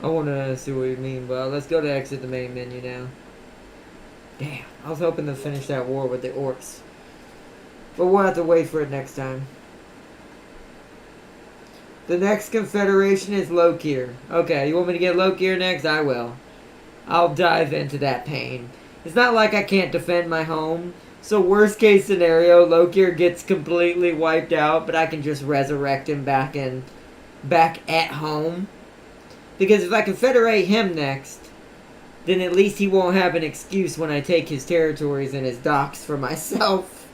I want to see what you mean, but let's go to exit the main menu now. Damn, I was hoping to finish that war with the orcs. But we'll have to wait for it next time. The next confederation is Lokir. Okay, you want me to get Lokir next? I will. I'll dive into that pain. It's not like I can't defend my home. So worst case scenario, Lokir gets completely wiped out, but I can just resurrect him back at home. Because if I confederate him next, then at least he won't have an excuse when I take his territories and his docks for myself.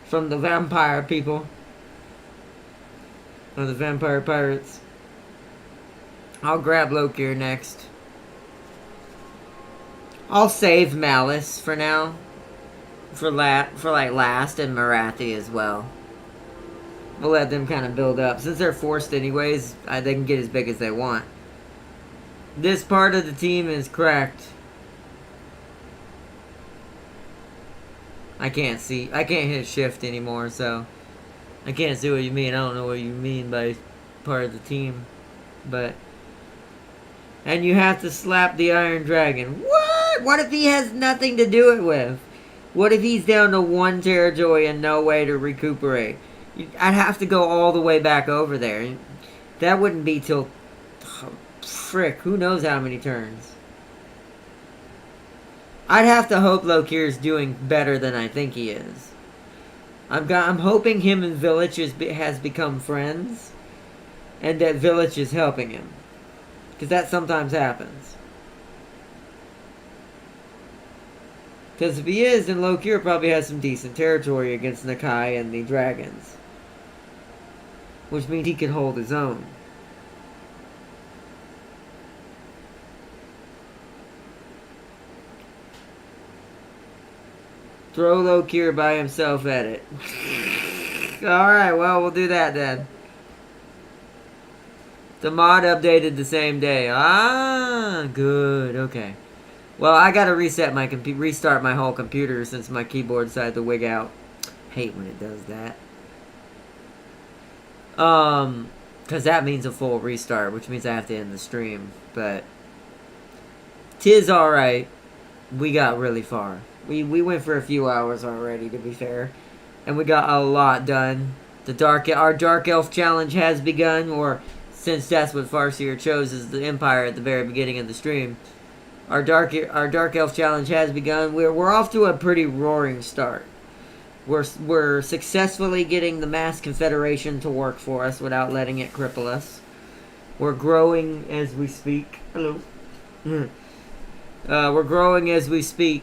From the vampire people. Or the vampire pirates. I'll grab Lokir next. I'll save Malice for now. For like Last and Marathi as well. We'll let them kind of build up. Since they're forced anyways, they can get as big as they want. This part of the team is cracked. I can't hit shift anymore, so I can't see what you mean. I don't know what you mean by part of the team. But and you have to slap the Iron Dragon. What? What if he has nothing to do it with? What if he's down to 1 territory and no way to recuperate? I'd have to go all the way back over there. That wouldn't be till... frick, who knows how many turns. I'd have to hope Lokir's doing better than I think he is. I'm hoping him and Village has become friends. And that Village is helping him. Because that sometimes happens. Because if he is, then Lokir probably has some decent territory against Nakai and the dragons. which means he could hold his own. Throw Lokir by himself at it. Alright, well, we'll do that then. The mod updated the same day. Ah, good, okay. Well, I gotta restart my whole computer since my keyboard decided to wig out. Hate when it does that. Because that means a full restart, which means I have to end the stream. But, 'tis alright. We got really far. We went for a few hours already, to be fair. And we got a lot done. Our Dark Elf Challenge has begun, or since that's what Farseer chose as the Empire at the very beginning of the stream. Our Dark Elf Challenge has begun. We're off to a pretty roaring start. We're successfully getting the Mass Confederation to work for us without letting it cripple us. We're growing as we speak. Hello. We're growing as we speak.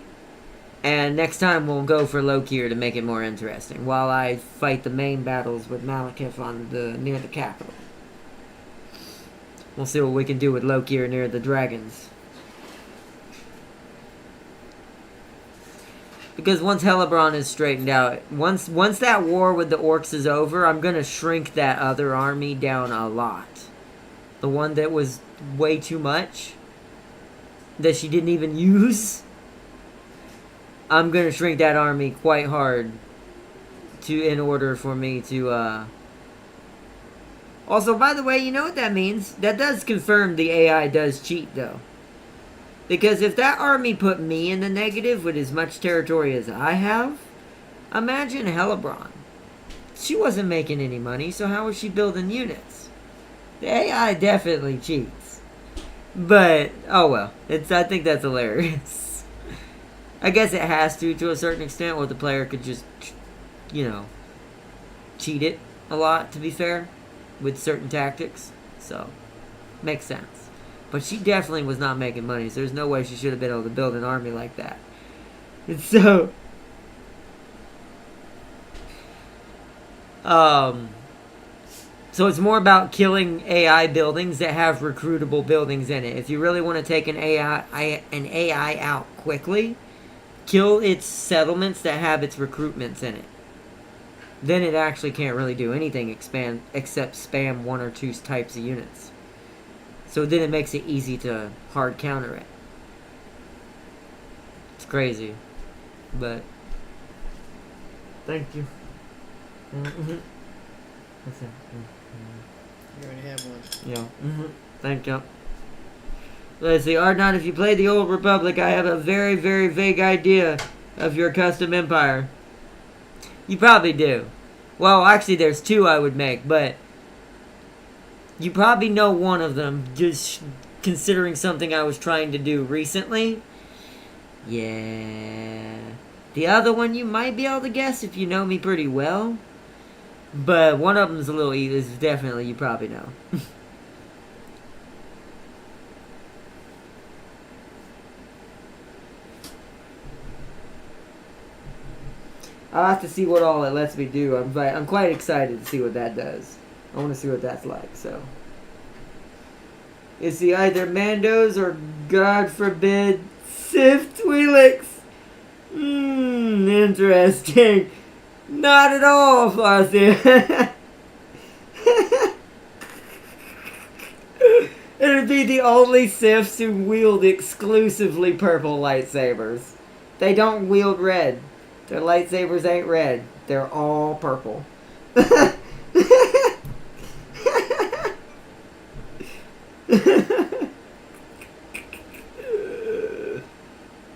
And next time we'll go for Lokir to make it more interesting, while I fight the main battles with Malekith near the capital. We'll see what we can do with Lokir near the dragons. Because once Hellebrand is straightened out, once that war with the orcs is over, I'm gonna shrink that other army down a lot. The one that was way too much, that she didn't even use. I'm gonna shrink that army quite hard in order for me to Also, by the way, you know what that means? That does confirm the AI does cheat, though. Because if that army put me in the negative with as much territory as I have, imagine Hellebrand. She wasn't making any money, so how was she building units? The AI definitely cheats. But, oh well. I think that's hilarious. I guess it has to a certain extent, or the player could just, cheat it a lot, to be fair, with certain tactics. So, makes sense. But she definitely was not making money, so there's no way she should have been able to build an army like that. And so, so it's more about killing AI buildings that have recruitable buildings in it. If you really want to take an AI out quickly, kill its settlements that have its recruitments in it. Then it actually can't really do anything except spam one or two types of units. So then it makes it easy to hard counter it. It's crazy. But thank you. Mm-hmm. What's that? You already have one. Yeah. Mm-hmm. Thank you. Let's see, Ardnot, if you play the Old Republic, I have a very, very vague idea of your custom empire. You probably do. Well, actually, there's two I would make, but you probably know one of them, just considering something I was trying to do recently. Yeah. The other one you might be able to guess if you know me pretty well. But one of them's a little easy. This is definitely you probably know. I'll have to see what all it lets me do. I'm quite excited to see what that does. I want to see what that's like, so. It's either Mandos or, God forbid, Sith Twi'leks. Interesting. Not at all, Farseer. It'd be the only Siths who wield exclusively purple lightsabers. They don't wield red. Their lightsabers ain't red. They're all purple.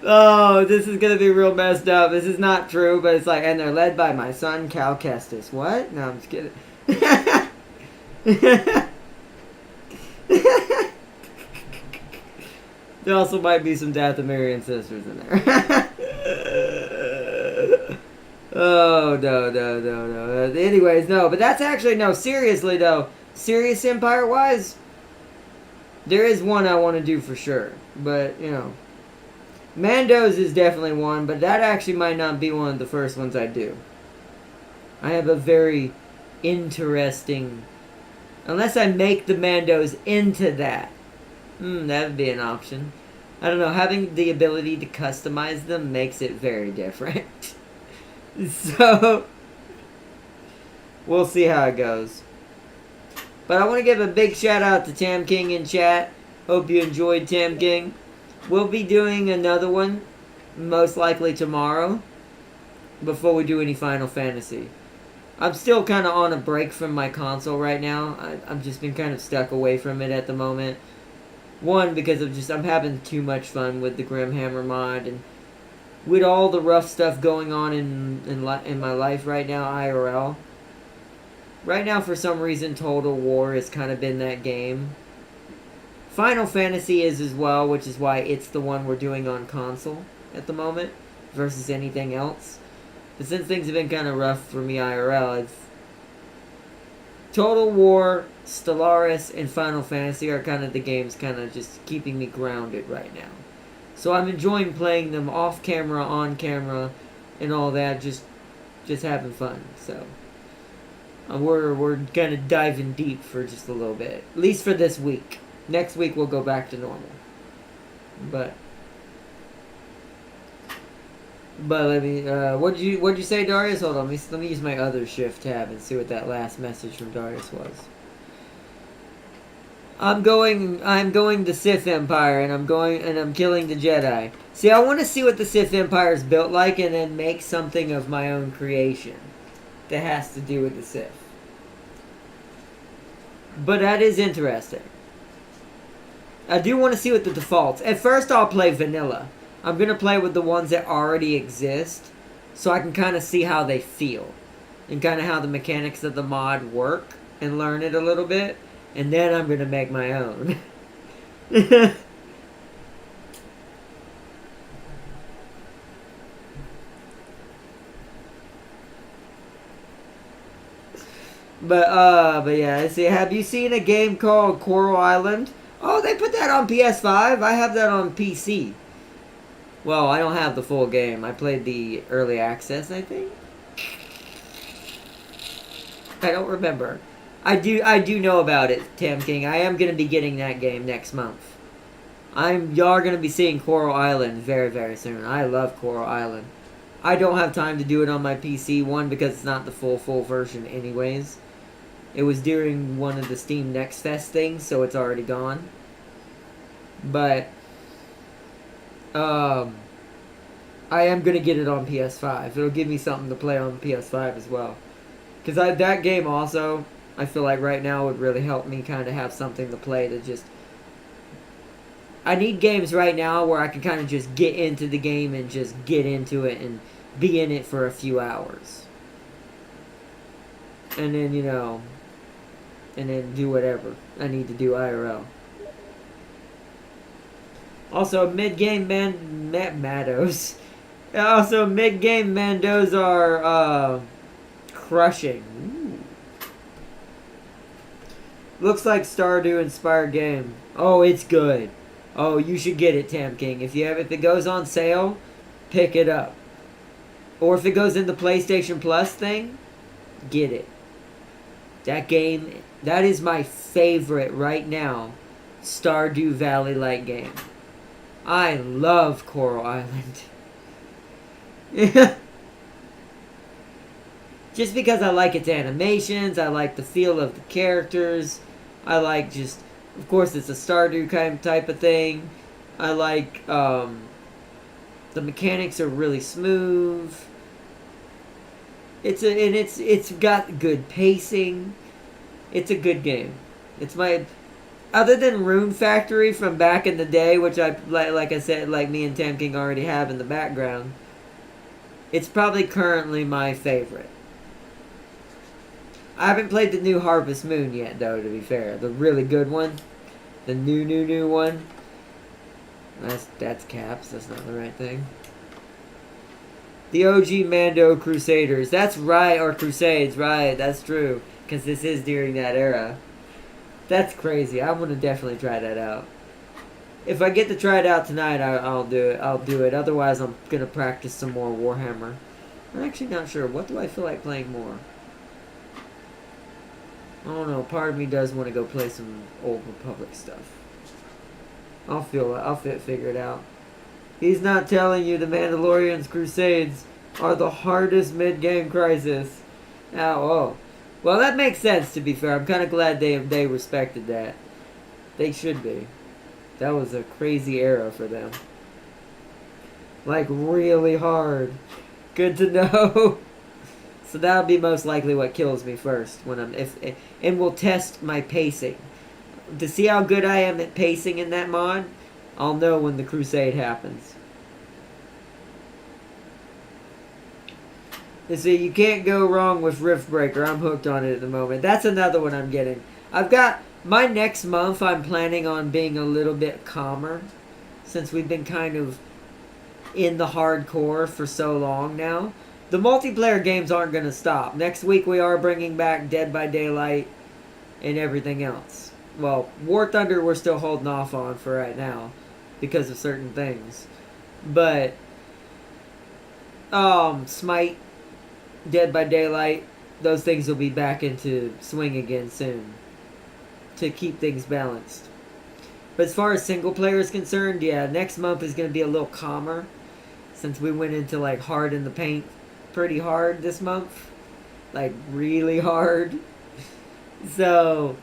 Oh, this is gonna be real messed up. This is not true, but it's like, and they're led by my son, Cal Kestis. What? No, I'm just kidding. There also might be some Dathomirian sisters in there. Oh, no. Anyways, no. But that's actually, no, seriously, though. Serious Empire-wise, there is one I want to do for sure. But, Mando's is definitely one, but that actually might not be one of the first ones I do. I have a very interesting Unless I make the Mandos into that. That would be an option. I don't know. Having the ability to customize them makes it very different. So, we'll see how it goes. But I want to give a big shout out to Tam King in chat. Hope you enjoyed, Tam King. We'll be doing another one, most likely tomorrow, before we do any Final Fantasy. I'm still kind of on a break from my console right now. I've just been kind of stuck away from it at the moment. One, because I'm having too much fun with the Grimhammer mod, and with all the rough stuff going on in my life right now, IRL. Right now, for some reason, Total War has kind of been that game. Final Fantasy is as well, which is why it's the one we're doing on console at the moment, versus anything else. But since things have been kind of rough for me IRL, Total War, Stellaris, and Final Fantasy are kind of the games kind of just keeping me grounded right now. So I'm enjoying playing them off camera, on camera, and all that, just having fun. So we're kind of diving deep for just a little bit, at least for this week. Next week we'll go back to normal. But let me. What'd you say, Darius? Hold on. Let me use my other shift tab and see what that last message from Darius was. I'm going to Sith Empire, and I'm killing the Jedi. See, I want to see what the Sith Empire is built like, and then make something of my own creation that has to do with the Sith. But that is interesting. I do want to see what the defaults. At first, I'll play vanilla. I'm going to play with the ones that already exist, so I can kind of see how they feel, and kind of how the mechanics of the mod work, and learn it a little bit. And then I'm going to make my own. But yeah, let's see. Have you seen a game called Coral Island? Oh, they put that on PS5. I have that on PC. Well, I don't have the full game. I played the early access, I think. I don't remember. I do know about it, Tam King. I am going to be getting that game next month. Y'all are going to be seeing Coral Island very, very soon. I love Coral Island. I don't have time to do it on my PC, one, because it's not the full version anyways. It was during one of the Steam Next Fest things, so it's already gone. But, I am going to get it on PS5. It'll give me something to play on PS5 as well. Because that game also, I feel like right now would really help me kind of have something to play to just... I need games right now where I can kind of just get into the game and just get into it and be in it for a few hours. And then, and then do whatever I need to do IRL. Also, mid-game Mandos. Also, mid-game Mandos are, crushing. Ooh. Looks like Stardew-inspired game. Oh, it's good. Oh, you should get it, Tam King. If it goes on sale, pick it up. Or if it goes in the PlayStation Plus thing, get it. That game, that is my favorite right now, Stardew Valley-like game. I love Coral Island. Just because I like its animations, I like the feel of the characters, I like just, of course it's a Stardew kind of type of thing. I like, the mechanics are really smooth. It's got good pacing. It's a good game. It's my, other than Rune Factory from back in the day, which like I said, like me and Tam King already have in the background, it's probably currently my favorite. I haven't played the new Harvest Moon yet, though, to be fair. The really good one. The new one. That's caps. That's not the right thing. The OG Mando Crusaders. That's right. Or Crusades. Right. That's true. Because this is during that era. That's crazy. I'm going to definitely try that out. If I get to try it out tonight, I'll do it. I'll do it. Otherwise, I'm going to practice some more Warhammer. I'm actually not sure. What do I feel like playing more? I don't know. Part of me does want to go play some Old Republic stuff. I'll figure it out. He's not telling you the Mandalorian's Crusades are the hardest mid-game crisis. Oh. Well, that makes sense, to be fair. I'm kind of glad they respected that. They should be. That was a crazy era for them. Like, really hard. Good to know. So that'll be most likely what kills me first when and will test my pacing. To see how good I am at pacing in that mod, I'll know when the crusade happens. You see, you can't go wrong with Riftbreaker. I'm hooked on it at the moment. That's another one I'm getting. I've got my next month. I'm planning on being a little bit calmer, since we've been kind of in the hardcore for so long now. The multiplayer games aren't going to stop. Next week we are bringing back Dead by Daylight and everything else. Well, War Thunder we're still holding off on for right now because of certain things. But Smite, Dead by Daylight, those things will be back into swing again soon to keep things balanced. But as far as single player is concerned, yeah, next month is going to be a little calmer since we went into like hard in the paint pretty hard this month. Like really hard. So,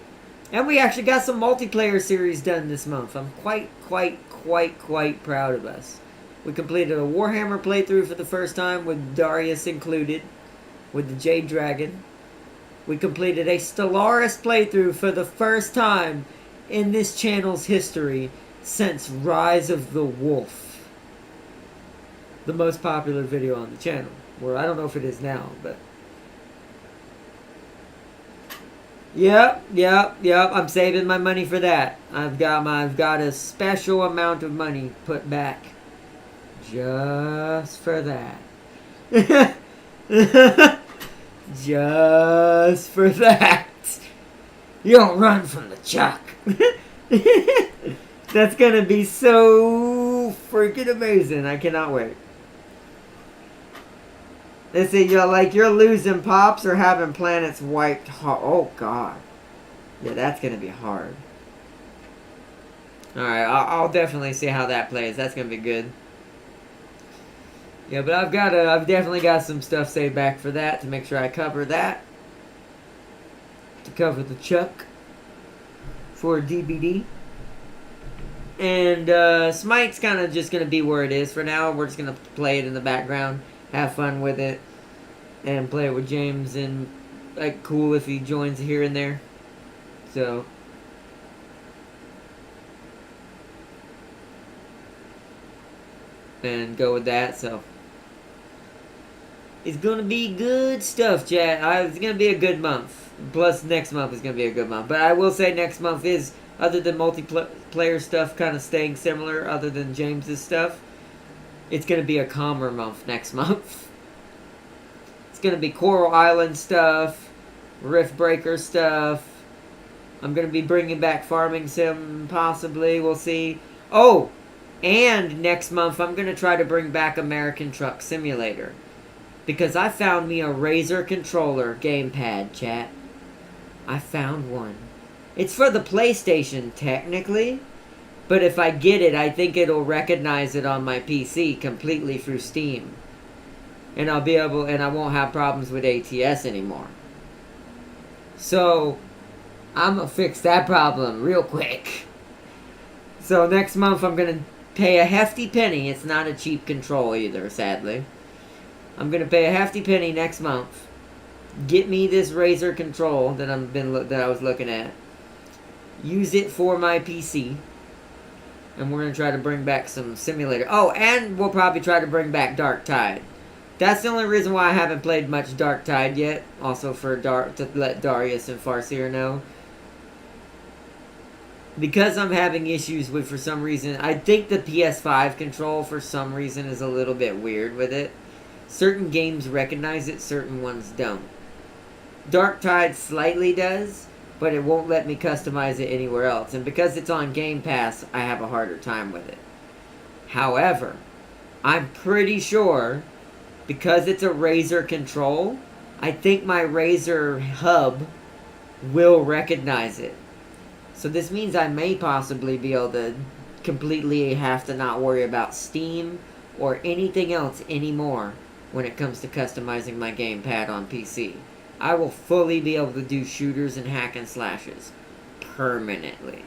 and we actually got some multiplayer series done this month. I'm quite proud of us. We completed a Warhammer playthrough for the first time with Darius included, with the Jade Dragon. We completed a Stellaris playthrough for the first time in this channel's history since Rise of the Wolf. The most popular video on the channel. Well, I don't know if it is now, but... Yep. I'm saving my money for that. I've got a special amount of money put back. Just for that. Just for that. You don't run from the chuck. That's gonna be so freaking amazing. I cannot wait. Let's see, you're losing pops or having planets wiped. Oh god, yeah, that's gonna be hard. All right, I'll definitely see how that plays. That's gonna be good. Yeah, but I've definitely got some stuff saved back for that to make sure I cover that. To cover the chuck for DBD. And Smite's kind of just gonna be where it is for now. We're just gonna play it in the background. Have fun with it and play it with James, and like cool if he joins here and there. So and go with that. So it's gonna be good stuff, chat. It's gonna be a good month. Plus next month is gonna be a good month. But I will say next month is, other than multiplayer stuff kind of staying similar, other than James's stuff, it's going to be a calmer month next month. It's going to be Coral Island stuff, Riftbreaker stuff. I'm going to be bringing back Farming Sim, possibly. We'll see. Oh, and next month I'm going to try to bring back American Truck Simulator. Because I found me a Razer controller gamepad, chat. I found one. It's for the PlayStation, technically. But if I get it, I think it'll recognize it on my PC completely through Steam. And I'll be able, and I won't have problems with ATS anymore. So, I'm gonna fix that problem real quick. So next month I'm gonna pay a hefty penny. It's not a cheap control either, sadly. I'm gonna pay a hefty penny next month. Get me this Razer control that I was looking at. Use it for my PC. And we're going to try to bring back some simulator. Oh, and we'll probably try to bring back Dark Tide. That's the only reason why I haven't played much Dark Tide yet. Also to let Darius and Farseer know. Because I'm having issues with, for some reason, I think the PS5 control for some reason is a little bit weird with it. Certain games recognize it, certain ones don't. Dark Tide slightly does, but it won't let me customize it anywhere else. And because it's on Game Pass, I have a harder time with it. However, I'm pretty sure, because it's a Razer control, I think my Razer hub will recognize it. So this means I may possibly be able to completely have to not worry about Steam or anything else anymore when it comes to customizing my gamepad on PC. I will fully be able to do shooters and hack and slashes permanently.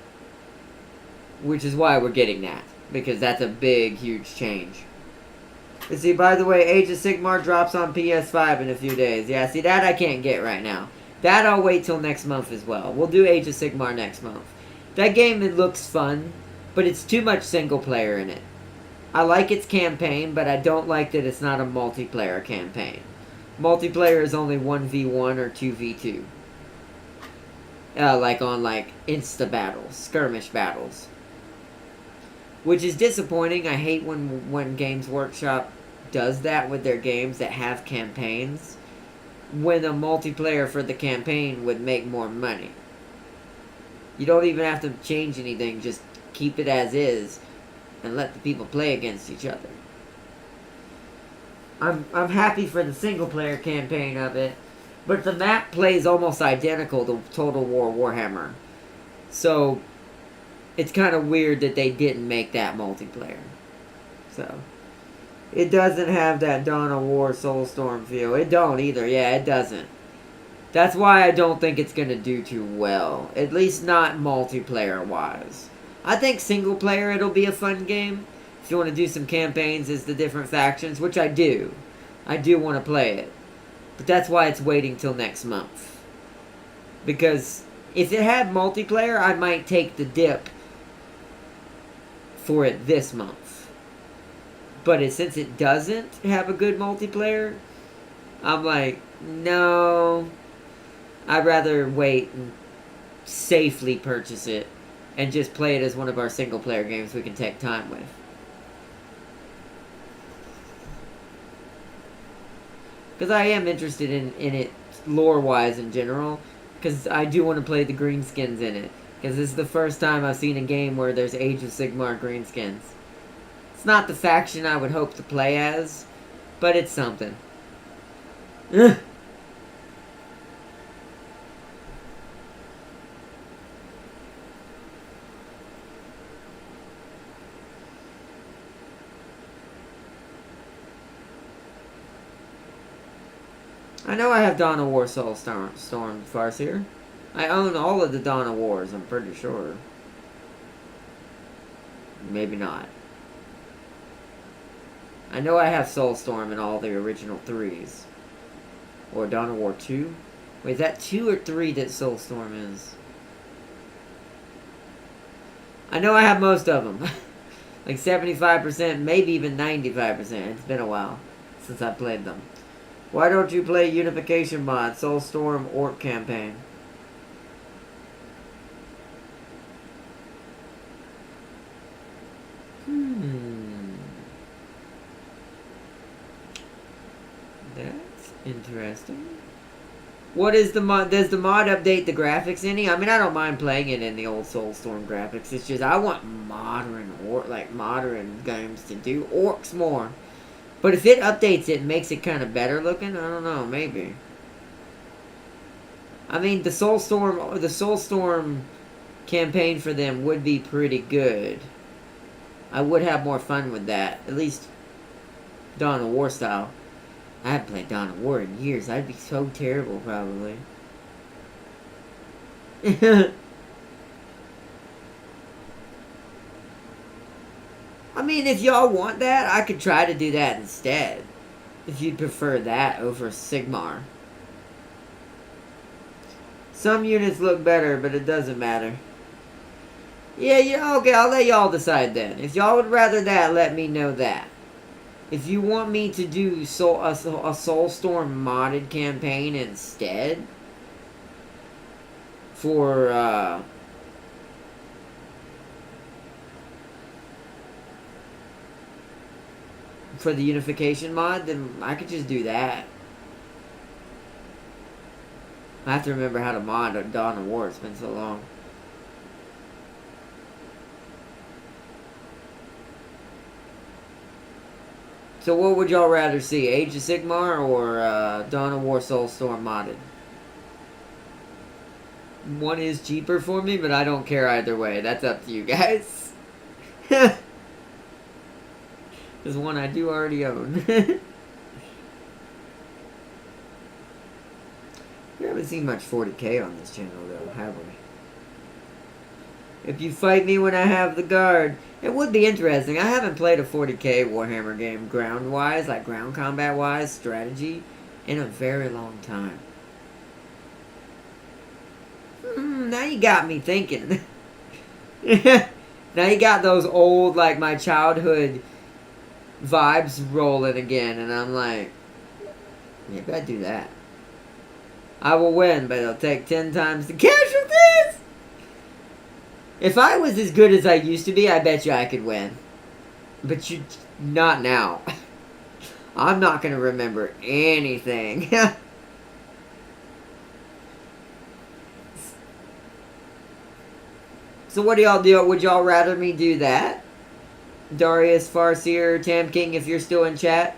Which is why we're getting that, because that's a big, huge change. And see, by the way, Age of Sigmar drops on PS5 in a few days. Yeah, see, that I can't get right now. That I'll wait till next month as well. We'll do Age of Sigmar next month. That game, it looks fun, but it's too much single player in it. I like its campaign, but I don't like that it's not a multiplayer campaign. Multiplayer is only 1v1 or 2v2. Like on, insta battles, skirmish battles. Which is disappointing. I hate when Games Workshop does that with their games that have campaigns, when a multiplayer for the campaign would make more money. You don't even have to change anything, just keep it as is and let the people play against each other. I'm happy for the single player campaign of it, but the map plays almost identical to Total War Warhammer. So it's kind of weird that they didn't make that multiplayer. So it doesn't have that Dawn of War Soulstorm feel. It don't either. Yeah, it doesn't. That's why I don't think it's going to do too well. At least not multiplayer-wise. I think single-player it'll be a fun game. If you want to do some campaigns as the different factions, which I do. I do want to play it. But that's why it's waiting till next month. Because if it had multiplayer, I might take the dip for it this month. But since it doesn't have a good multiplayer, I'm like, no, I'd rather wait and safely purchase it and just play it as one of our single player games we can take time with. Because I am interested in it lore wise in general, because I do want to play the greenskins in it. Because this is the first time I've seen a game where there's Age of Sigmar greenskins. It's not the faction I would hope to play as, but it's something. Ugh. I know I have Dawn of War Soulstorm Farseer. I own all of the Dawn of Wars, I'm pretty sure. Maybe not. I know I have Soulstorm in all the original 3s. Or Dawn of War 2? Wait, is that 2 or 3 that Soulstorm is? I know I have most of them. Like 75%, maybe even 95%. It's been a while since I played them. Why don't you play Unification Mod, Soulstorm Orc Campaign? That's interesting. What is the mod? Does the mod update the graphics any? I mean, I don't mind playing it in the old Soulstorm graphics. It's just I want modern games to do orcs more. But if it updates it and makes it kind of better looking, I don't know, maybe. I mean, the Soulstorm campaign for them would be pretty good. I would have more fun with that. At least Dawn of War style. I haven't played Dawn of War in years. I'd be so terrible, probably. I mean, if y'all want that, I could try to do that instead. If you'd prefer that over Sigmar. Some units look better, but it doesn't matter. Yeah, okay, I'll let y'all decide then. If y'all would rather that, let me know that. If you want me to do a Soulstorm modded campaign instead, for the Unification mod, then I could just do that. I have to remember how to mod Dawn of War. It's been so long. So what would y'all rather see? Age of Sigmar or Dawn of War Soulstorm modded? one is cheaper for me, but I don't care either way. That's up to you guys. There's one I do already own. We haven't seen much 40k on this channel, though, have we? If you fight me when I have the guard. It would be interesting. I haven't played a 40k Warhammer game ground-wise, like ground combat-wise, strategy, in a very long time. Now you got me thinking. Now you got those old, like, my childhood vibes rolling again, and I'm like, maybe I'd do that. I will win, but it'll take 10 times the casualties! If I was as good as I used to be, I bet you I could win. But not now. I'm not going to remember anything. So what do y'all do? Would y'all rather me do that? Darius, Farseer, Tam King, if you're still in chat.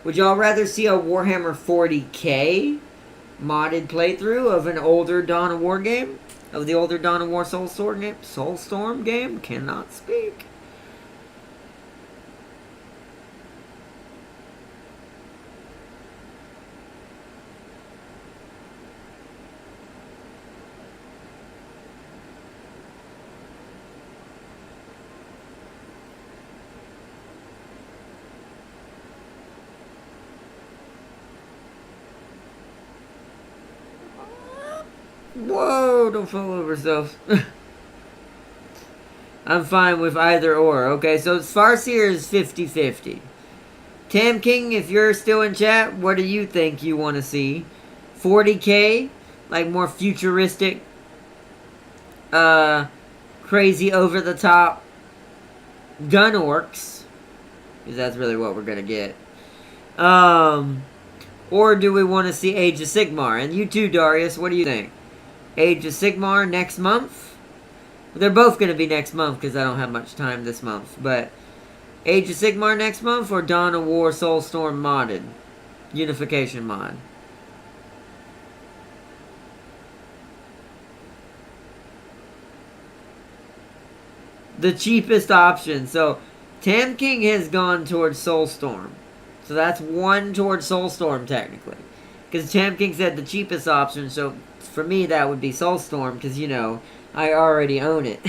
Would y'all rather see a Warhammer 40k modded playthrough of an older Dawn of War game? Of the older Dawn of War Soulstorm game? Cannot speak. Whoa, don't fall over yourself. I'm fine with either or. Okay, so Farseer is 50-50. Tam King, if you're still in chat, what do you think you want to see? 40k? Like more futuristic, crazy over-the-top gun orcs. Because that's really what we're going to get. Or do we want to see Age of Sigmar? And you too, Darius, what do you think? Age of Sigmar next month? They're both going to be next month because I don't have much time this month. But Age of Sigmar next month or Dawn of War Soulstorm modded? Unification mod. The cheapest option. So Tam King has gone towards Soulstorm. So that's one towards Soulstorm technically. Because Tam King said the cheapest option, so for me that would be Soulstorm, because, you know, I already own it.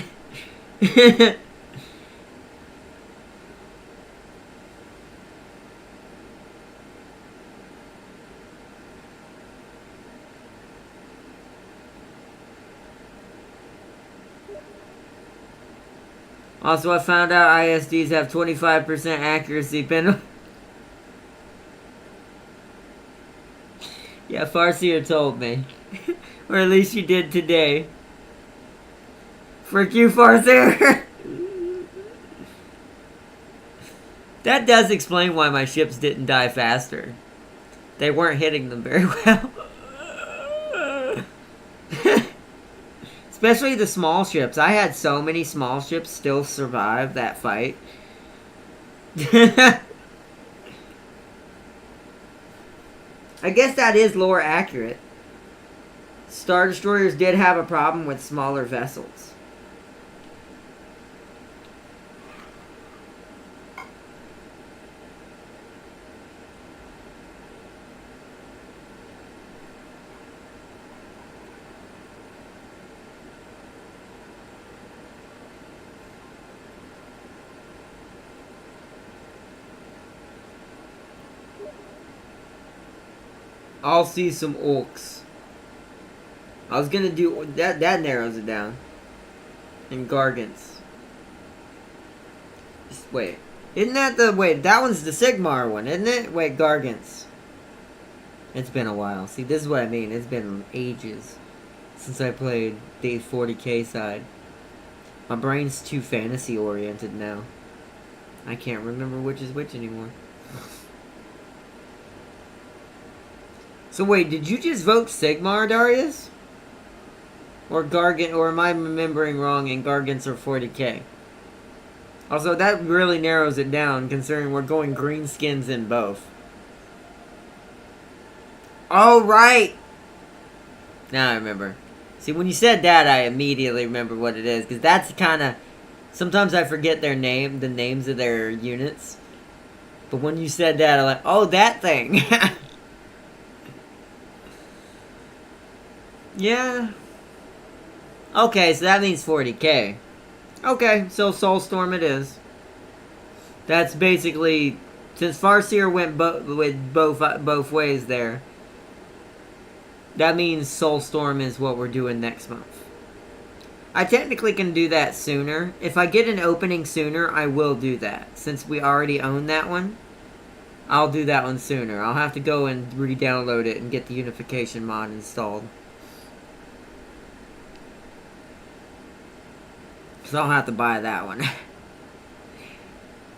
Also, I found out ISDs have 25% accuracy penalty. Yeah, Farseer told me. Or at least you did today. Frick you, Farseer! That does explain why my ships didn't die faster. They weren't hitting them very well. Especially the small ships. I had so many small ships still survive that fight. I guess that is lore accurate. Star Destroyers did have a problem with smaller vessels. I'll see some orcs. I was gonna do that. That narrows it down. And gargants. Just wait. Isn't that the wait? That one's the Sigmar one, isn't it? Wait, gargants. It's been a while. See, this is what I mean. It's been ages since I played the 40k side. My brain's too fantasy oriented now. I can't remember which is which anymore. So wait, did you just vote Sigmar, Darius? Or Gargant, or am I remembering wrong and Gargants are 40k? Also, that really narrows it down, considering we're going greenskins in both. Oh, right! Now I remember. See, when you said that, I immediately remember what it is, because that's kind of... Sometimes I forget the names of their units. But when you said that, I'm like, oh, that thing! Yeah. Okay, so that means 40k. Okay, so Soulstorm it is. That's basically... Since Farseer went with both ways there, that means Soulstorm is what we're doing next month. I technically can do that sooner. If I get an opening sooner, I will do that. Since we already own that one, I'll do that one sooner. I'll have to go and re-download it and get the unification mod installed. So I'll have to buy that one.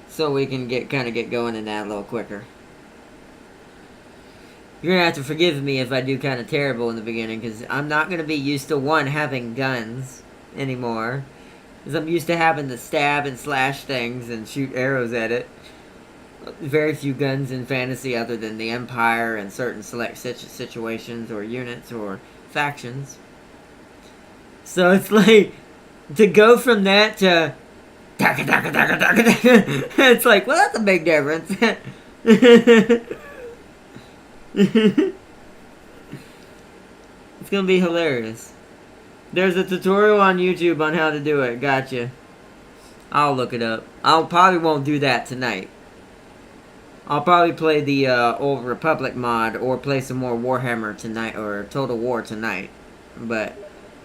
So we can kind of get going in that a little quicker. You're going to have to forgive me if I do kind of terrible in the beginning, because I'm not going to be used to, one, having guns anymore. Because I'm used to having to stab and slash things and shoot arrows at it. Very few guns in fantasy other than the Empire and certain select situations or units or factions. So it's like, to go from that to... It's like, well, that's a big difference. It's gonna be hilarious. There's a tutorial on YouTube on how to do it. Gotcha. I'll look it up. I'll probably won't do that tonight. I'll probably play the Old Republic mod or play some more Warhammer tonight or Total War tonight. But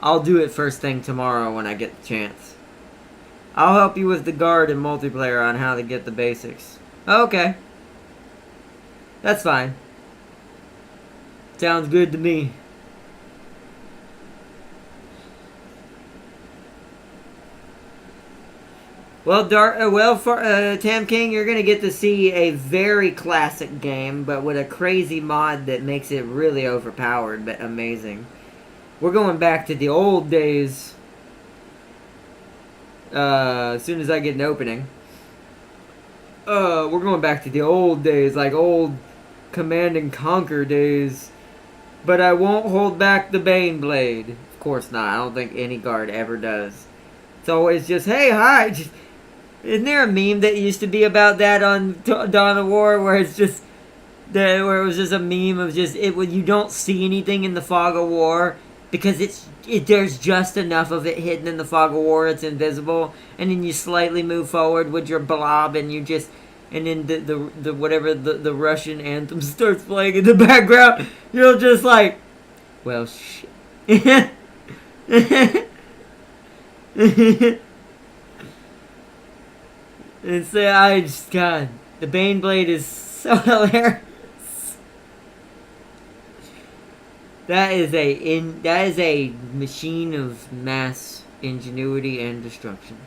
I'll do it first thing tomorrow when I get the chance. I'll help you with the guard and multiplayer on how to get the basics. Okay. That's fine. Sounds good to me. Well, Tam King, you're gonna get to see a very classic game, but with a crazy mod that makes it really overpowered, but amazing. We're going back to the old days. As soon as I get an opening. We're going back to the old days, like old Command and Conquer days. But I won't hold back the Bane Blade. Of course not. I don't think any guard ever does. It's always just, hey, hi. Just, isn't there a meme that used to be about that on Dawn of War, where it's just, where it was just a meme of just you don't see anything in the fog of war because there's just enough of it hidden in the fog of war, it's invisible, and then you slightly move forward with your blob, and you just, and then the whatever the Russian anthem starts playing in the background, you're just like, well, shit. And so God, the Bane Blade is so hilarious. That is a machine of mass ingenuity and destruction.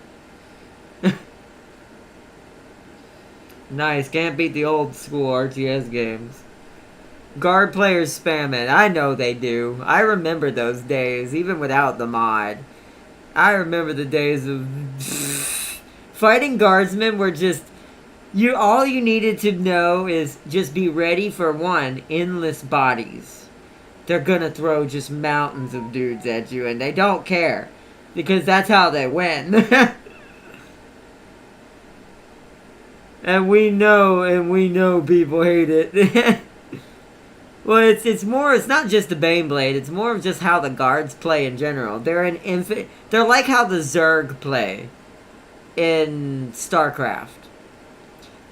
Nice, can't beat the old school RTS games. Guard players spam it. I know they do. I remember those days, even without the mod. I remember the days of fighting guardsmen were just all you needed to know is just be ready for one, endless bodies. They're gonna throw just mountains of dudes at you, and they don't care. Because that's how they win. And we know people hate it. Well, it's not just the Bane Blade, it's more of just how the guards play in general. They're like how the Zerg play in StarCraft.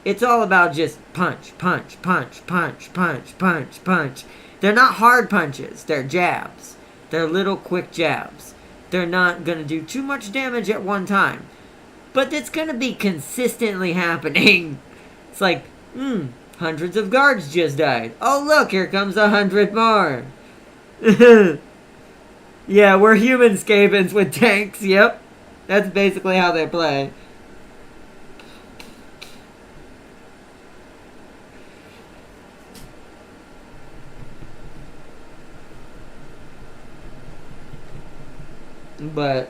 It's all about just punch, punch, punch, punch, punch, punch, punch. They're not hard punches. They're jabs. They're little quick jabs. They're not going to do too much damage at one time. But it's going to be consistently happening. It's like, hundreds of guards just died. Oh, look, here comes 100 more. Yeah, we're human Skavens with tanks. Yep. That's basically how they play. But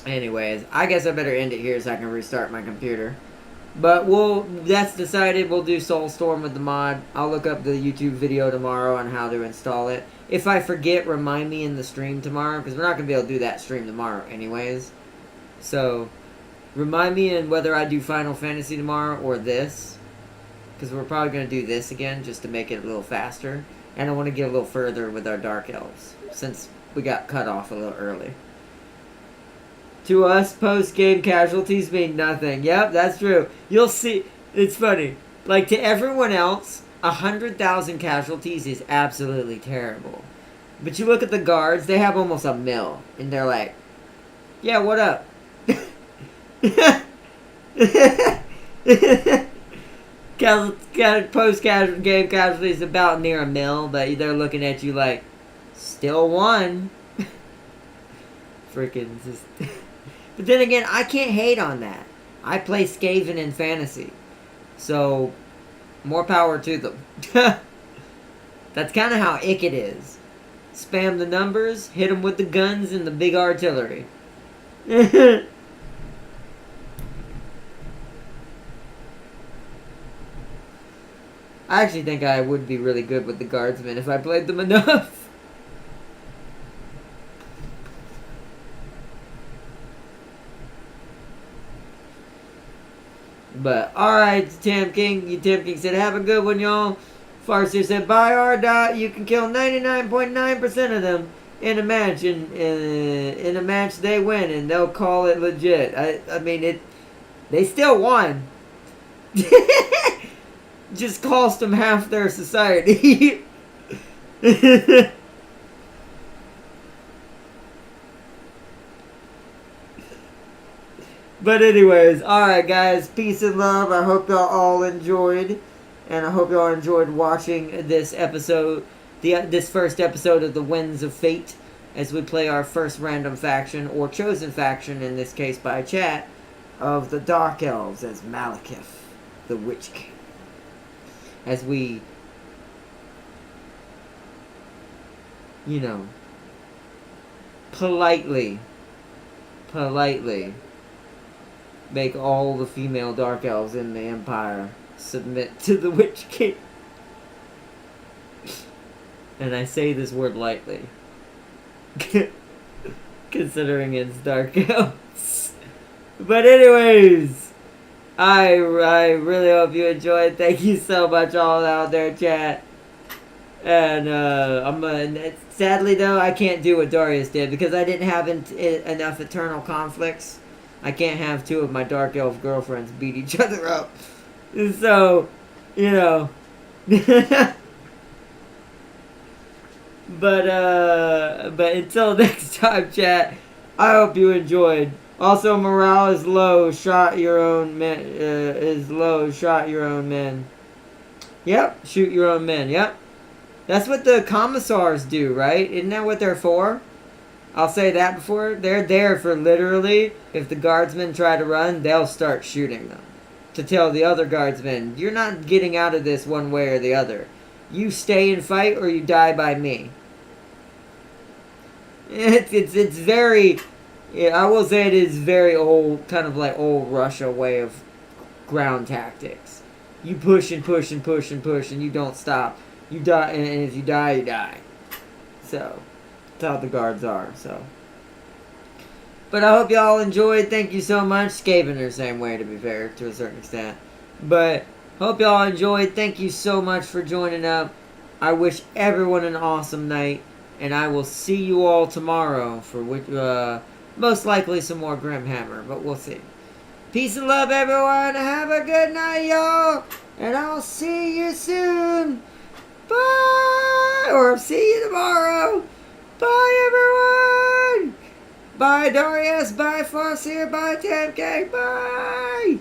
anyways, I guess I better end it here so I can restart my computer. But that's decided. We'll do Soulstorm with the mod. I'll look up the YouTube video tomorrow on how to install it. If I forget, remind me in the stream tomorrow, because we're not going to be able to do that stream tomorrow anyways. So, remind me in whether I do Final Fantasy tomorrow or this. Because we're probably going to do this again, just to make it a little faster. And I want to get a little further with our Dark Elves, since we got cut off a little early. To us, post-game casualties mean nothing. Yep, that's true. You'll see. It's funny. Like, to everyone else, 100,000 casualties is absolutely terrible. But you look at the guards, they have almost a mil. And they're like, yeah, what up? Post-game casualties about near a mil, but they're looking at you like, still one. Freaking just... But then again, I can't hate on that. I play Skaven in fantasy. So, more power to them. That's kind of how Ick it is. Spam the numbers, hit them with the guns and the big artillery. I actually think I would be really good with the guardsmen if I played them enough. But, alright, Tam King said, have a good one, y'all. Farseer said, by our dot, you can kill 99.9% of them in a match. In a match, they win, and they'll call it legit. I mean, they still won. Just cost them half their society. But anyways, alright guys, peace and love. I hope y'all all enjoyed. And I hope y'all enjoyed watching this episode, this first episode of the Winds of Fate, as we play our first random faction, or chosen faction, in this case by chat, of the Dark Elves as Malekith, the Witch King. As we, you know, politely make all the female Dark Elves in the Empire submit to the Witch King. And I say this word lightly. Considering it's Dark Elves. But anyways, I really hope you enjoyed. Thank you so much all out there, chat. And sadly though, I can't do what Darius did because I didn't have enough eternal conflicts. I can't have two of my Dark Elf girlfriends beat each other up. So, you know. But until next time, chat, I hope you enjoyed. Also, morale is low. Shot your own men. Shot your own men. Yep. Shoot your own men. Yep. That's what the commissars do, right? Isn't that what they're for? I'll say that before. They're there for literally, if the guardsmen try to run, they'll start shooting them. To tell the other guardsmen, you're not getting out of this one way or the other. You stay and fight or you die by me. It's very, yeah, I will say it is very old, kind of like old Russia way of ground tactics. You push and push and push and push and you don't stop. You die, and if you die, you die. So, that's how the guards are, so. But I hope y'all enjoyed. Thank you so much. Skaven are the same way, to be fair, to a certain extent. But, hope y'all enjoyed. Thank you so much for joining up. I wish everyone an awesome night. And I will see you all tomorrow for most likely some more Grimhammer, but we'll see. Peace and love, everyone. Have a good night, y'all. And I'll see you soon. Bye. Or see you tomorrow. Bye, everyone. Bye, Darius. Bye, Farseer. Bye, Tamcake. Bye.